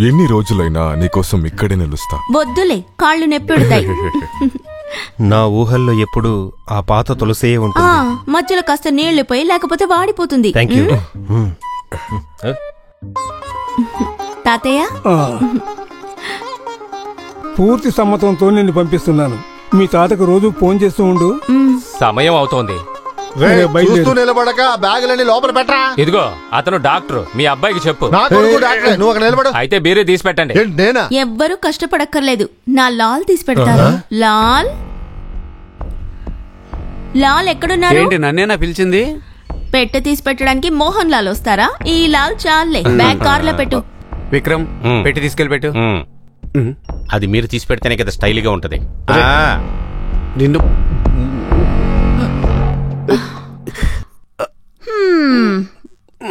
Speaker 10: ఎన్ని రోజులైనా నీకోసం ఇక్కడే నిలుస్తా.
Speaker 1: వద్దులే, కాళ్ళు నొప్పిడుతాయి.
Speaker 12: నా ఊహల్లో ఎప్పుడు ఆ పాత తులసే ఉంటుంది.
Speaker 1: మధ్యలో కాస్త నీళ్లు పోయి, లేకపోతే వాడిపోతుంది. తాతయ్య,
Speaker 9: పూర్తి సమ్మతంతో నిన్ను పంపిస్తున్నాను. మీ తాతకు రోజు ఫోన్ చేస్తూ ఉండు.
Speaker 8: సమయం అవుతోంది.
Speaker 6: చూస్తూ నిలబడక బ్యాగులన్నీ లోపల పెట్టరా.
Speaker 8: ఇదిగో, అతను డాక్టర్. మీ అబ్బాయికి చెప్పు.
Speaker 6: నా కొడుకు డాక్టరే, నువ్వు అక్కడ నిలబడు.
Speaker 8: అయితే బీరే తీసి పెట్టండి.
Speaker 1: ఎవ్వరూ కష్టపడక్కర్లేదు. నా లాల్ తీసి పెడతాను. లాల్ ఎక్కడున్నారు?
Speaker 7: ఏంటి, నన్నేనా పిలిచింది?
Speaker 1: పెట్టె తీసి పెట్టడానికి మోహన్ లాల్ వస్తారా? ఈ లాల్ చాలే. బ్యాగ్ కార్లో పెట్టు.
Speaker 7: విక్రమ్, పెట్టి తీసుకెళ్ళి పెట్టు.
Speaker 13: అది మీరు తీసి పెడితేనే కదా స్టైల్గా ఉంటది.
Speaker 7: నిన్ను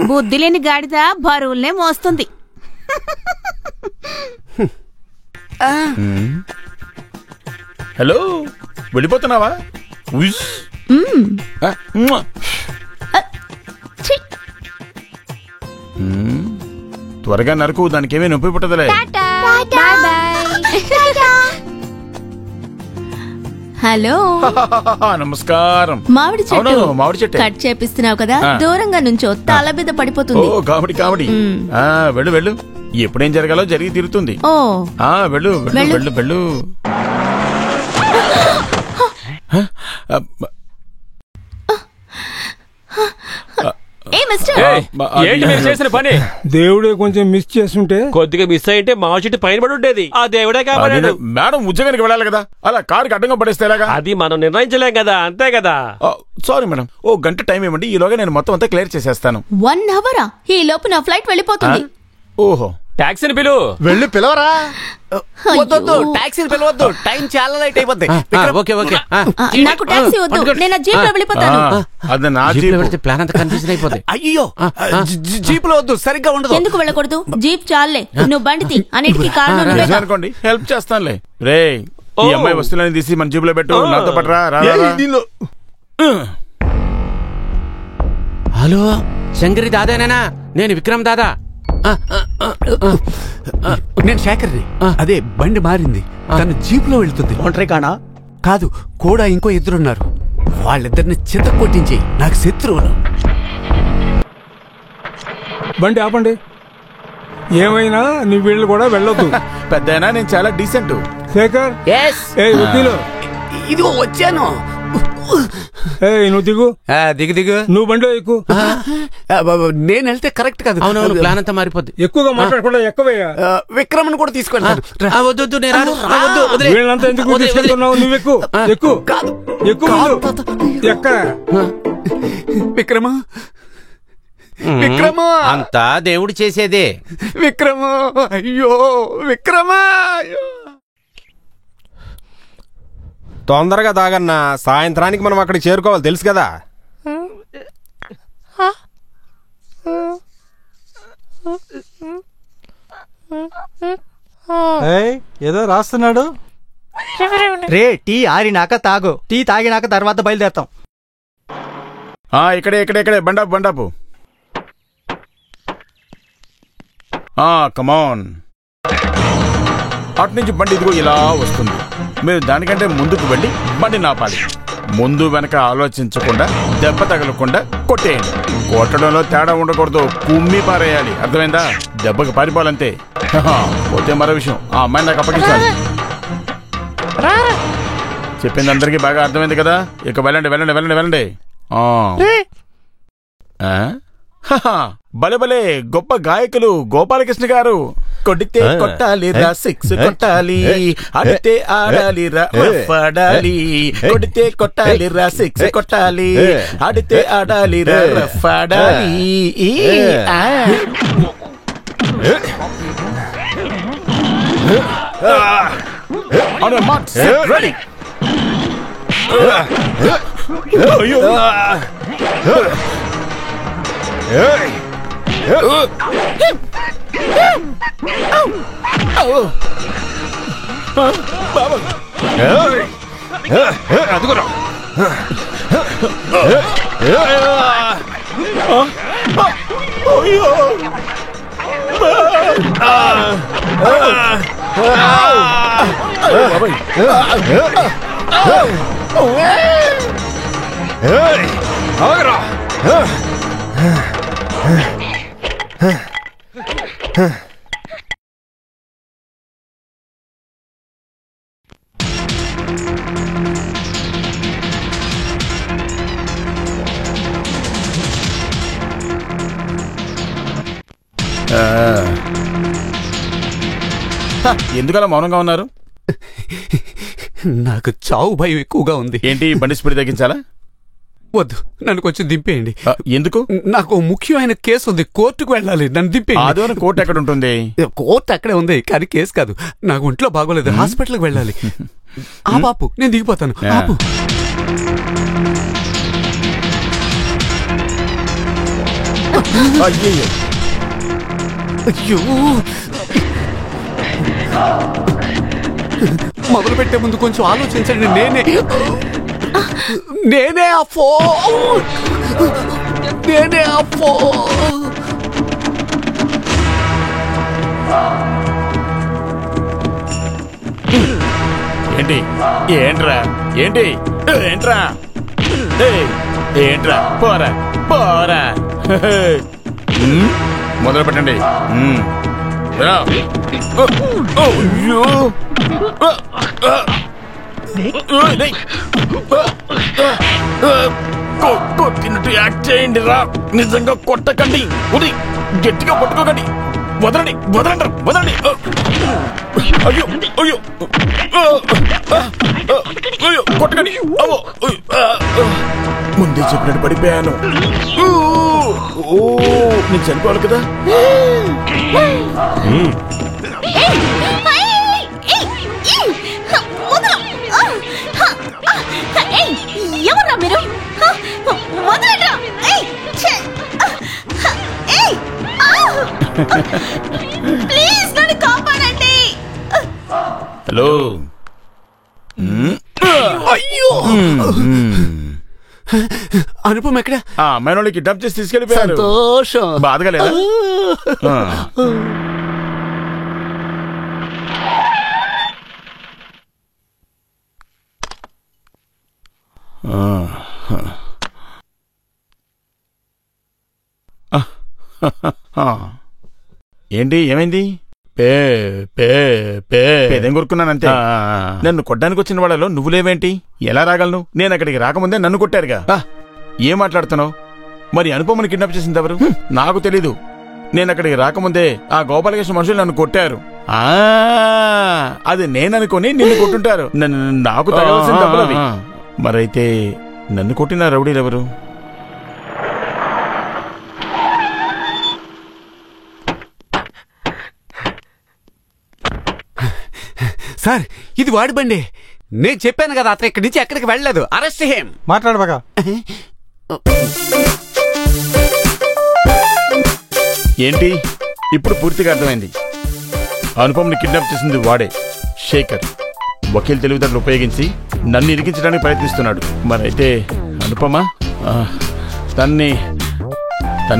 Speaker 3: బుద్ధి లేని గాడిద బరువుల్నే మోస్తుంది.
Speaker 14: హలో, వెళ్ళిపోతున్నావా? త్వరగా నరకు, దానికేమీ నొప్పి పుట్టదులే.
Speaker 1: హలో,
Speaker 14: నమస్కారం.
Speaker 1: మామిడి చెట్టు కట్ చేపిస్తున్నావు కదా, దూరంగా నుంచో తల మీద పడిపోతుంది.
Speaker 14: ఓ కామెడీ. వెళ్ళు. ఎప్పుడేం జరగాలో జరిగి తీరుతుంది. వెళ్ళు.
Speaker 5: ఏంటి మీరు చేసిన పని?
Speaker 9: దేవుడే కొంచెం మిస్ చేస్తుంటే,
Speaker 5: కొద్దిగా మిస్ అయింటే మా చెట్టు పైన పడి ఉండేది. ఆ దేవుడే కాపాడాడు.
Speaker 14: మేడం ఉద్యోగానికి వెళ్ళాలి కదా, అలా కారుకి అడ్డంగా పడేస్తేలాగా?
Speaker 5: అది మనం నిర్ణయించలేం కదా, అంతే కదా.
Speaker 14: సారీ మేడం, ఓ గంట టైం ఇవ్వండి. ఈలోగా నేను మొత్తం అంతా క్లియర్ చేసేస్తాను.
Speaker 1: 1 అవరా? ఈ లోపు నా ఫ్లైట్ వెళ్ళిపోతుంది.
Speaker 14: ఓహో,
Speaker 5: టాక్సీని పిలు.
Speaker 6: వెళ్ళి పిలవరా.
Speaker 7: టాక్సీని పిలవద్దు, టైం చాలా లేట్ అయిపోద్ది.
Speaker 1: నాకు టాక్సీ వద్దు, నేను జీప్ లో వెళ్ళిపోతాను.
Speaker 14: అది నా జీప్.
Speaker 13: ప్లాన్ అంతా కన్ఫ్యూజన్ అయిపోద్ది.
Speaker 7: అయ్యో, జీప్ లో వద్దు, సరిగ్గా ఉండదు.
Speaker 1: ఎందుకు వెళ్ళకూడదు? జీప్ చాలే, నువ్వు బండి తీ. అన్నిటికీ కారణం
Speaker 14: అనుకోండి, హెల్ప్ చేస్తానులే. రే, ఈ అమ్మాయి వస్తువులని తీసి మన జీబులో పెట్టు. నాతో పట్టరా.
Speaker 13: హలో, శంకరి దాదానేనా? నేను విక్రమ్ దాదా.
Speaker 7: నేను శేఖర్ని. అదే బండి మారింది, తను జీప్ లో వెళ్తుంది.
Speaker 15: ఒంటరి కానా?
Speaker 7: కాదు, కూడా ఇంకో ఇద్దరున్నారు. వాళ్ళిద్దరిని చిత కొట్టించి నాకు శత్రువులు.
Speaker 9: బండి ఆపండి. ఏమైనా నీ వీళ్ళు కూడా వెళ్ళొద్దు.
Speaker 14: పెద్దయినా నేను చాలా డీసెంట్.
Speaker 9: శేఖర్, వకీలు,
Speaker 7: ఇదిగో వచ్చాను.
Speaker 9: నువ్వు దిగు.
Speaker 7: దిగు.
Speaker 9: నువ్వు బండిలో ఎక్కువ.
Speaker 7: నేను వెళ్తే కరెక్ట్ కాదు.
Speaker 13: అవునవును, ప్లాన్ అంతా మారిపోద్ది.
Speaker 9: ఎక్కువగా మాట్లాడకుండా ఎక్కువయ్యా.
Speaker 7: విక్రమను కూడా తీసుకెళ్తాను.
Speaker 9: వీళ్ళంతా ఎందుకు తీసుకెళ్తున్నావు? నువ్వు ఎక్కువ ఎక్కువ ఎక్క
Speaker 7: విక్రమ. విక్రమ
Speaker 13: అంతా దేవుడు చేసేదే.
Speaker 7: విక్రమ, అయ్యో విక్రమ.
Speaker 12: తొందరగా తాగన్నా, సాయంత్రానికి మనం అక్కడికి చేరుకోవాలి, తెలుసు కదా.
Speaker 16: ఏదో రాస్తున్నాడు.
Speaker 15: రే, టీ ఆరినాక తాగు. టీ తాగినాక తర్వాత బయలుదేరతాం.
Speaker 14: ఇక్కడే బండాపు. కమాన్. అటు నుంచి బండి ఇదిగో ఇలా వస్తుంది. మీరు దానికంటే ముందుకు వెళ్ళి బండి నాపాలి. ముందు వెనక ఆలోచించకుండా, దెబ్బ తగలకుండా కొట్టేయండి. కొట్టడంలో తేడా ఉండకూడదు, కుమ్మి పారేయాలి. అర్థమైందా? దెబ్బకి పారిపోవాలంతే. పోతే మరో విషయం, ఆ అమ్మాయిని నాకు అప్పగించాలి. చెప్పింది అందరికీ బాగా అర్థమైంది కదా. ఇక వెళ్ళండి. భలే గొప్ప గాయకులు గోపాలకృష్ణ గారు. కొడితే కొట్టాలి రా, సిక్స్ కొట్టాలి, ఆడితే ఆడాలి రా, రఫాడాలి. కొడితే కొట్టాలి రా, సిక్స్ కొట్టాలి, ఆడితే ఆడాలి రా, రఫాడాలి. On your mark, set, ready.
Speaker 12: అదిగురా.
Speaker 14: ఎందుకలా మౌనంగా ఉన్నారు?
Speaker 7: నాకు చావు భయం ఎక్కువగా ఉంది.
Speaker 14: ఏంటి, బండి స్పీడ్ తగ్గించాలా?
Speaker 7: వద్దు, నన్ను కొంచెం దింపేయండి.
Speaker 14: ఎందుకు?
Speaker 7: నాకు ముఖ్యమైన కేసు ఉంది, కోర్టుకు వెళ్ళాలి. నన్ను దింపేయండి.
Speaker 14: ఆదివారం కోర్టు ఎక్కడ ఉంటుంది?
Speaker 7: కోర్టు అక్కడే ఉంది, కానీ కేసు కాదు. నాకు ఒంట్లో బాగోలేదు, హాస్పిటల్కి వెళ్ళాలి. ఆ బాపు, నేను దిగిపోతాను. ఆపు. అయ్యో, మొదలు పెట్టే ముందు కొంచెం ఆలోచించండి. నేనే ఆ
Speaker 14: ఏంట్రా పోరా. మొదలు పెట్టండి. కొట్టినట్టు యాక్ట్ చేయండి రా. నిజంగా కొట్టకండి, గట్టిగా పట్టుకోకండి. వదలండి. అయ్యో కొట్టకండి. ముందే చెప్పినట్టు పడిపోయాను. నేను చనిపోవాలి కదా.
Speaker 1: ఎవర్రా మీరు? ప్లీజ్ నన్ను కాపాడండి.
Speaker 14: హలో.
Speaker 7: అయ్యో, అనుపమ ఎక్కడ?
Speaker 14: అమ్మాయినోళ్ళకి కిడ్నాప్ చేసి తీసుకెళ్ళిపోయారు.
Speaker 7: సంతోషం.
Speaker 14: బాధగా లేదా? ఏంటి ఏమైంది? పేదేం కొరుకున్నానంతే. నన్ను కొట్టడానికి వచ్చిన వాళ్ళలో నువ్వు లేవేంటి? ఎలా రాగలను? నేను అక్కడికి రాకముందే నన్ను కొట్టారుగా. ఏం మాట్లాడుతున్నావు? మరి అనుపమని కిడ్నాప్ చేసింది ఎవరు? నాకు తెలీదు. నేను అక్కడికి రాకముందే ఆ గోపాలకృష్ణ మనుషులు నన్ను కొట్టారు. అది నేననుకొని నిన్ను కొట్టుంటారు. నాకు తగలసిన డబ్బులు అవి. మరైతే నన్ను కొట్టిన రౌడీలెవరు?
Speaker 7: సార్, ఇది వాడి బండి. నేను చెప్పాను కదా అతను ఇక్కడి నుంచి ఎక్కడికి వెళ్ళలేదు. అరెస్ట్ చేయం.
Speaker 16: మాట్లాడబాగా.
Speaker 14: ఏంటి ఇప్పుడు పూర్తిగా అర్థమైంది. అనుపమని కిడ్నాప్ చేసింది వాడే, శేఖర్. వకీల్ తెలివితేటలు ఉపయోగించి నన్ను ఇరికించడానికి ప్రయత్నిస్తున్నాడు. మరైతే అనుపమ తన్ని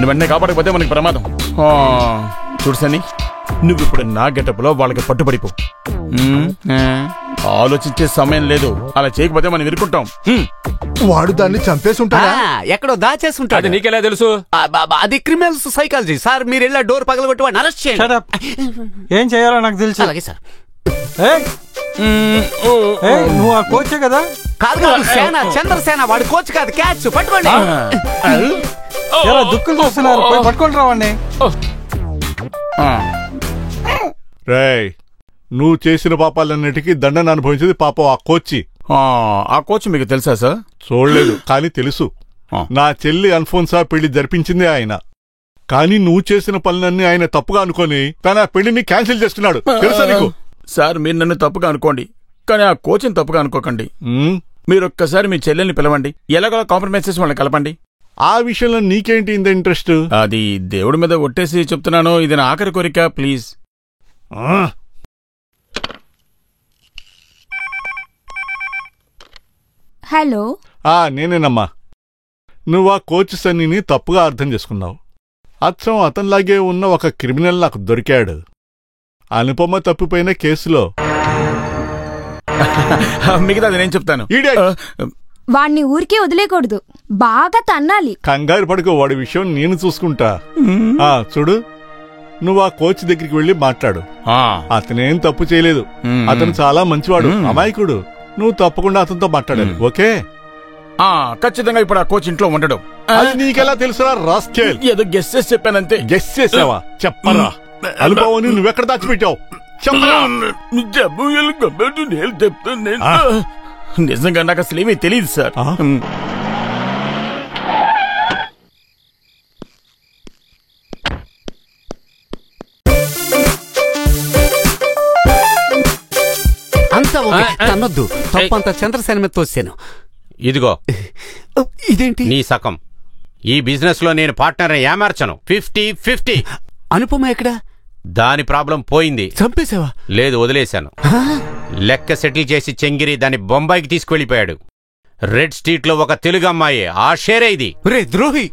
Speaker 14: వెంటనే కాపాడకపోతే మనకి ప్రమాదం. చూడు సన్ని, నువ్వు ఇప్పుడు నా గెటప్లో వాళ్ళకి పట్టుబడిపో. ఆలోచించే సమయం లేదు. అలా చేయకపోతే మనం ఇరుక్కుంటాం.
Speaker 6: వాడు దాన్ని చంపేసి ఉంటాడా?
Speaker 7: ఎక్కడో దాచేసి ఉంటాడు.
Speaker 8: అది నీకెలా తెలుసు?
Speaker 7: అది క్రిమినల్స్ సైకాలజీ సార్. మీరు వెళ్ళా డోర్ పగలగొట్టి వాడిని అరెస్ట్ చేయండి.
Speaker 16: ఏం చేయాలో నాకు తెలుసు.
Speaker 7: అలాగే సార్.
Speaker 16: నువ్వు ఆ కోచే కదా?
Speaker 7: కాదు, సేన, చంద్రసేన. వాడు కోచ్ కాదు, క్యాచ్. పట్టుకోండి.
Speaker 16: ఎలా దుక్కులు చూస్తున్నారు? పట్టుకోండి రావండి.
Speaker 6: రేయ్, నువ్వు చేసిన పాపాలన్నిటికీ దండన అనుభవించేది పాపం ఆ కోచి.
Speaker 14: ఆ కోచ్ మీకు తెలుసా సార్?
Speaker 6: చూడలేదు, కానీ తెలుసు. నా చెల్లి అల్ఫోన్సా పెళ్లి జరిపించింది ఆయన. కానీ నువ్వు చేసిన పనులన్నీ ఆయన తప్పుగా అనుకొని తన పెళ్లిని క్యాన్సిల్ చేస్తున్నాడు. తెలుసా నీకు?
Speaker 14: సార్, మీరు నన్ను తప్పుగా అనుకోండి, కానీ ఆ కోచ్ని తప్పుగా అనుకోకండి. మీరు ఒక్కసారి మీ చెల్లెల్ని పిలవండి. ఎలాగోలా కాంప్రమైజ్ చేసి వాళ్ళని కలపండి.
Speaker 6: ఆ విషయంలో నీకేంటి ఇంత ఇంట్రెస్ట్?
Speaker 14: అది దేవుడి మీద ఒట్టేసి చెప్తున్నాను. ఇది నా ఆఖరి కోరిక, ప్లీజ్.
Speaker 2: హలో.
Speaker 6: నేనేనమ్మా. నువ్వు ఆ కోచ్ సన్నీని తప్పుగా అర్థం చేసుకున్నావు. అచ్చం అతనిలాగే ఉన్న ఒక క్రిమినల్ నాకు దొరికాడు. అనుపమ తప్పిపోయిన కేసులో.
Speaker 14: మిగతాది నేను చెప్తాను.
Speaker 2: వాణ్ణి ఊరికే వదిలేకూడదు, బాగా తన్నాలి.
Speaker 6: కంగారు పడుకో, వాడి విషయం నేను చూసుకుంటా. చూడు, నువ్వు ఆ కోచ్ దగ్గరికి వెళ్లి మాట్లాడు. అతనేం తప్పు చేయలేదు. అతను చాలా మంచివాడు, అమాయకుడు. నువ్వు తప్పకుండా అతనితో మాట్లాడాలి. ఓకే?
Speaker 14: ఖచ్చితంగా ఇప్పుడు ఆ కోచ్ ఇంట్లో ఉండడం.
Speaker 6: అది నీకెలా తెలుసురా రాస్కెల్?
Speaker 14: ఏదో గెస్ చేసి చెప్పానంతే.
Speaker 6: గెస్ చేసావా? చెప్పరా. అనుభవాన్ని నువ్వెక్కడ దాచిపెట్టావు? చెప్పరా.
Speaker 14: నిజంగా నాకు అసలు ఏమీ తెలియదు సార్.
Speaker 7: అంతా తనొద్దు. తప్పంతా చంద్రసేన మీద తోసాను.
Speaker 13: ఇదిగో,
Speaker 7: ఇదేంటి?
Speaker 13: నీ సకం. ఈ బిజినెస్ లో నేను పార్ట్నర్ ఏమార్చను. 50-50.
Speaker 7: అనుపమ ఎక్కడ?
Speaker 13: దాని ప్రాబ్లం పోయింది.
Speaker 7: చంపేశావా?
Speaker 13: లేదు, వదిలేశాను. లెక్క సెటిల్ చేసి చెంగిరి దాన్ని బొంబాయికి తీసుకువెళ్ళిపోయాడు. రెడ్ స్ట్రీట్ లో ఒక తెలుగు అమ్మాయి ఆ షేరే ఇది.
Speaker 7: రే ద్రోహి,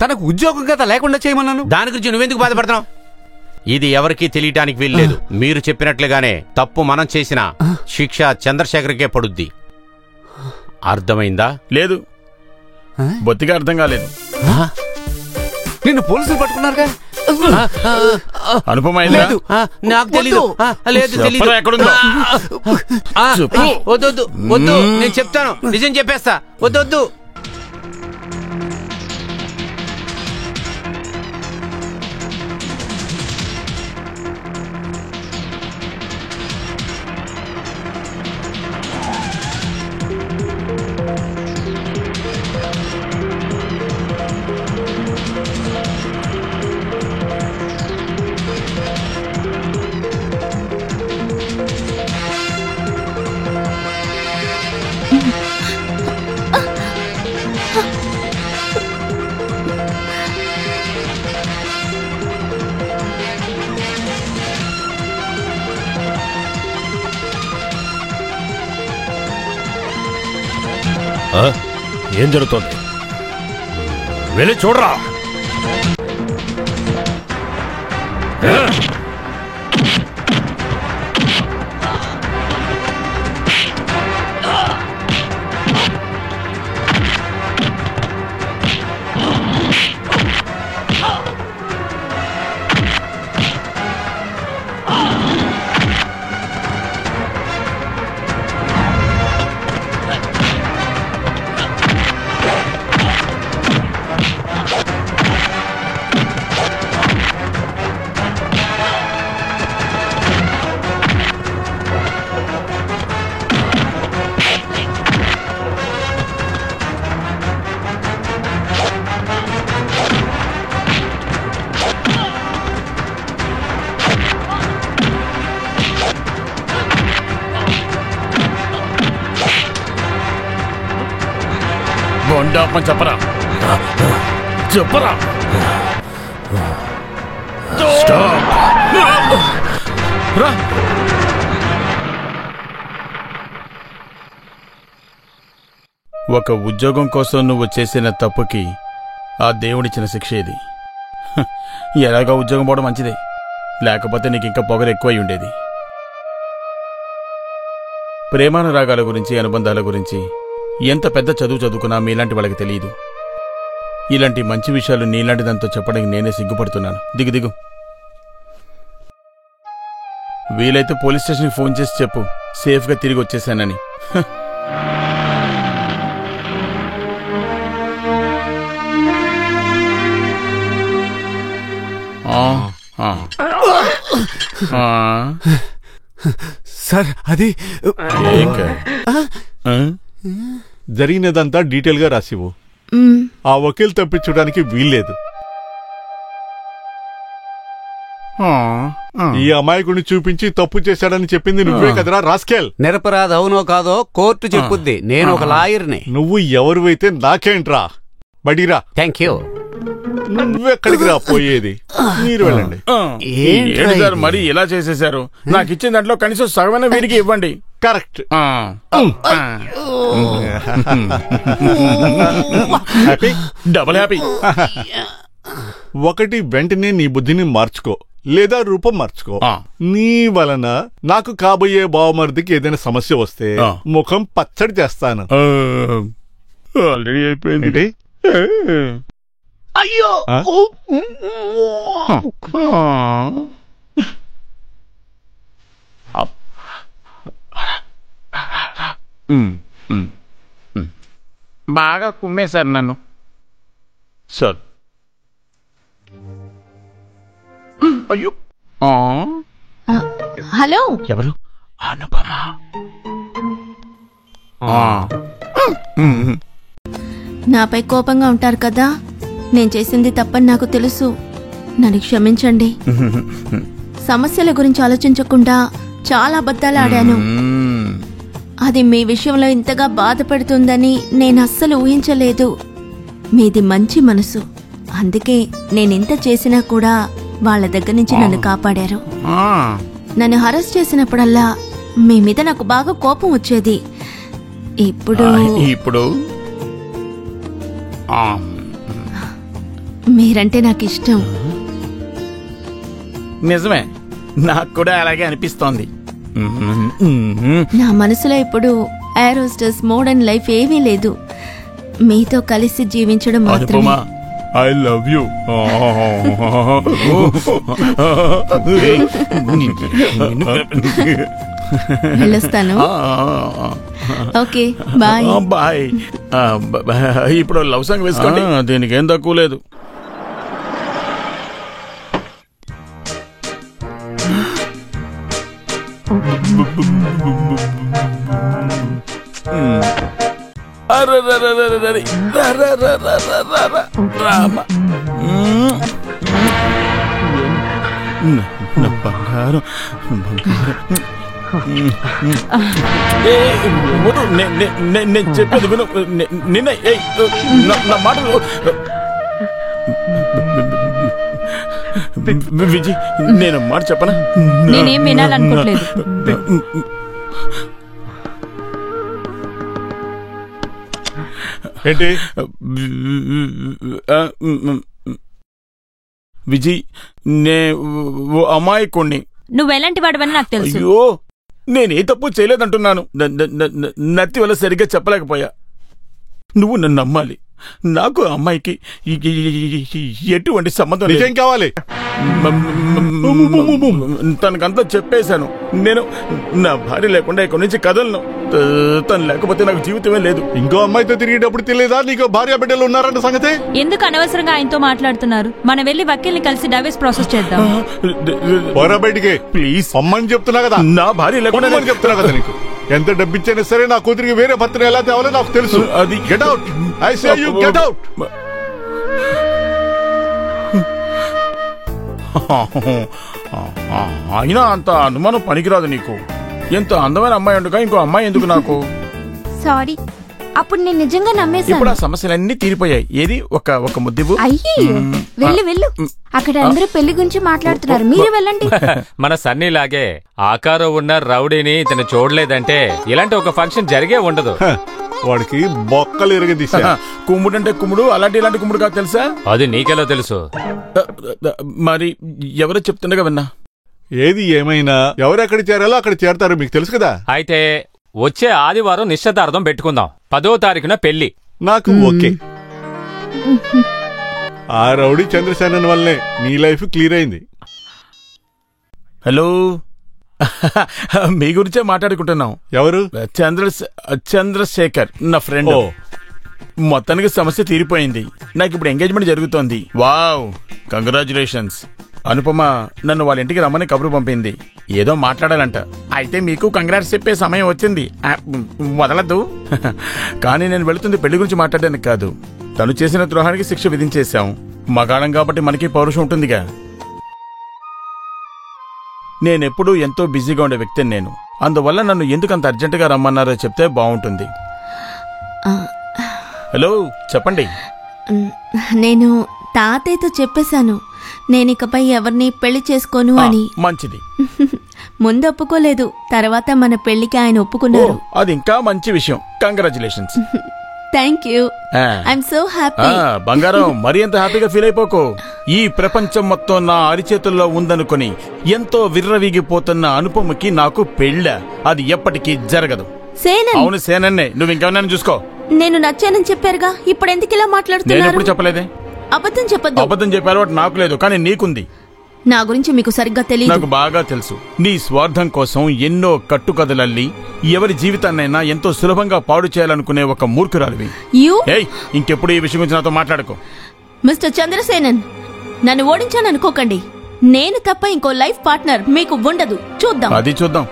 Speaker 7: తనకు ఉద్యోగం కదా లేకుండా చేయమన్నాను.
Speaker 13: దాని గురించి నువ్వెందుకు బాధపడుతున్నావు? ఇది ఎవరికీ తెలియటానికి వీల్లేదు. మీరు చెప్పినట్లుగానే తప్పు మనం చేసిన శిక్ష చంద్రశేఖర్కే పడుద్ది. అర్థమైందా?
Speaker 14: లేదు, బొత్తిగా అర్థం కాలేదు.
Speaker 7: నిన్ను పోలీసులు పట్టుకున్నారుగా?
Speaker 14: అనుపమ
Speaker 13: నాకు తెలీదు. లేదు, తెలీదు. వద్దు, నేను చెప్తాను. నిజం చెప్పేస్తా. వద్దు.
Speaker 5: ఏం జరుగుతోంది? వెళ్ళి చూడరా.
Speaker 14: బండి ఆపమని చెప్పరా చెప్పరా. రా. ఒక ఉద్యోగం కోసం నువ్వు చేసిన తప్పుకి ఆ దేవుడిచ్చిన శిక్ష ఇది. ఎలాగో ఉద్యోగం పోవడం మంచిదే, లేకపోతే నీకు ఇంకా పొగరు ఎక్కువై ఉండేది. ప్రేమానురాగాల గురించి, అనుబంధాల గురించి ఎంత పెద్ద చదువు చదువుకున్నా మీలాంటి వాళ్ళకి తెలియదు. ఇలాంటి మంచి విషయాలు నీలాంటి దాంతో చెప్పడానికి నేనే సిగ్గుపడుతున్నాను. దిగు దిగు. వీలైతే పోలీస్ స్టేషన్కి ఫోన్ చేసి చెప్పు సేఫ్గా తిరిగి వచ్చేసానని.
Speaker 18: సార్ అది జరిగినదంతా డీటెయిల్ గా రాసివు. ఆ వకీల్ తప్పించడానికి వీల్లేదు. ఈ అమాయకుడిని చూపించి తప్పు చేశాడని చెప్పింది నువ్వే కదరా రాస్కెల్.
Speaker 7: నిరపరాధ అవునో కాదో కోర్టు చెప్పుద్ది. నేను ఒక లాయర్ని.
Speaker 18: నువ్వు ఎవరివైతే నాకేంట్రా. బడిరా.
Speaker 7: Thank you.
Speaker 18: నువ్వెక్కడికి రా పోయేది. మీరు వెళ్ళండి.
Speaker 14: ఏంటి సార్ మరి ఇలా చేసేశారు? నాకు ఇచ్చిన దాంట్లో కనీసం సగమైన వీడికి ఇవ్వండి.
Speaker 18: కరెక్ట్.
Speaker 14: Double happy.
Speaker 18: ఒకటి వెంటనే నీ బుద్ధిని మార్చుకో, లేదా రూపం మార్చుకో. నీ వలన నాకు కాబోయే బావమరిదికి ఏదైనా సమస్య వస్తే ముఖం పచ్చడి చేస్తాను.
Speaker 14: ఆల్రెడీ అయిపోయింది.
Speaker 20: అయ్యో
Speaker 14: బాగా కుమ్మేశారు నన్ను. సార్ అయ్యో.
Speaker 3: హలో,
Speaker 14: ఎవరు? అనుపమ.
Speaker 1: నాపై కోపంగా ఉంటారు కదా. నేను చేసింది తప్పని నాకు తెలుసు. నన్ను క్షమించండి. సమస్యల గురించి ఆలోచించకుండా చాలా అబద్ధాలు ఆడాను. అది మీ విషయంలో ఇంతగా బాధపడుతుందని నేను అస్సలు ఊహించలేదు. మీది మంచి మనసు, అందుకే నేనింత చేసినా కూడా వాళ్ళ దగ్గర నుంచి నన్ను కాపాడారు. నన్ను హరాస్ చేసినప్పుడల్లా మీ మీద నాకు బాగా కోపం వచ్చేది. ఇప్పుడు మీరంటే నాకు ఇష్టం.
Speaker 14: నిజమే, నాకు కూడా అలాగే అనిపిస్తోంది.
Speaker 1: నా మనసులో ఇప్పుడు ఏరోస్టర్స్ మోడర్న్ లైఫ్ ఏమీ లేదు. మీతో కలిసి జీవించడం మాత్రమే.
Speaker 14: I love you.
Speaker 1: వెళ్ళొస్తాను. Okay, bye.
Speaker 14: బాయ్. ఇప్పుడు లవ్ సాంగ్ వేసుకోండి. దీనికి ఏం తక్కువ లేదు. బంగారం నేను చెప్పేది విను. నిన్న నా మాటలు విజయ్, నేను మాట చెప్పనా?
Speaker 4: నేనేం వినాలనుకోవట్లేదు.
Speaker 18: ఏంటి
Speaker 14: విజయ్, నే అమాయకుణ్ణి.
Speaker 4: నువ్వెలాంటి వాడవని నాకు తెలుసు.
Speaker 14: అయ్యో, నేనే తప్పు చేయలేదంటున్నాను. నత్తి వల్ల సరిగ్గా చెప్పలేకపోయా. నువ్వు నన్ను నమ్మాలి. నాకు అమ్మాయికి ఎటువంటి సంబంధం లేదు.
Speaker 18: నిజం కావాలి.
Speaker 14: తనకంతా చెప్పేశాను. నేను నా భార్య లేకుండా ఇక్కడి నుంచి కదలను. తను లేకపోతే నాకు జీవితమే లేదు.
Speaker 18: ఇంకో అమ్మాయితో తిరిగేటప్పుడు తెలియదా నీకు భార్య బిడ్డలు ఉన్నారన్న సంగతి?
Speaker 4: ఎందుకు అనవసరంగా ఆయనతో మాట్లాడుతున్నారు? మనం వెళ్ళి వకీల్ని కలిసి డైవర్స్ ప్రాసెస్ చేద్దాం.
Speaker 18: పోరా బయటికి ప్లీజ్. అమ్మని చెప్తున్నా కదా.
Speaker 14: నా భార్య లేకుండా
Speaker 18: చెప్తున్నా కదా నీకు. ఎంత డబ్బిచ్చైనా సరే నా కూతురికి వేరే భర్తను ఎలా తేవాలో నాకు తెలుసు.
Speaker 14: అది
Speaker 18: get out. I say you get out.
Speaker 14: అయినా అంత అనుమానం పనికిరాదు నీకు. ఎంత అందమైన అమ్మాయి ఉండగా ఇంకో అమ్మాయి ఎందుకు నాకు?
Speaker 2: సారీ, అప్పుడు నేను నిజంగా
Speaker 14: ఇప్పుడు
Speaker 2: నమ్మేశాను.
Speaker 14: ఆ సమస్యలన్నీ తీరిపోయాయి. ఏది ఒక ముద్దివ్వు.
Speaker 2: అయ్యో వెళ్ళు అక్కడ అందరూ పెళ్లి గురించి మాట్లాడుతున్నారు, మీరు వెళ్ళండి.
Speaker 8: మన సన్నీలాగే ఆకారం ఉన్న రౌడీని ఇతను చూడలేదంటే ఇలాంటి ఒక ఫంక్షన్ జరిగే ఉండదు.
Speaker 18: వాడికి బొక్కలు ఎరగదీసా.
Speaker 14: కుమ్ముడు అంటే కుమ్ముడు, అలాంటి ఇలాంటి కుమ్ముడు కాదు తెలుసా?
Speaker 8: అది నీకెలా తెలుసు?
Speaker 14: మరి ఎవరో చెప్తుండగా విన్నా.
Speaker 18: ఏది ఏమైనా ఎవరెక్కడ చేరాలో అక్కడ చేరతారు, మీకు తెలుసు కదా.
Speaker 8: అయితే వచ్చే ఆదివారం నిశ్చితార్థం పెట్టుకుందాం. 10వ తారీఖున పెళ్లి.
Speaker 18: నాకు ఓకే. ఆ రౌడీ చంద్రసేనన్ వల్లే నీ లైఫ్ క్లియర్ అయింది.
Speaker 14: హలో, మీ గురించే మాట్లాడుకుంటున్నాం.
Speaker 18: ఎవరు?
Speaker 14: చంద్రశేఖర్, నా ఫ్రెండ్. మొత్తానికి సమస్య తీరిపోయింది. నాకు ఇప్పుడు ఎంగేజ్మెంట్ జరుగుతోంది. Wow, congratulations. అనుపమ నన్ను వాళ్ళ ఇంటికి రమ్మని కబురు పంపింది. ఏదో మాట్లాడాలంట. అయితే మీకు కంగ్రాట్స్ చెప్పే సమయం వచ్చింది. వదలద్దు. కానీ నేను వెళుతుంది పెళ్లి గురించి మాట్లాడడానికి కాదు. తను చేసిన ద్రోహానికి శిక్ష విధించేశాం. మగాళం కాబట్టి మనకి పౌరుషం ఉంటుందిగా. నేనెప్పుడూ ఎంతో బిజీగా ఉండే వ్యక్తిని నేను. అందువల్ల నన్ను ఎందుకు అంత అర్జెంటుగా రమ్మన్నారో చెప్తే బాగుంటుంది. హలో, చెప్పండి.
Speaker 1: నేను తాతయ్యతో చెప్పేశాను, నేనికపై ఎవరిని పెళ్లి చేసుకోను అని.
Speaker 14: మంచిది.
Speaker 1: ముందు ఒప్పుకోలేదు, తర్వాత మన పెళ్లికి ఆయన ఒప్పుకున్నారు.
Speaker 14: అది ఇంకా మంచి విషయం. Congratulations.
Speaker 1: Thank you. I'm so happy.
Speaker 14: బంగారం, మరి ఎంత హ్యాపీగా ఫీల్ అయిపోకు. ఈ ప్రపంచం మొత్తం నా అరిచేతుల్లో ఉందనుకుని ఎంతో విర్రవీగిపోతున్న అనుపమకి నాకు పెళ్ళ. అది ఎప్పటికీ జరగదు.
Speaker 1: సేనన్.
Speaker 14: అవును, సేనన్నే. నువ్వు ఇంకెవరినైనా చూసుకో.
Speaker 1: నేను నచ్చానని చెప్పారుగా, ఇప్పుడు ఎందుకు ఇలా
Speaker 14: నేను
Speaker 1: మాట్లాడుతున్నారు?
Speaker 14: ఎప్పుడు చెప్పలేదే.
Speaker 1: అబద్ధం చెప్పొద్దు.
Speaker 14: అబద్ధం చెప్పే అలవాటు నాకు లేదు, కానీ నీకుంది.
Speaker 1: నా గురించి మీకు సరిగ్గా తెలియదు.
Speaker 14: నాకు బాగా తెలుసు. నీ స్వార్థం కోసం ఎన్నో కట్టుకథలల్లి ఎవరి జీవితాన్నైనా ఎంతో సులభంగా పాడు చేయాలనుకునే ఒక మూర్ఖురాలివి. ఏయ్, ఇంకెప్పుడు ఈ విషయం గురించి నాతో మాట్లాడుకో.
Speaker 1: మిస్టర్ చంద్రసేనన్, నన్ను ఓడించాననుకోకండి. నేను తప్ప ఇంకో లైఫ్ పార్ట్నర్ మీకు ఉండదు. చూద్దాం.
Speaker 14: అది చూద్దాం.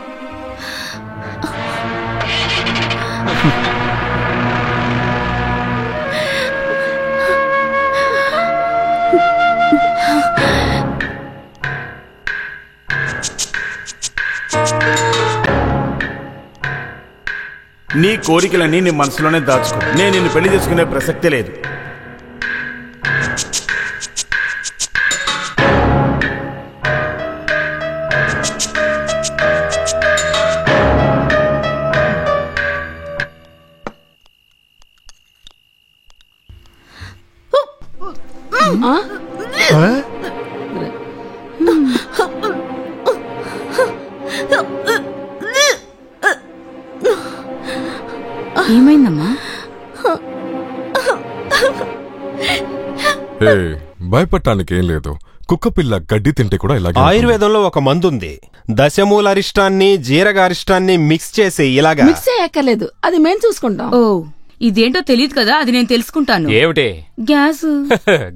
Speaker 14: నీ కోరికలన్నీ నీ మనసులోనే దాచుకో. నేను నిన్ను పెళ్లి చేసుకునే ప్రసక్తే లేదు.
Speaker 4: ఏమైందమ్మా?
Speaker 10: భయపడటానికి ఏం లేదు. కుక్కపిల్ల గడ్డి తింటే కూడా ఇలాగే.
Speaker 12: ఆయుర్వేదంలో ఒక మందుంది, దశమూలరిష్టాన్ని జీరగారిష్టాన్ని మిక్స్ చేసి ఇలాగా.
Speaker 21: మిక్స్ చేయక్కర్లేదు, అది మేం చూసుకుంటాం.
Speaker 4: ఓ, ఇదేంటో తెలియదు కదా, అది నేను తెలుసుకుంటాను.
Speaker 8: ఏమిటి?
Speaker 4: గ్యాస్.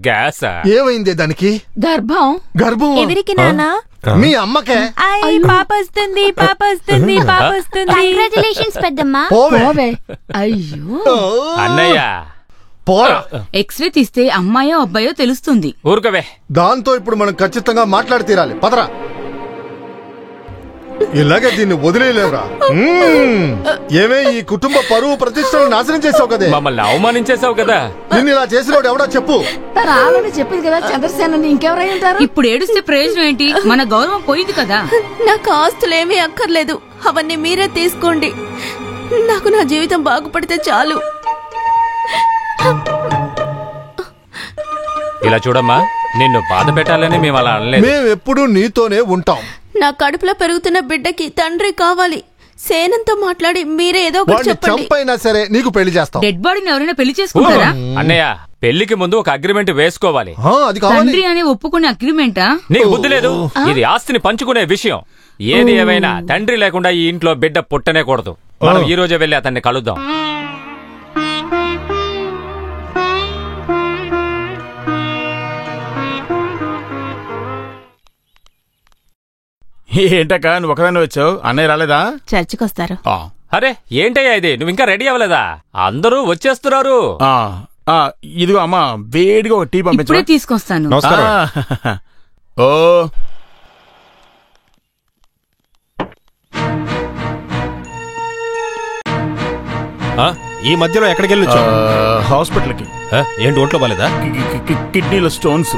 Speaker 8: గ్యాసా?
Speaker 6: ఏమైంది దానికి?
Speaker 21: గర్భం.
Speaker 6: గర్భం
Speaker 1: ఎవరికి నానా?
Speaker 6: మీ అమ్మకే.
Speaker 1: పాప వస్తుంది, పాప వస్తుంది, పాప వస్తుంది.
Speaker 2: కంగ్రాచులేషన్స్ పెద్దమ్మా.
Speaker 21: అయ్యో
Speaker 8: అన్నయ్య,
Speaker 6: పోరా.
Speaker 4: ఎక్స్రే తీస్తే అమ్మాయో అబ్బాయో తెలుస్తుంది.
Speaker 8: ఊరుకవే.
Speaker 6: దాంతో ఇప్పుడు మనం ఖచ్చితంగా మాట్లాడి తీరాలి. పదరా. ఇలాగే దీన్ని వదిలేలేవురా. ఏమే, ఈ కుటుంబ పరువు ప్రతిష్టలు నాశనం చేసావు కదే.
Speaker 8: మమ్మల్ని అవమానించేసావు కదా.
Speaker 6: నిన్ను ఇలా చేసినోడు ఎవడో చెప్పు.
Speaker 21: తను ఆల్రెడీ చెప్పింది కదా చంద్రసేనని, ఇంకెవరై ఉంటారు?
Speaker 4: ఇప్పుడు ఏడుస్తే ప్రయోజనం ఏంటి? మన గౌరవం పోయింది కదా.
Speaker 1: నాకు ఆస్తులేమీ అక్కర్లేదు, అవన్నీ మీరే తీసుకోండి. నాకు నా జీవితం బాగుపడితే చాలు.
Speaker 8: ఇలా చూడమ్మా, నిన్ను బాధ పెట్టాలని మేము అలా అనలేదు.
Speaker 6: మేమెప్పుడు నీతోనే ఉంటాం.
Speaker 1: నా కడుపులో పెరుగుతున్న బిడ్డకి తండ్రి కావాలి. సేనంతో మాట్లాడి మీరే ఏదో ఒకటి చెప్పండి.
Speaker 6: చంపైనా సరే నీకు పెళ్లి చేస్తాం.
Speaker 4: డెడ్ బాడీని ఎవరైనా పెళ్లి చేసుకుంటారా?
Speaker 8: అన్నయ్య, పెళ్లికి ముందు ఒక అగ్రిమెంట్ వేసుకోవాలి.
Speaker 4: తండ్రి అనే ఒప్పుకునే అగ్రిమెంటా?
Speaker 8: నీకు బుద్ధి లేదు. ఇది ఆస్తిని పంచుకునే విషయం. ఏది ఏమైనా తండ్రి లేకుండా ఈ ఇంట్లో బిడ్డ పుట్టనే కూడదు. మనం ఈ రోజే వెళ్లి అతన్ని కలుద్దాం.
Speaker 14: ఏంటక్క, నువ్వు ఒకదాన్ని వచ్చావు? అన్నయ్య రాలేదా?
Speaker 1: చర్చికి వస్తారు.
Speaker 8: అరే ఏంటయ్యా ఇది, నువ్వు ఇంకా రెడీ అవ్వలేదా? అందరూ వచ్చేస్తున్నారు.
Speaker 14: ఇదిగో అమ్మా, వేడిగా ఒక టీ పంపించు.
Speaker 4: ఇప్పుడే తీసుకొస్తాను.
Speaker 14: ఓ,
Speaker 12: ఈ మధ్యలో ఎక్కడికి వెళ్ళొచ్చు?
Speaker 14: హాస్పిటల్కి.
Speaker 12: ఏంటి ఒంట్లో బాలేదా?
Speaker 14: కిడ్నీలో స్టోన్స్.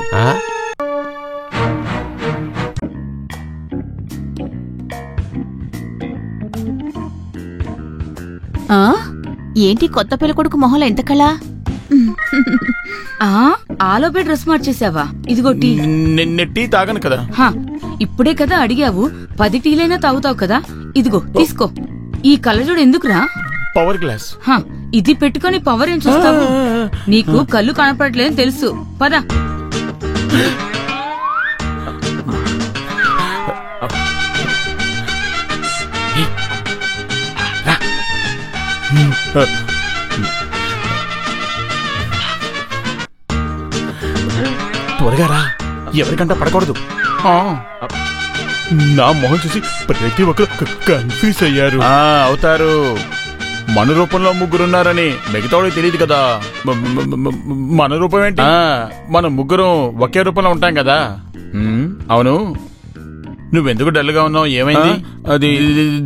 Speaker 3: ఏంటి కొత్త పెళ్ళికొడుకు మొహంలో ఎంత కళ?
Speaker 4: ఆలోపే డ్రెస్ మార్చేసావా? ఇదిగో టీ.
Speaker 14: నిన్న టీ తాగను కదా.
Speaker 4: ఇప్పుడే కదా అడిగావు, 10 టీలైనా తాగుతావు కదా. ఇదిగో తీసుకో. ఈ కళ్ళజోడు ఎందుకురా?
Speaker 14: Power glass.
Speaker 4: ఇది పెట్టుకొని పవర్ ఏం చూస్తావు? నీకు కళ్ళు కనపడలేదని తెలుసు. పద.
Speaker 14: త్వరగా రా, ఎవరికంటా పడకూడదు. నా మొహం చూసి ప్రతి ఒక్కరు కన్ఫ్యూజ్ అయ్యారు. అవుతారు. మన రూపంలో ముగ్గురున్నారని మిగతావాడికి తెలియదు కదా. మన రూపం ఏంటి? మనం ముగ్గురం ఒకే రూపంలో ఉంటాం కదా. అవును, నువ్వెందుకు డల్గా ఉన్నావు? ఏమైంది? అది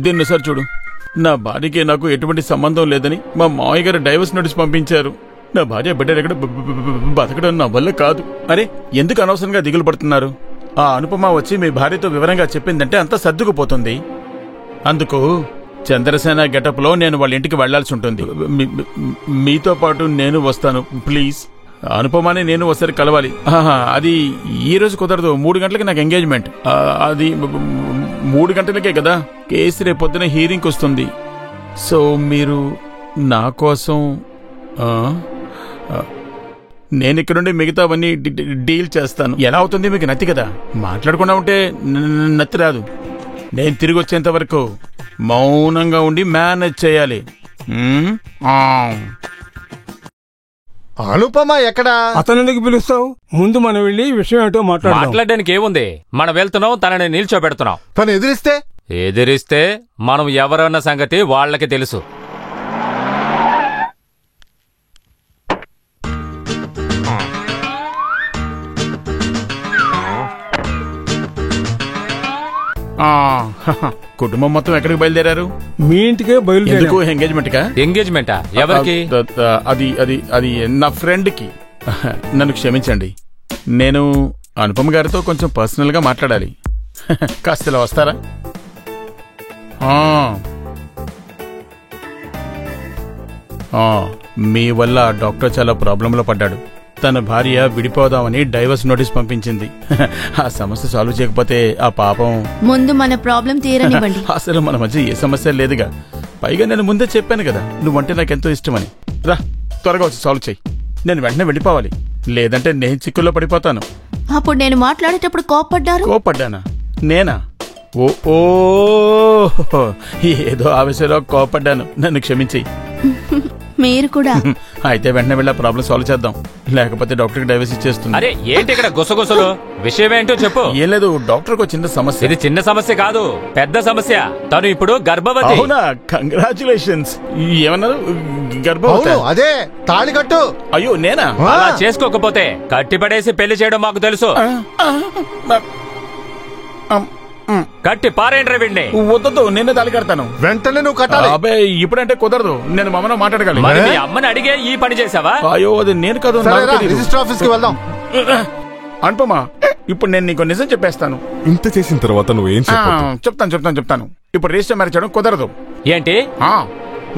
Speaker 14: దీన్ని సార్ చూడు. నా భార్యకి నాకు ఎటువంటి సంబంధం లేదని మా మావయ్య గారు డైవర్స్ నోటీస్ పంపించారు. నా భార్య బిడ్డలు ఎక్కడ బతకడం నా వల్ల కాదు. అరే, ఎందుకు అనవసరంగా దిగులు పడుతున్నారు? ఆ అనుపమ వచ్చి మీ భార్యతో వివరంగా చెప్పిందంటే అంతా సర్దుకుపోతుంది. అందుకు చంద్రసేన గెటప్ లో నేను వాళ్ళ ఇంటికి వెళ్లాల్సి ఉంటుంది. మీతో పాటు నేను వస్తాను ప్లీజ్. అనుపమాని నేను ఒకసారి కలవాలి. అది ఈ రోజు కుదరదు. 3 గంటలకి నాకు ఎంగేజ్మెంట్. అది 3 గంటలకే కదా. కేసు రేపు పొద్దున హీరింగ్కి వస్తుంది. సో మీరు నా కోసం నేను ఇక్కడుండి మిగతావన్నీ డీల్ చేస్తాను. ఎలా అవుతుంది మీకు? నత్తి కదా. మాట్లాడకుండా ఉంటే నత్తి రాదు. నేను తిరిగి వచ్చేంత వరకు మౌనంగా ఉండి మేనేజ్ చేయాలి.
Speaker 6: అనుపమ ఎక్కడా?
Speaker 9: అతను ఎందుకు పిలుస్తావు? ముందు మనం వెళ్ళి విషయం ఏంటో
Speaker 8: మాట్లాడడానికి ఏముంది? మనం వెళ్తున్నాం, తనని నిల్చోబెడుతున్నాం.
Speaker 6: తను
Speaker 8: ఎదిరిస్తే మనం ఎవరన్న సంగతి వాళ్ళకి తెలుసు.
Speaker 14: కుటుంబం మొత్తం ఎక్కడికి బయలుదేరారు?
Speaker 9: మీ ఇంటికే బయలుదేరారు.
Speaker 8: ఎంగేజ్మెంటా? ఎవరికి?
Speaker 14: అది అది అది నా ఫ్రెండ్ కి. నన్ను క్షమించండి, నేను అనుపమ గారితో కొంచెం పర్సనల్ గా మాట్లాడాలి. కాస్త ఇలా వస్తారా? మీ వల్ల డాక్టర్ చాలా ప్రాబ్లంలో పడ్డాడు. తన భార్య విడిపోదామని డైవర్స్ నోటీస్ పంపించింది. ఆ సమస్య సాల్వ్ చేయకపోతే ఆ పాపం.
Speaker 1: ముందు మన ప్రాబ్లం తీరనివ్వండి.
Speaker 14: అసలు మన మధ్య ఏ సమస్య లేదుగా. పైగా నేను ముందే చెప్పాను కదా నువ్వంటే నాకెంతో ఇష్టమని. రా, త్వరగా వచ్చి సాల్వ్ చెయ్యి. నేను వెంటనే వెళ్ళిపోవాలి, లేదంటే నేను చిక్కుల్లో పడిపోతాను.
Speaker 1: అప్పుడు నేను మాట్లాడేటప్పుడు
Speaker 14: కోపడ్డానా? నేనా? ఓ ఏదో ఆవేశంలో కోపడ్డాను, నన్ను క్షమించేయి.
Speaker 1: మీరు కూడా.
Speaker 14: అయితే వెంటనే వెళ్ళి ప్రాబ్లం సాల్వ్ చేద్దాం, లేకపోతే డాక్టర్ డైవర్స్ ఇచ్చేస్తుంది.
Speaker 8: అరే ఏంటి ఇక్కడ గుసగుసలు? విషయం ఏంటో చెప్పు.
Speaker 14: ఏం లేదు, డాక్టర్ కు చిన్న సమస్య.
Speaker 8: ఇది చిన్న సమస్య కాదు, పెద్ద సమస్య. తను ఇప్పుడు గర్భవతి.
Speaker 14: అవునా? కంగ్రాచులేషన్స్. ఏమన్నారు? గర్భవతి?
Speaker 6: అదే తాళి కట్టు.
Speaker 14: అయ్యో నేనా?
Speaker 8: అలా చేసుకోకపోతే కట్టిపడేసి పెళ్లి చేయడం మాకు తెలుసు. కట్టి పారేంట్రా వీడిని.
Speaker 14: వద్దు, నేనే తాళి కడతాను.
Speaker 6: వెంటనే నువ్వు కట్టాలి.
Speaker 14: అబ్బాయి ఇప్పుడంటే కుదరదు, నేను మా అమ్మను మాట్లాడగలి.
Speaker 8: మరి మీ అమ్మని అడిగే ఈ పని చేసావా?
Speaker 14: అయ్యో అది నేను కాదు.
Speaker 6: రిజిస్టర్ ఆఫీస్ కి వెళ్దాం.
Speaker 14: అనుపమా, ఇప్పుడు నేను నీకు నిజం చెప్పేస్తాను.
Speaker 10: ఇంత చేసిన తర్వాత నువ్వేం
Speaker 14: చెప్తాను. ఇప్పుడు రిజిస్టర్ మ్యారేజ్ చేయడం కుదరదు.
Speaker 8: ఏంటి?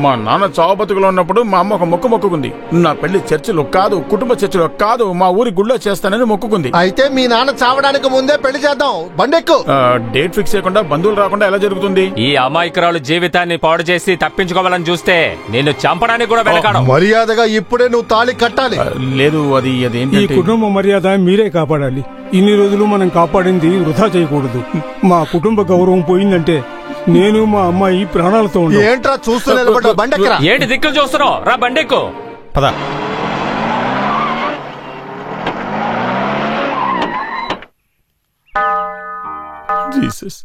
Speaker 14: మా నాన్న చావు బతుకులో ఉన్నప్పుడు మా అమ్మ ఒక మొక్కుకుంది. నా పెళ్లి చర్చిలో కాదు, కుటుంబ చర్చిలో కాదు, మా ఊరి గుళ్ళో చేస్తానని మొక్కుకుంది.
Speaker 6: అయితే మీ నాన్న చావడానికి ముందే పెళ్లి చేద్దాం. బండెక్కు.
Speaker 14: డేట్ ఫిక్స్ చేయకుండా, బంధువులు రాకుండా ఎలా జరుగుతుంది?
Speaker 8: ఈ అమాయకురాలు జీవితాన్ని పాడు చేసి తప్పించుకోవాలని చూస్తే నిన్ను చంపడానికి కూడా వెనకాడు.
Speaker 6: మర్యాదగా ఇప్పుడే నువ్వు తాళి కట్టాలి.
Speaker 14: లేదు, అదేంటి?
Speaker 9: ఈ కుటుంబ మర్యాద మీరే కాపాడాలి. ఇన్ని రోజులు మనం కాపాడింది వృధా చేయకూడదు. మా కుటుంబ గౌరవం పోయిందంటే నేను మా అమ్మాయి ప్రాణాలతో
Speaker 6: ఏంట్రా చూస్తూ బండెక్కరా?
Speaker 8: ఏంటి దిక్కులు చూస్తున్నావు? రా బండెక్కు.
Speaker 12: పద.
Speaker 14: జీసస్,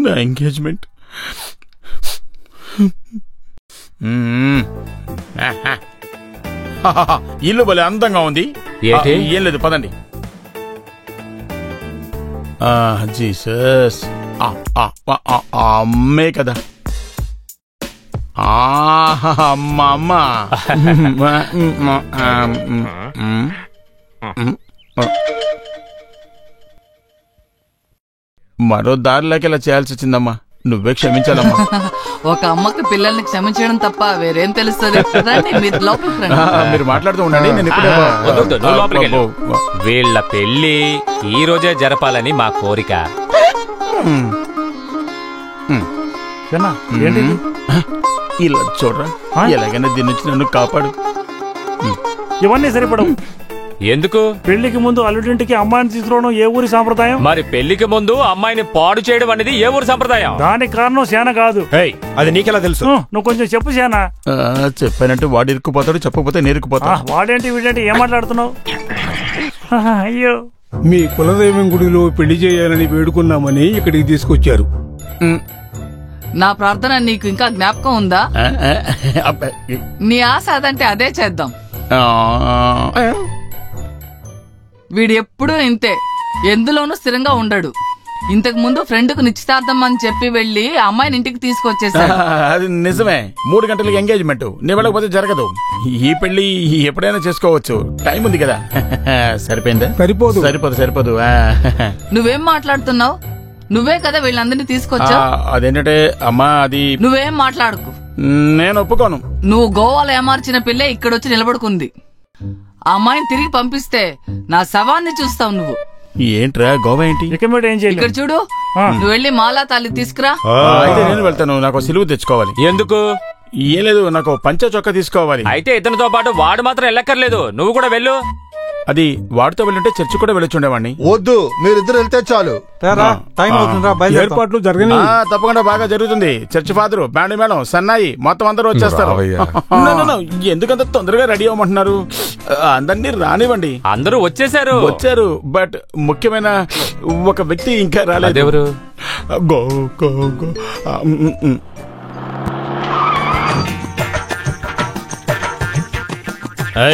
Speaker 14: నా ఎంగేజ్మెంట్. ఇల్లు భలే అందంగా ఉంది. ఏం లేదు, పదండి. జీసస్, అమ్మే కదా. మా అమ్మ మరో దారిలోకి ఇలా చేయాల్సి వచ్చిందమ్మా. నువ్వే క్షమించాలమ్మా.
Speaker 11: ఒక అమ్మకి పిల్లల్ని క్షమించడం తప్ప వేరేం తెలుస్తుంది? మీరు లోపలికి రండి.
Speaker 14: మీరు మాట్లాడుతూ ఉండండి, నేను ఇప్పుడే
Speaker 8: వద్దు, నువ్వు లోపలికి వెళ్ళు. వీళ్ళ పెళ్లి ఈ రోజే జరపాలని మా కోరిక.
Speaker 14: ఇలా చూడరా, ఎలాగైనా దీని నుంచి నన్ను కాపాడు.
Speaker 19: ఇవన్నీ సరిపడవు.
Speaker 8: ఎందుకు?
Speaker 19: పెళ్లికి ముందు అల్లుడింటికి అమ్మాయిని తీసుకురావడం ఏ ఊరి సాంప్రదాయం?
Speaker 8: మరి పెళ్లికి ముందు అమ్మాయిని పాడు చేయడం అనేది ఏ ఊరి సంప్రదాయం?
Speaker 19: దానికి కారణం సేన కాదు.
Speaker 12: అది నీకెలా తెలుసు?
Speaker 19: నువ్వు కొంచెం చెప్పు సేన.
Speaker 14: చెప్పానంటే వాడు ఇరుక్కుపోతాడు, చెప్పకపోతే నేను ఇరుక్కుపోతా.
Speaker 19: వాడేంటి వీడేంటి ఏం మాట్లాడుతున్నావు? అయ్యో,
Speaker 9: మీ కులదైవం గుడిలో పెళ్లి చేయాలని వేడుకున్నామని ఇక్కడికి తీసుకొచ్చారు.
Speaker 11: నా ప్రార్థన నీకు ఇంకా జ్ఞాపకం ఉందా? నీ ఆశ అదంటే అదే చేద్దాం. వీడు ఎప్పుడూ ఇంతే, ఎందులోనూ స్థిరంగా ఉండడు. ఇంతకు ముందు ఫ్రెండ్ కు నిశ్చితార్థం అని చెప్పి వెళ్లి అమ్మాయిని ఇంటికి తీసుకొచ్చేసాడు.
Speaker 14: అది నిజమే. 3 గంటలకి ఎంగేజ్మెంట్. నీ వెళ్ళకపోతే జరగదు. ఈ పెళ్లి ఎప్పుడైనా చేసుకోవచ్చు, టైం ఉంది కదా. సరిపోయిందా? సరిపోదు.
Speaker 11: నువ్వేం మాట్లాడుతున్నావు? నువ్వే కదా వీళ్ళందరినీ తీసుకొచ్చావు.
Speaker 14: అదేంటంటే అమ్మా, అది
Speaker 11: నువ్వేం మాట్లాడుకు.
Speaker 14: నేను ఒప్పుకోను.
Speaker 11: నువ్వు గోవాలో ఏమార్చిన పిల్లే ఇక్కడొచ్చి నిలబడుకుంది. అమ్మాయిని తిరిగి పంపిస్తే నా శవాన్ని చూస్తావు నువ్వు.
Speaker 14: ఏంట్రా గోవా ఏంటి?
Speaker 11: ఇక్కడ చూడు, నువ్వు వెళ్ళి మాలా తాళి తీసుకురా.
Speaker 14: అయితే నేను వెళ్తాను. నాకు సిలువు తెచ్చుకోవాలి.
Speaker 8: ఎందుకు?
Speaker 14: ఏం లేదు, నాకు పంచ చొక్కా తీసుకోవాలి.
Speaker 8: అయితే ఇతనితో పాటు వాడు మాత్రం వెళ్ళక్కర్లేదు, నువ్వు కూడా వెళ్ళు.
Speaker 14: అది వాడితో వెళ్ళుంటే చర్చి కూడా వెళ్ళొచ్చుండేవాడిని.
Speaker 6: వద్దు, మీరిద్దరు వెళ్తే చాలు.
Speaker 9: ఏర్పాట్లు జరగని.
Speaker 14: తప్పకుండా బాగా జరుగుతుంది. చర్చి ఫాదరు, బ్యాండ్ మేళం, సన్నాయి మొత్తం అందరూ వచ్చేస్తారు. ఎందుకంత తొందరగా రెడీ అవ్వమంటున్నారు? అందరినీ రానివ్వండి.
Speaker 8: అందరూ
Speaker 14: వచ్చారు, బట్ ముఖ్యమైన ఒక వ్యక్తి ఇంకా రాలేదు.
Speaker 8: ఎవరు?
Speaker 14: గో గో గో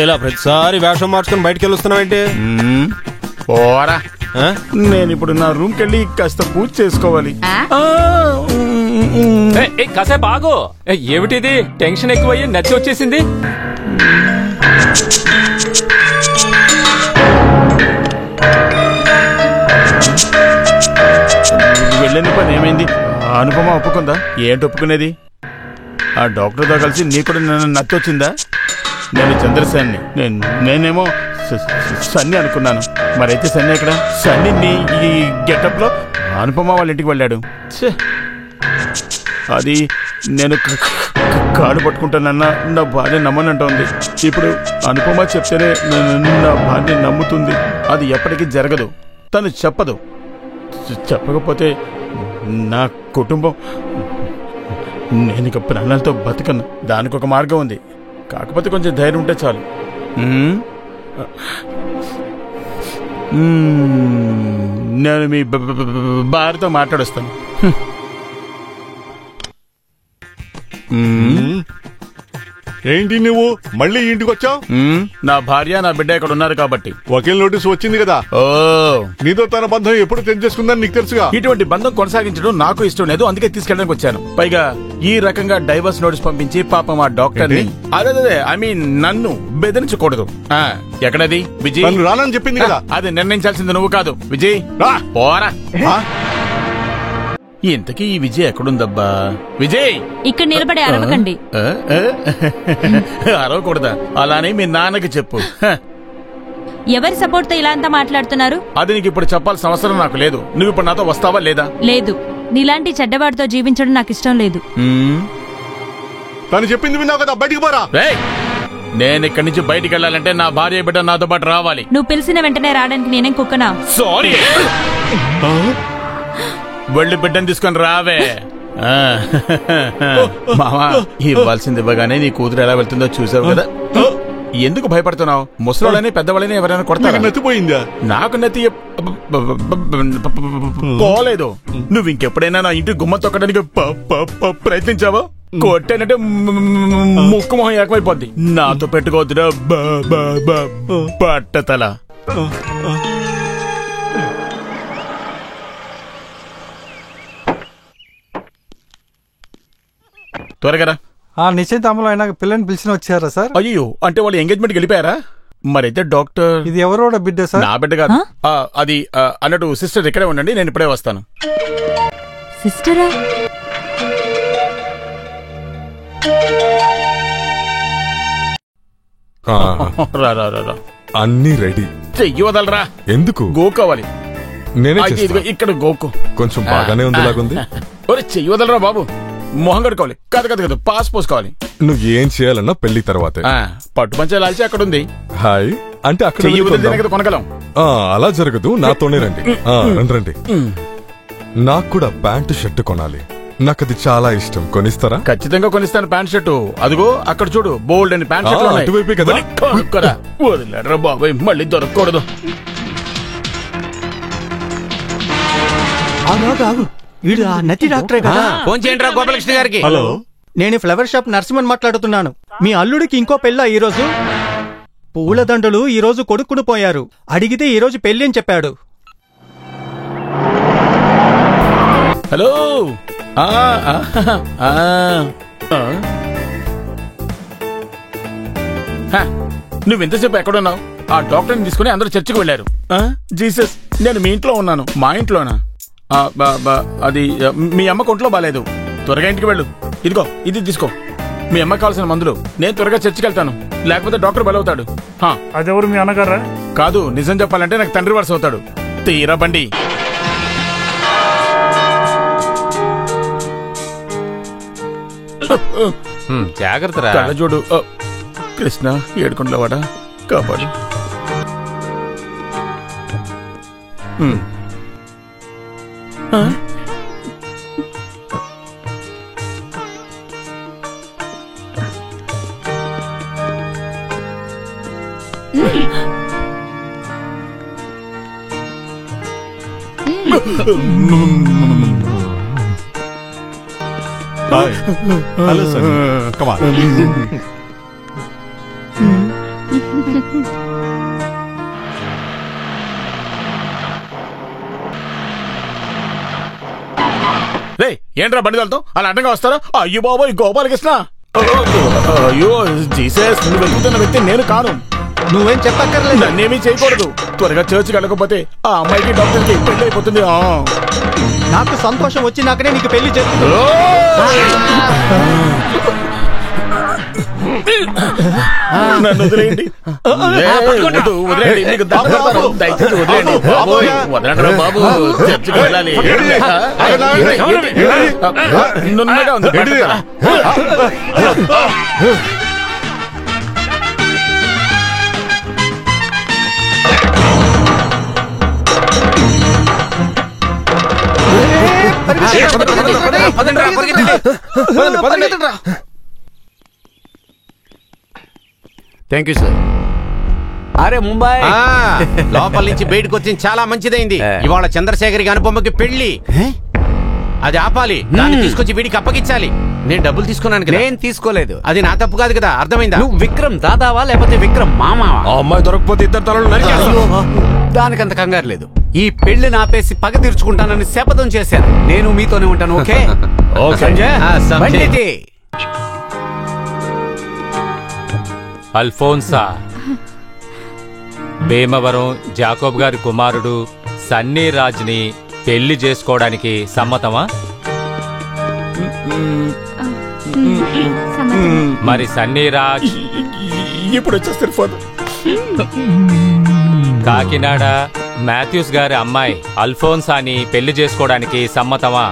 Speaker 12: ఇలా ప్రతిసారి వేషం మార్చుకుని బయటకు వెళ్ళొస్తున్నావంటే
Speaker 14: పోరా. నేను ఇప్పుడు నా రూమ్ కెళ్ళి కాస్త పూజ చేసుకోవాలి.
Speaker 8: కాసేపు ఆగు. ఏమిటిది? టెన్షన్ ఎక్కువయ్యి నచ్చి వచ్చేసింది.
Speaker 14: వెళ్ళని పని ఏమైంది? అనుపమ ఒప్పుకుందా? ఏంటి ఒప్పుకునేది? ఆ డాక్టర్తో కలిసి నీ కూడా నన్ను నచ్చొచ్చిందా? నేను చంద్రసేన్ని, నేనేమో సన్ని అనుకున్నాను. మరైతే సన్ని ఎక్కడ? సన్ని ఈ గెటప్ లో అనుపమ వాళ్ళ ఇంటికి వెళ్ళాడు. అది నేను కాడు పట్టుకుంటానన్నా నా భార్య నమ్మనంటోంది. ఇప్పుడు అనుపమ చెప్తేనే నా భార్య నమ్ముతుంది. అది ఎప్పటికీ జరగదు. తను చెప్పదు. చెప్పకపోతే నా కుటుంబం, నేను ఇక ప్రాణాలతో బతకను. దానికి ఒక మార్గం ఉంది, కాకపోతే కొంచెం ధైర్యం ఉంటే చాలు. నేను మీ భార్యతో మాట్లాడొస్తాను.
Speaker 18: ఏంటి నువ్వు మళ్ళీ ఇంటికి వచ్చావు?
Speaker 14: నా భార్య నా బిడ్డ ఇక్కడ ఉన్నారు కాబట్టి.
Speaker 18: వకీల్ నోటీస్ వచ్చింది కదా.
Speaker 14: ఓ,
Speaker 18: నీతో తన బంధం ఎప్పుడు తెంచేసుకుందని నీకు తెలుసుగా.
Speaker 14: ఇటువంటి బంధం కొనసాగించడం నాకు ఇష్టం లేదు, అందుకే తీసుకెళ్ళడానికి వచ్చాను. పైగా ఈ రకంగా డైవర్స్ నోటీస్ పంపించి పాపం ఆ డాక్టర్ ని, అదే ఐ మీన్ నన్ను బెదిరించకూడదు. ఎక్కడది విజయ్?
Speaker 18: రానని చెప్పింది కదా.
Speaker 14: అది నిర్ణయించాల్సింది నువ్వు కాదు విజయ్. పోరా. ఇంతకీ ఈ విజయ్ ఎక్కడుందబ్బా? విజయ్,
Speaker 22: ఇక్కడ నిలబడి అరవకండి.
Speaker 14: అరవకూడదా? అలానే మీ నాన్నకి చెప్పు.
Speaker 22: ఎవరి సపోర్ట్ తో ఇలా అంతా మాట్లాడుతున్నారు?
Speaker 14: అది నీకు ఇప్పుడు చెప్పాల్సిన అవసరం నాకు లేదు. నువ్వు ఇప్పుడు నాతో వస్తావా లేదా?
Speaker 22: లేదు, నీలాంటి చెడ్డవాడితో జీవించడం నాకు ఇష్టం లేదు.
Speaker 18: తను చెప్పింది విన్నావు కదా, బయటికి పోరా.
Speaker 14: నేను ఇక్కడి నుంచి బయటికి వెళ్ళాలంటే నా భార్య బిడ్డ నాతో పాటు రావాలి.
Speaker 22: నువ్వు పిలిచిన వెంటనే రావడానికి నేనేం కుక్కనా?
Speaker 14: సారీ. వెళ్ళి బిడ్డను తీసుకొని రావే. మామా, ఇవ్వాల్సింది ఇవ్వగానే నీ కూతురు ఎలా వెళ్తుందో చూసావు కదా. ఎందుకు భయపడుతున్నావు? ముసలోళ్ళని పెద్దవాళ్ళని ఎవరైనా కొడతారా?
Speaker 18: నెత్తిపోయిందా?
Speaker 14: నాకు నెత్తి పోలేదు. నువ్వు ఇంకెప్పుడైనా నా ఇంటి గుమ్మ తొక్కడానికి ప్రయత్నించావా? కొట్టానంటే ముక్కు మొహం ఏకమైపోద్ది. నాతో పెట్టుకోవద్దురా పట్టతల. త్వరగా
Speaker 16: ఆ నిశ్చితాంబులం అయినా పిల్లని పిలిచిన వచ్చారా సార్?
Speaker 14: అయ్యో, అంటే వాళ్ళు ఎంగేజ్మెంట్కి వెళ్ళిపోయారా? మరైతే డాక్టర్
Speaker 16: ఇది ఎవరోడ బిడ్డ సార్?
Speaker 14: నా బిడ్డ కాదు. అది అన్నట్టు సిస్టర్ ఇక్కడే ఉండండి, నేను ఇప్పుడే వస్తాను.
Speaker 22: సిస్టరా?
Speaker 10: అన్ని రెడీ.
Speaker 14: చెయ్యి వదలరా.
Speaker 10: ఎందుకు?
Speaker 14: గోకోవాలి.
Speaker 10: నేనే
Speaker 14: ఇక్కడ గోకో.
Speaker 10: కొంచెం బాగానే ఉంది లాగుంది.
Speaker 14: ఒరే చెయ్యి వదలరా బాబు. మొహం కడుకోవాలి. కాదు పాస్ పోసుకోవాలి.
Speaker 10: నువ్వు ఏం చేయాలన్నా పెళ్లి తర్వాతే.
Speaker 14: పట్టు పంచే లాల్చి అక్కడ ఉంది.
Speaker 10: హాయ్ అంటే అక్కడ
Speaker 14: కొనగలం.
Speaker 10: అలా జరగదు, నాతోనే రండి. రండి. నాకు కూడా ప్యాంటు షర్ట్ కొనాలి. నాకు అది చాలా ఇష్టం. కొనిస్తారా?
Speaker 14: ఖచ్చితంగా కొనిస్తాను ప్యాంట్ షర్టు. అదిగో అక్కడ చూడు, బోల్డ్ అని ప్యాంట్ షర్ట్
Speaker 10: అటువైపే కదా.
Speaker 14: వదిలేరా బాబాయ్, మళ్ళీ దొరకకూడదు.
Speaker 15: వీడు ఆ నటి డాక్టరే కదా?
Speaker 13: ఫోన్ చేయండి రా గోపాలకృష్ణ గారికి.
Speaker 15: హలో, నేను ఫ్లవర్ షాప్ నరసింహన్ మాట్లాడుతున్నాను. మీ అల్లుడికి ఇంకో పెళ్ళా ఈరోజు? పూలదండలు ఈరోజు కొడుకును పోయారు. అడిగితే ఈరోజు పెళ్లి అని చెప్పాడు.
Speaker 14: హలో, నువ్వెంతసేపు ఎక్కడున్నావు? ఆ డాక్టర్ని తీసుకుని అందరూ చర్చికి వెళ్ళారు. జీసస్, నేను మీ ఇంట్లో ఉన్నాను. మా ఇంట్లోనా? అది మీ అమ్మకు ఒంట్లో బాలేదు. త్వరగా ఇంటికి వెళ్ళు. ఇదిగో ఇది తీసుకో, మీ అమ్మకి కావాల్సిన మందులు. నేను త్వరగా చర్చికి వెళ్తాను, లేకపోతే డాక్టర్ బలవుతాడు.
Speaker 19: అదెవరు, మీ అన్నగారా?
Speaker 14: కాదు, నిజం చెప్పాలంటే నాకు తండ్రి వరుస అవుతాడు. తీరా బండి.
Speaker 8: జాగ్రత్త.
Speaker 14: కళ్ళ చూడు. కృష్ణ ఏడుకుండవాడా, కాపాడు.
Speaker 18: Hi. Hello, Sunny. Come on.
Speaker 14: రే, ఏంట్రా బండి తోలుతావు? అలా అడ్డంగా వస్తారా? అయ్యో బాబోయ్, గోపాలకృష్ణ. అయ్యో జీసస్, నువ్వు వెతుకుతున్న వ్యక్తి నేను కాను.
Speaker 15: నువ్వేం చెప్పక్కర్లేదు.
Speaker 14: నన్నేమీ చేయకూడదు. త్వరగా చర్చికి వెళ్ళకపోతే ఆ అమ్మాయికి డాక్టర్కి పెళ్లి అయిపోతుంది.
Speaker 15: నాకు సంతోషం వచ్చినాకనే నీకు పెళ్లి చేస్తుంది.
Speaker 14: నన్ను వదిలేయండి. వదిలేయండి, దయచేసి వదిలేయండి. వదలండి బాబు, చర్చికి వెళ్ళాలి. నున్నగా ఉంది.
Speaker 13: Thank you sir. అరే ముంబై లోపల నుంచి బయటకు వచ్చింది చాలా మంచిదైంది. ఇవాళ చంద్రశేఖర్కి అనుపమకి పెళ్లి. అది ఆపాలి, దాన్ని తీసుకొచ్చి వీడికి అప్పగించాలి. నేను డబ్బులు తీసుకున్నాను కదా.
Speaker 7: నేను తీసుకోలేదు.
Speaker 13: అది నా తప్పు కాదు కదా, అర్థమైందా?
Speaker 7: నువ్వు విక్రమ్ దాదావా లేకపోతే విక్రమ్ మామావా?
Speaker 13: ఆ అమ్మాయి దొరకపోతే ఇద్దరు తలలు నరికేస్తాను.
Speaker 7: దానికంత కంగారు లేదు. ఈ పెళ్లి నాపేసి పగ తీర్చుకుంటానని శపథం చేశాను. నేను మీతోనే ఉంటాను. ఓకే సంజయ్.
Speaker 8: అల్ఫోన్సా, భీమవరం జాకోబ్ గారి కుమారుడు సన్నీ రాజ్ ని పెళ్లి చేసుకోవడానికి సమ్మతమా? మరి సన్నీ రాజ్
Speaker 14: ఇప్పుడు వచ్చేస్తారు ఫాదర్.
Speaker 8: కాకినాడ మాథ్యూస్ గారి అమ్మాయి అల్ఫోన్సాని పెళ్లి చేసుకోవడానికి సమ్మతమా?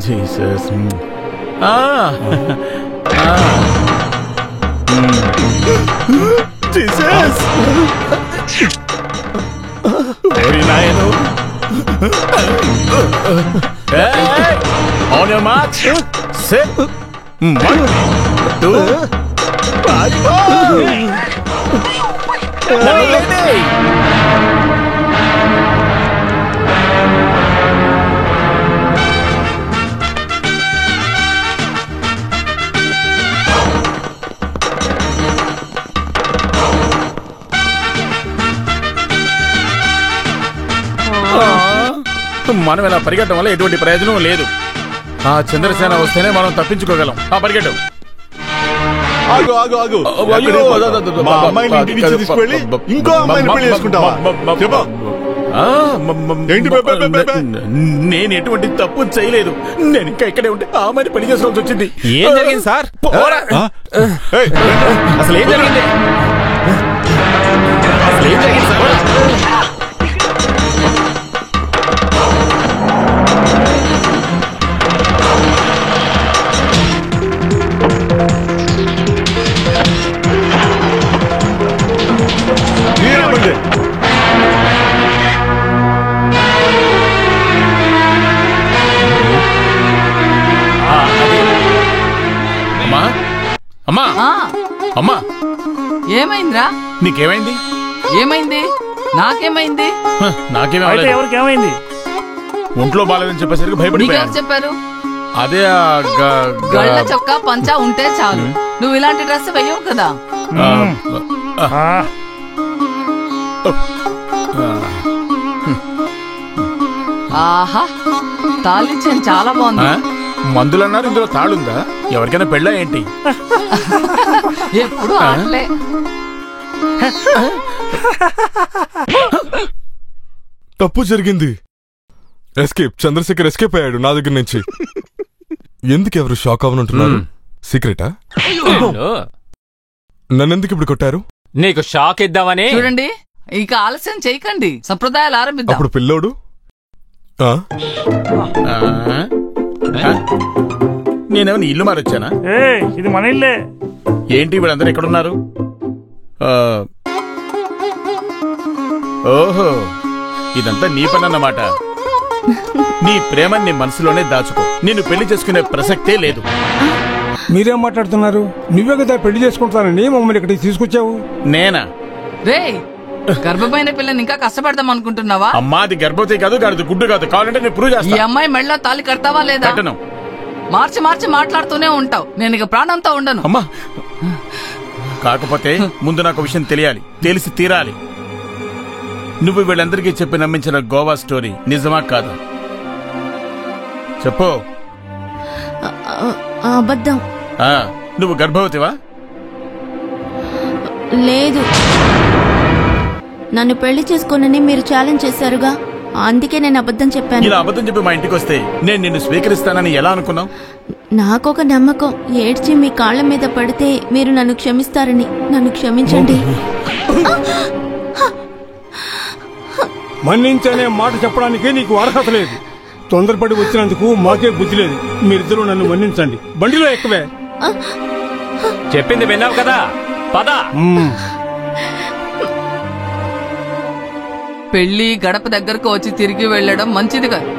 Speaker 14: జీసస్. జీసస్. నాయను. On your marks, set, 1, 2, 5. మనం ఇలా పరిగెట్టడం వల్ల ఎటువంటి ప్రయోజనం లేదు. ఆ చంద్రసేన వస్తేనే మనం తప్పించుకోగలం. పరిగెట్టు.
Speaker 18: ఆగు ఆగు ఆగు. మా అమ్మాయిని ఇంటి నుంచి తీసుకువెళ్ళి ఇంకో అమ్మాయిని పెళ్లి చేసుకుంటావా? చెప్పు.
Speaker 14: నేను ఎటువంటి తప్పు చేయలేదు. నేను ఇంకా ఇక్కడే ఉంటే ఆ అమ్మాయిని పెళ్లి చేసుకోవాల్సి వచ్చింది.
Speaker 13: ఏం జరిగింది సార్? అసలు ఏం జరిగింది? అసలు ఏం జరిగింది సార్?
Speaker 14: అమ్మా అమ్మా
Speaker 11: ఏమైందిరా?
Speaker 14: నీకేమైంది?
Speaker 11: ఏమైంది? నాకేమైంది?
Speaker 14: నాకేమైంది?
Speaker 19: ఎవరికేమైంది?
Speaker 14: ఒంట్లో బాలేదని చెప్పేసరికి భయపడిపోయాను.
Speaker 11: చెప్పారు
Speaker 14: అదే
Speaker 11: గళ్ళ చొక్కా పంచా ఉంటే చాలు. నువ్వు ఇలాంటి డ్రెస్ వెయ్యవు కదా. ఆహా, తాళించాను, చాలా బాగుంది.
Speaker 14: మందులన్నారు, ఇందులో తాళుందా? ఎవరికైనా పెళ్ళా ఏంటి?
Speaker 11: ఎప్పుడు ఆటలే.
Speaker 10: తప్పు జరిగింది. ఎస్కేప్. చంద్రశేఖర్ ఎస్కేప్ అయ్యాడు నా దగ్గర నుంచి. ఎందుకు ఎవరు షాక్ అవనంటున్నారు? సీక్రెటా? నన్నెందుకు ఇప్పుడు కొట్టారు?
Speaker 8: నీకు షాక్ ఇద్దామని.
Speaker 11: చూడండి, ఇక ఆలస్యం చేయకండి, సంప్రదాయాలు ఆరంభిద్దాం.
Speaker 10: అప్పుడు పిల్లోడు
Speaker 14: నేనేమన్నా ఇల్లు మారొచ్చానా?
Speaker 19: ఇది మన ఇల్లే.
Speaker 14: ఏంటి వీళ్ళందరూ ఎక్కడున్నారు? ఓహో, ఇదంతా నీ పని అన్నమాట. నీ ప్రేమని నీ మనసులోనే దాచుకో. నిన్ను పెళ్లి చేసుకునే ప్రసక్తే లేదు.
Speaker 9: మీరేం మాట్లాడుతున్నారు? నువ్వే కదా పెళ్లి చేసుకుంటానని మమ్మల్ని ఇక్కడికి తీసుకొచ్చావు.
Speaker 14: నేనా?
Speaker 11: రే, గర్భమైన పిల్లని ఇంకా కష్టపడదాం అనుకుంటున్నావా?
Speaker 14: అమ్మాది గర్భవతి కాదు, గాడిది గుడ్డు కాదు. కావాలంటే నేను ప్రూవ్ చేస్తా.
Speaker 11: ఈ అమ్మాయి మెళ్ళలో తాళి కడతావా లేదా?
Speaker 14: కట్టను.
Speaker 11: మార్చి మార్చి మాట్లాడుతూనే ఉంటావు. నేను ఇక ప్రాణంతో ఉండను.
Speaker 14: అమ్మా, కాకపోతే ముందు నాకు విషయం తెలియాలి, తెలిసి తీరాలి. నువ్వు వీళ్ళందరికీ చెప్పి నమ్మించిన గోవా స్టోరీ నిజమా కాదా? చెప్పు.
Speaker 1: అబద్ధం.
Speaker 14: నువ్వు గర్భవతివా?
Speaker 1: లేదు. నన్ను పెళ్లి చేసుకోనని మీరు ఛాలెంజ్ చేశారుగా, అందుకే నేను అబద్ధం చెప్పాను.
Speaker 14: ఇలా అబద్ధం చెప్పి మా ఇంటికి వస్తే నేను నిన్ను స్వీకరిస్తానని ఎలా అనుకున్నావు?
Speaker 1: నాకొక నమ్మకం. ఏడ్చి మీ కాళ్ళ మీద పడితే మీరు నన్ను క్షమిస్తారని. నన్ను క్షమించండి.
Speaker 9: మన్నించనే మాట చెప్పడానికి నీకు అర్హత లేదు. తొందరపడి వచ్చినందుకు మాకే బుద్ధి లేదు. మీరిద్దరూ నన్ను మన్నించండి. బండిలో ఎక్కవే.
Speaker 8: చెప్పింది విన్నావు కదా, పద.
Speaker 11: పెళ్లి గడప దగ్గరకు వచ్చి తిరిగి వెళ్ళడం మంచిది కాదు.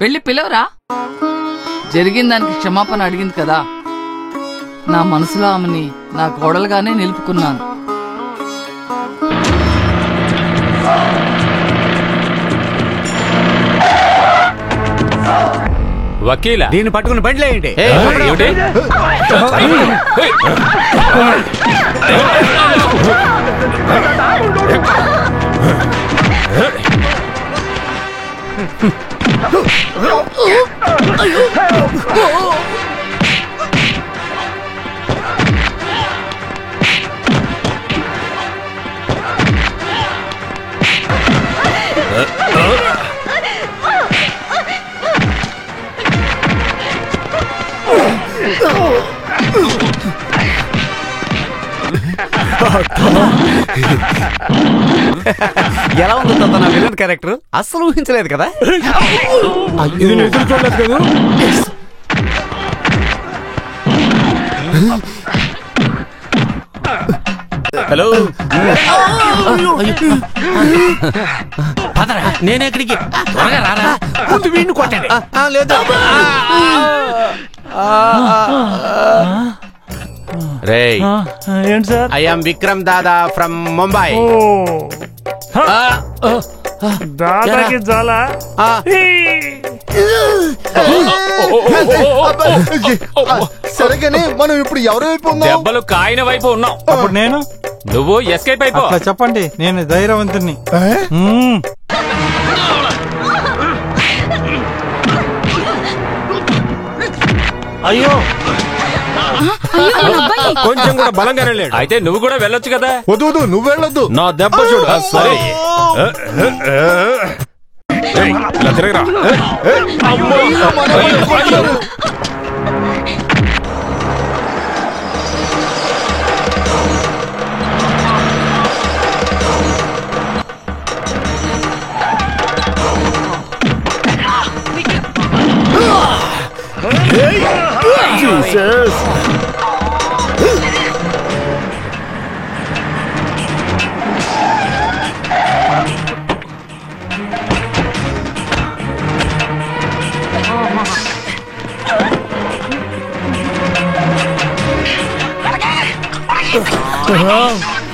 Speaker 11: వెళ్ళి పిలవరా. జరిగిన దానికి క్షమాపణ అడిగింది కదా. నా మనసులో ఆమెని నా కోడలుగానే నిలుపుకున్నాను.
Speaker 8: వకీల,
Speaker 13: దీన్ని పట్టుకుని బండిలేయండి.
Speaker 7: ఎలా ఉంది తన విలన్ క్యారెక్టర్? అస్సలు ఊహించలేదు కదా.
Speaker 9: ఇది ఎదురు చూడలేదు కదా.
Speaker 14: హలో,
Speaker 13: పదరా. నేనెక్కడికి? త్వరగా రారా. ముందు వీడిని కొట్టండి. లేదు. రేయ్,
Speaker 19: ఏంటి sir?
Speaker 13: I am Vikram Dada from Mumbai.
Speaker 19: దాదాకి చాలా
Speaker 6: సరిగానే మనం ఇప్పుడు ఎవరి వైపు ఉన్నాం?
Speaker 8: దెబ్బలు కాయన వైపు ఉన్నాం.
Speaker 16: అప్పుడు నేను,
Speaker 8: నువ్వు ఎస్కేప్ అయిపో.
Speaker 16: అట్లా చెప్పండి, నేను ధైర్యవంతుని.
Speaker 20: అయ్యో కొంచెం కూడా బలంగానే లేడు.
Speaker 8: అయితే నువ్వు కూడా వెళ్ళొచ్చు కదా.
Speaker 6: వద్దు నువ్వు వెళ్ళొద్దు.
Speaker 20: నా దెబ్బ చూడు. సరే ఇలా తిరగరా.
Speaker 6: Jesus.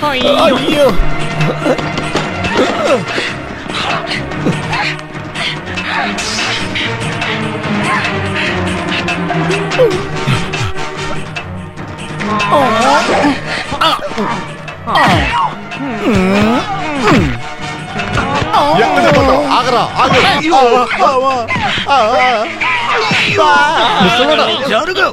Speaker 6: అయ్యో ఆగరా జరుగు.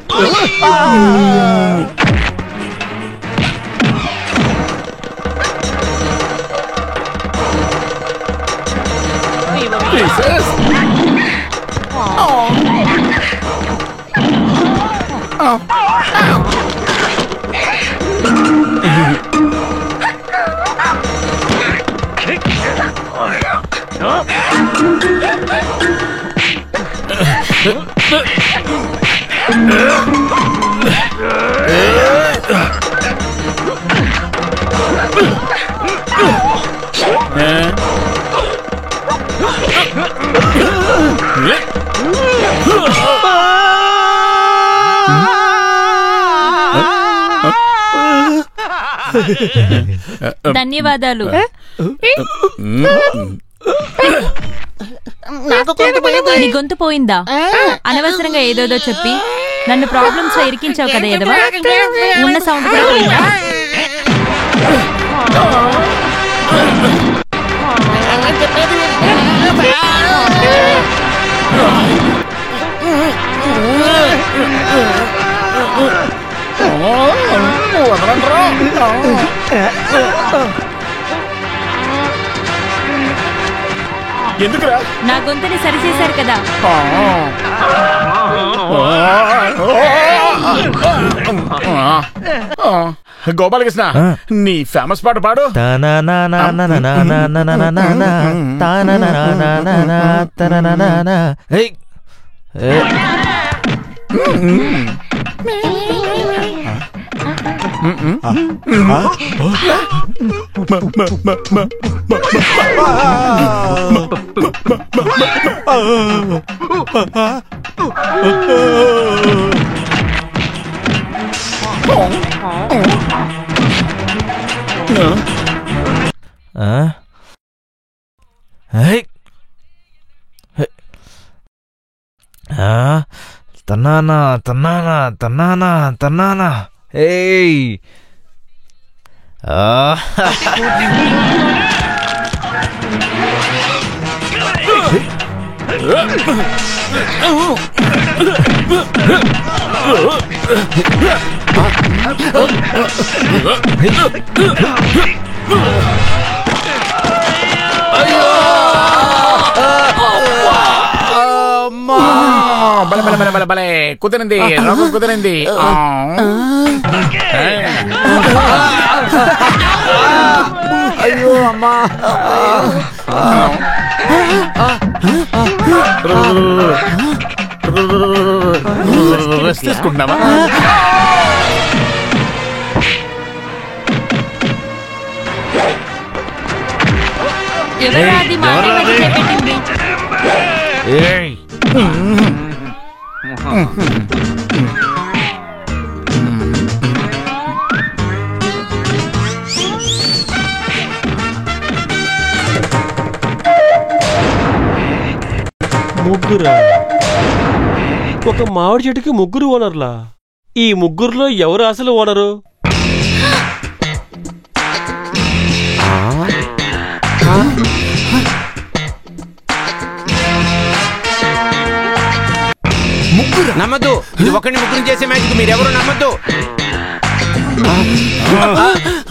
Speaker 22: ధన్యవాదాలు. నీ గొంతు పోయిందా? అనవసరంగా ఏదోదో చెప్పి నన్ను ప్రాబ్లమ్స్ లో ఇరికించావు కదా ఎదవా. ఉన్న సౌండ్ కూడా పోయిందా?
Speaker 14: ఎందుకురా?
Speaker 22: నా గొంతుని సరిచేశారు కదా.
Speaker 14: గోపాలకృష్ణ, నీ ఫేమస్ పాట పాడు.
Speaker 20: తన్నానా తన్నానా తన్నానా తన్నానా. ఏయ్
Speaker 14: భలే కుదిరింది, కుదిరింది.
Speaker 20: అయ్యో అమ్మా.
Speaker 14: రెస్ట్ తీసుకుంటున్నావా?
Speaker 22: ఎవరా అది మాట మధ్య పెట్టింది?
Speaker 20: ముగ్గురా? ఒక మామిడి చెట్టుకి ముగ్గురు ఓనర్లా? ఈ ముగ్గురులో ఎవరు అసలు ఓనరు?
Speaker 13: నమ్మద్దు, ఇది ఒకరిని ముగ్గురు చేసే మ్యాజిక్, మీరెవరు నమ్మద్దు.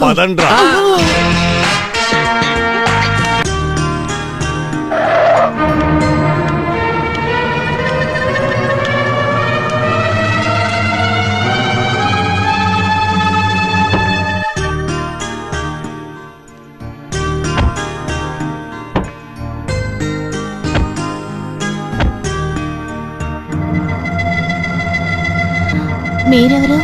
Speaker 18: పదండ్రా.
Speaker 1: మీరెవరు?